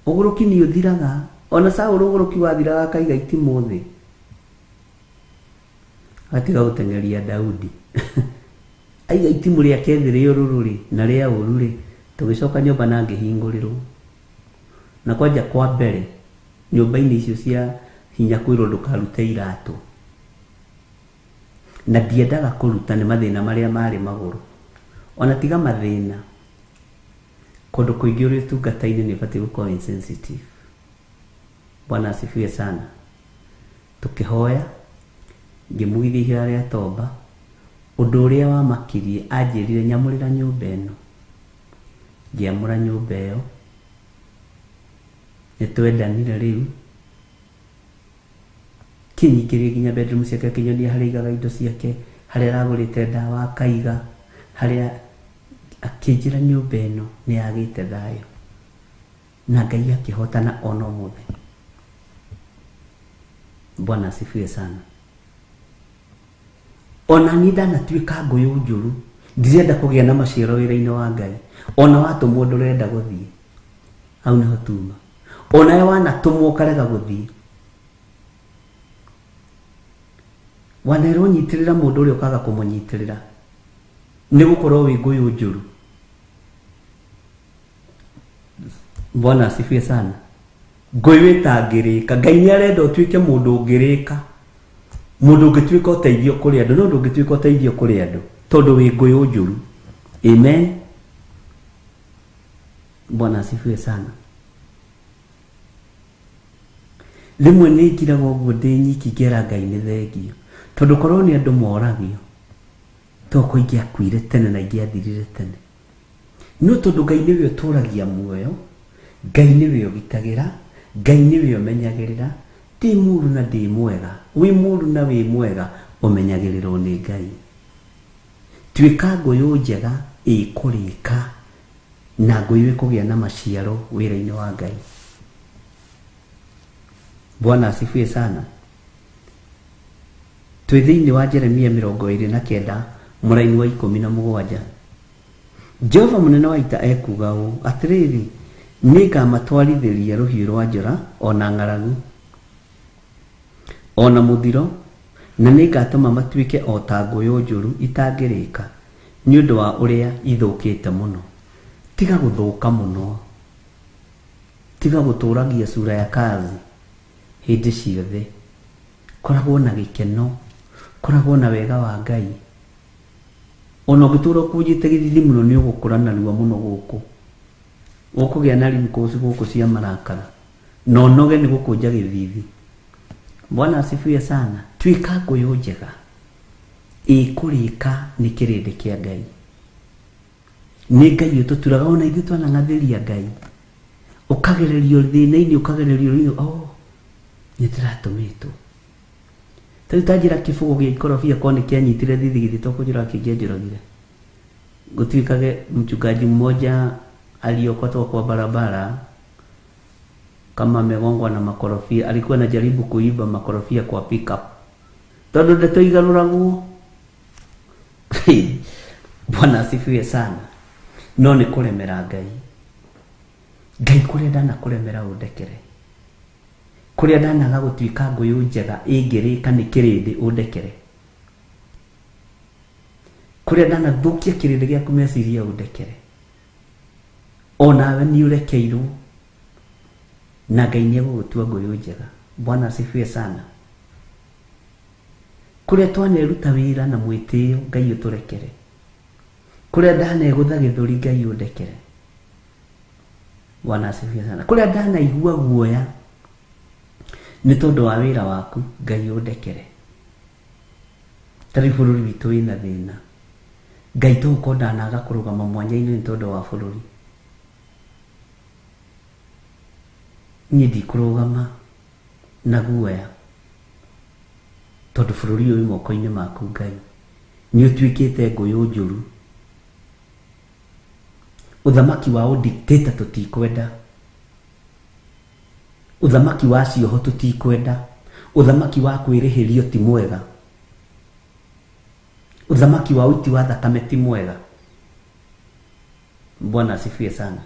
uguruki ni uthiraga ona Saũlũ uguruki wathiraga akaiga itimu thi atiga gutengeria Daudi aiga itimu riake thiri urururi na ria ururi tugicoka nyumba na ngihingũrirwo na kwanja kwa mbere nyumba-ini icio cia hinya kwirwo ndukarute iratu na ndiendaga kuruta ni mathina maria mari maguru ona tiga mathina kundu kuingi uri tungata-ini ni bati gukorwo insensitive. Bwana asifiwe sana. Tukihoya ngimwithia aria toba undu uria wa makirie anjirire nyamurira nyumba eno ngiamura nyumba iyo nitwendanire riu kinyikirie ginya bedroom ciake kinyonia haria igaga indo ciake haria aragurite ndawa akaiga haria akinjira nyumba eno ni agite thayo na Ngai akihotana ono muthe. Bwana asifiwe sana. Ona ni ndanatuika nguyu njuru ndirenda kugia na maciaro wira-ini wa Ngai ona watumwo ndurenda guthii au niho tuma ona wanatumwo karega guthii wanero nyitirira mundu uri ukaga kumunyitirira ni gukorwo wi nguyu njuru. Bwana asifiwe sana. Nguyu itangirika Ngai ni arenda utuike mundu ungirika mundu ungituika uteithio kuri andu no ndungituika uteithio kuri andu tondu wi nguyu njuru. Amen. Bwana asifiwe sana. Rimwe ni ngiraga uguo ndi nyiki ngera Ngai ni thengio tondu korwo ni andu moragio toko ingi akuire tene na ingi athirire tene no tondu Ngai niwe uturagia muoyo Ngai niwe ugitagira Ngai niwe umenyagirira ti muru na ndi mwega wi muru na wi mwega umenyagirirwo ni Ngai. Tuika nguyu njega ikurika na nguyu ikugia na maciaro wira-ini wa Ngai. Bwana asifiwe sana. Twi thiini wa Jeremia 29 muraini wa 17 Jehova munene wa ita ekuga uu atiriri nikamatwarithiria ruhiu rwa njora ona ng'aragu ona muthiro na nikatuma matuike o ta nguyu njuru itangirika ni undu wa uria ithukite muno. Tiga guthuka muno tiga guturagia sura ya kazi hindi ciothe koragwo na gikeno koragwo na wega wa Ngai ona gutura kujite githithi muno ni ugukura na ruwa muno guku ukugia na rimkosi guku cia marakara no noge ni gukunja githithi. Bwana asifiwe sana. Tuika nguyu njega ikurika ni kirindi kia Ngai ni Ngai ututuraga ona ithu twanangathiria Ngai ukagererio thina-ini ukagererio nitiratumito tajira kifugo gia ikorofia kwani kianyitire thithigithi tokujira kigenjiragire gutwikage mchungaji mmoja aliokotwa kwa barabara kama amegongwa na makorofia. Alikuwa anajaribu kuiba makorofia kwa pickup tondu ndeto igaruraguo. Bwana asifiwe sana. No ni kuremera Ngai Ngai kurenda na kuremera udekere kuria ndanaga gutwika nguyu njega ingirika ni kirindi udekere kuria ndanathukia kirindi giaku meciria udekere onawe ni urekeirwo na Ngai ni gugutua nguyu njega. Bwana asifiwe sana. Kuria twaneruta wira na mwitio Ngai uturekere kuria ndanegutha githuri Ngai udekere. Bwana asifiwe sana. Kuria ndanaigua guoya ni tondu wa wira waku Ngai udekere. Tari bururi witu wina thina Ngai tukonda naga kurugama mwanya-ini ni tondu wa bururi niĩ ndikurugama na guoya tondu bururi uyu moko-ini maku Ngai ni utuikite nguyu njuru. Uthamaki wa udictator tutikwenda, uthamaki wa cioho tutikwenda, uthamaki wa kwirihirio ti mwega, uthamaki wa uiti wa thakame ti mwega. Bwana asifiwe sana.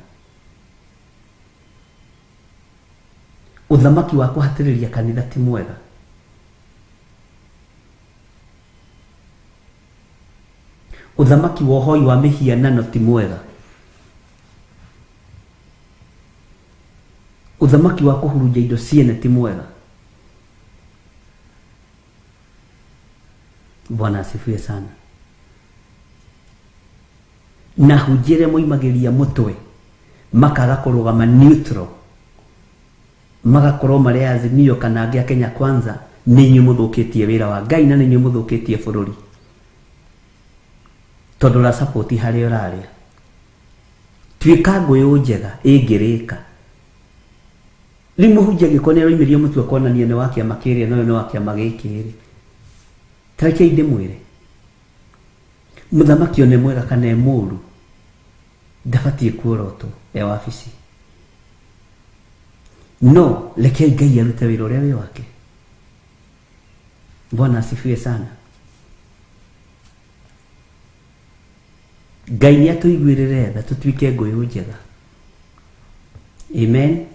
Uthamaki wa kuhatiriria kanitha ti mwega. Uthamaki wa uhoi wa mihianano ti mwega. Uthamaki wa kuhuruja indo ciene ti mwega. Bwana asifiwe sana. Na hujire moimagiria mutwe makaga kurugama neutral, magakorwo mari Azimio kana angi a Kenya Kwanza, ni inyu muthukitie wira wa Ngai na ni inyu muthukitie bururi tondu ra support hari uraria. Twika nguyu njega ingirika rimu hujia gikone roimirie mutwe konania ni wakia makiria no ni wakia magikiri tareke inde mwire muthamaki one mwega kana muru ndabatie kuoroto ya wabici no leke Ngai arute wira uria wi wake. Bwana asifiwe sana. Ngai ni atuiguirire tha tutwike nguyu njega. Amen.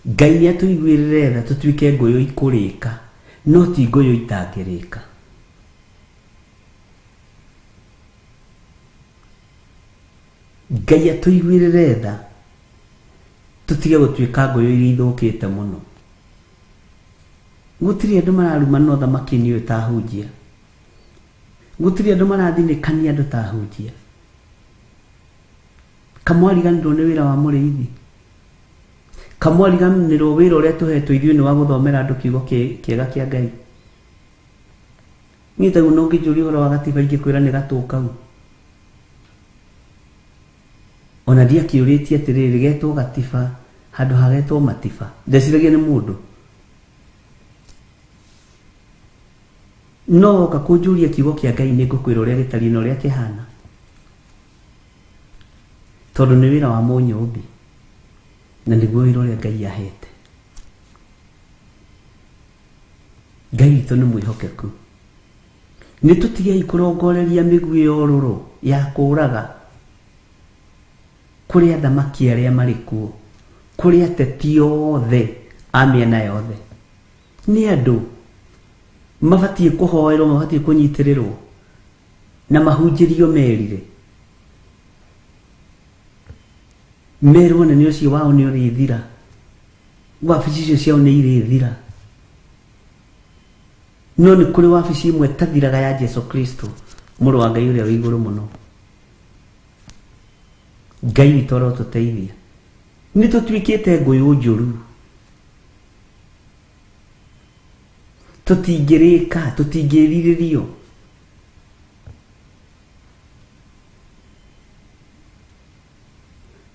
Ngai ni atuiguirire tha tutwike nguyu ikurika no ti nguyu itangirika. Ngai atuiguirire tha tutige gutwika nguyu iria ithukite muno. Gutiri andu mararuma no thamaki ni utahunjia, gutiri andu marathinikania andu tahunjia. Kamwariganirwo ni wira wa muriithi, kamwariganirwo wira uria tuhetwo ithuĩ ni wa guthomera andu kiugo kiega kia Ngai. Nitagu no ngijuri horo wa gatiba ingikwira ni gatukau ona dia kiuritie atiriri getwo gatiba handu hagetwo matiba ndeciragia ni mundu no gakunjuria kiugo kia Ngai ni ngukwira uria gitari na uria kihana tondu ni wira wa munyumbi na niguo wira uria Ngai ahete. Ngai witu ni mwihokeku. Ni tutigei kurongoreria migui yororo ya kuraga kuri athamaki aria mari kuo, kuri ateti othe amiena yothe. Ni andu mabatie kuhoerwo, mabatie kunyitirirwo na mahunjirio merire, merwo ni ucio wao ni urithira, wabici icio ciao ni irithira. No ni kuri wabici imwe tathiraga ya Jesu Kristo muru wa Ngai uria wi iguru muno. Ngai witu arotuteithia. Ni tutwikite nguyu njuru, tutingirika, tutingiriririo.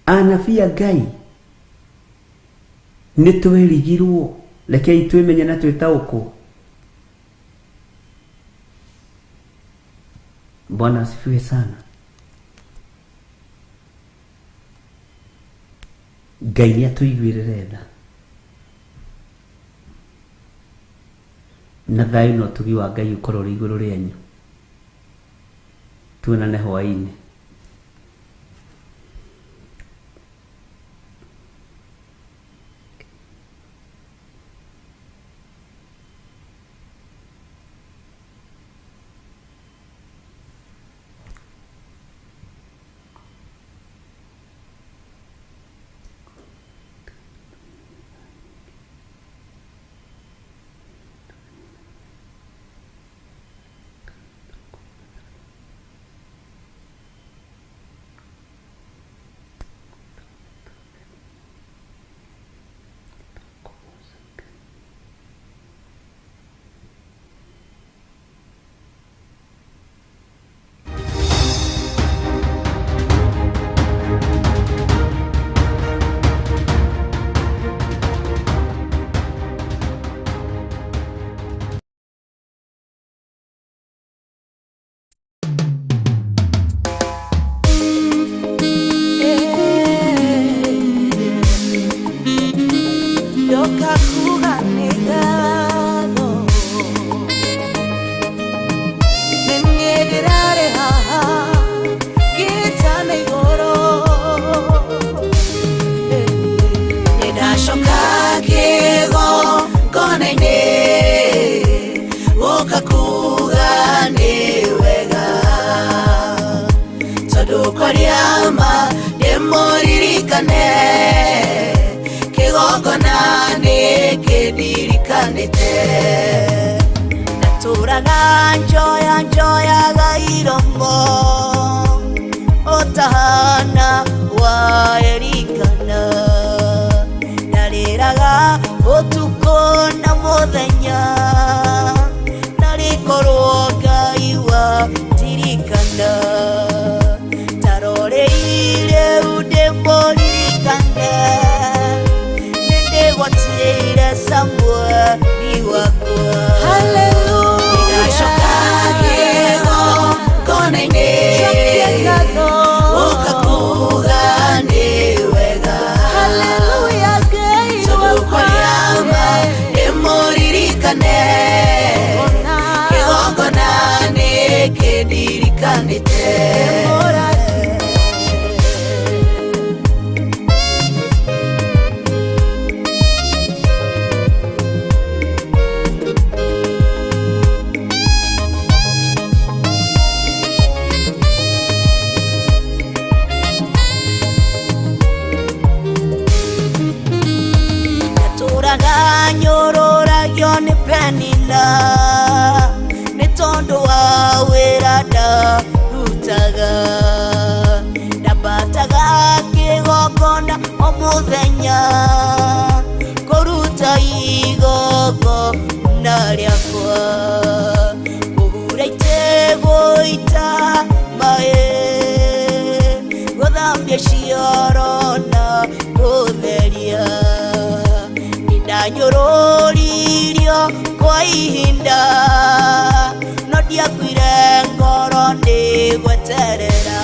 Anabia Ngai ni twerigirwo, rekei twimenye na twitauko. Bwana asifiwe sana. Ngai ni atuiguirire tha na thayu no tugi wa Ngai ukorwo ri iguru rianyu. Tuonane hwaini.
nĩndĩmũririkane kĩgongona nĩkĩndirikanĩte natũraga njoyaga iromo otahana wa Elikana narĩraga ũtukũ na mũthenya narĩkorwo Ngai wa ndirikana taroreire ndĩmũririkane nĩndĩgwatĩire Samũeli wakwa nĩndacoka kĩgongona-inĩ ũkakuga nĩ wega tondũ kwaria ma ndĩmũririkane kĩgongona nĩkĩndirikanĩte nyororagio nĩ Penina nĩ tondũ wa wĩra ndarutaga ndambataga kĩgongona o mũthenya kũruta igongona rĩakwa kũhura itĩ gũita maĩ gũthambia cioro na gũtheria ndanyororirio kwa ihinda no ndiakuire ngoro ndigweterera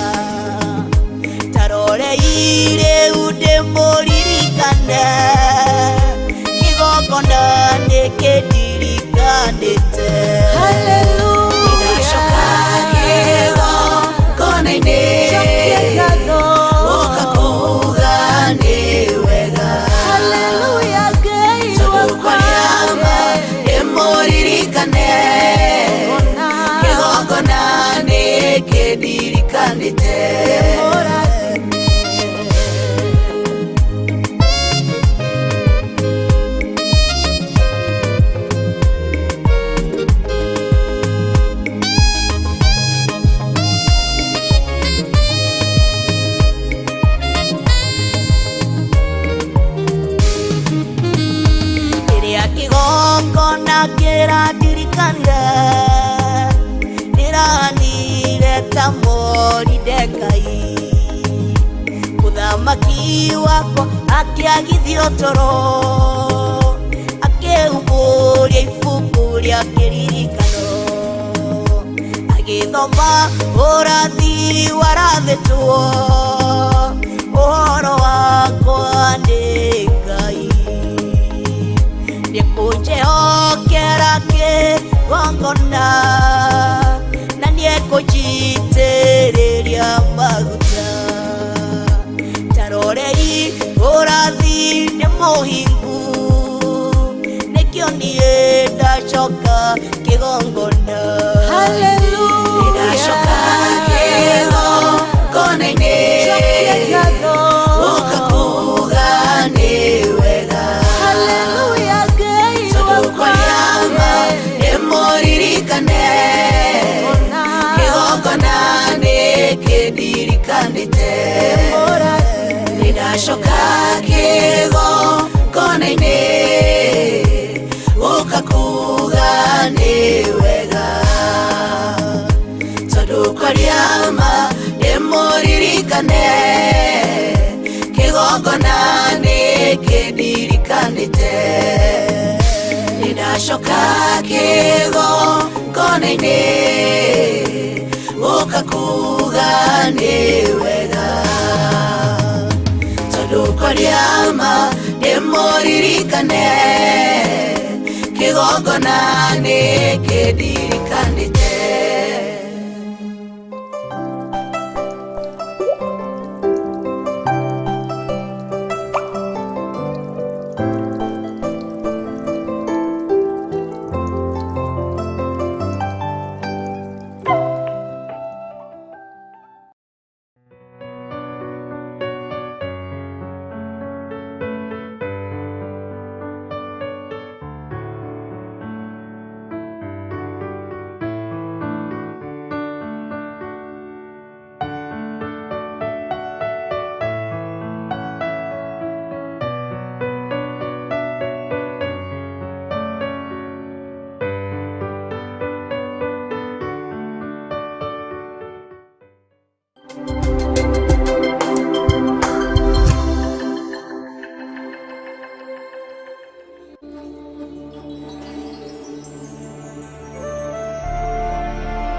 taroreire ndĩmũririkane kĩgongona nĩkĩndirikanĩte nĩndacoka kĩgongona-inĩ ũkakuga nĩ wega ndĩmũririkane kĩgongona nĩkĩndirikanĩte kĩgongona kĩrandirikania ndĩranire ta Moridekai mũthamaki wakwa akĩagithio toro akĩhumbũria ibuku rĩa kĩririkano agĩthoma ũrathi warathĩtwo ũhoro wakwa nĩ Ngai nĩkũnjehokera kĩgongona na nĩkũnjitĩrĩria maguta tarorei ũrathi nĩ mũhingu nĩkĩo niĩ ndacoka kĩgongona nĩndacoka kĩgongona-inĩ ũkakuga nĩ wega ndĩmũririkane kĩgongona nĩkĩndirikanĩte nĩndacoka kĩgongona-inĩ ũkakuga nĩ wega tondũ kwaria ma ndĩmũririkane kĩgongona nĩkĩndirikanĩte nĩndacoka kĩgongona-inĩ ũkakuga nĩ wega tondũ kwaria ma ndĩmũririkane kĩgongona nĩkĩndirikanĩte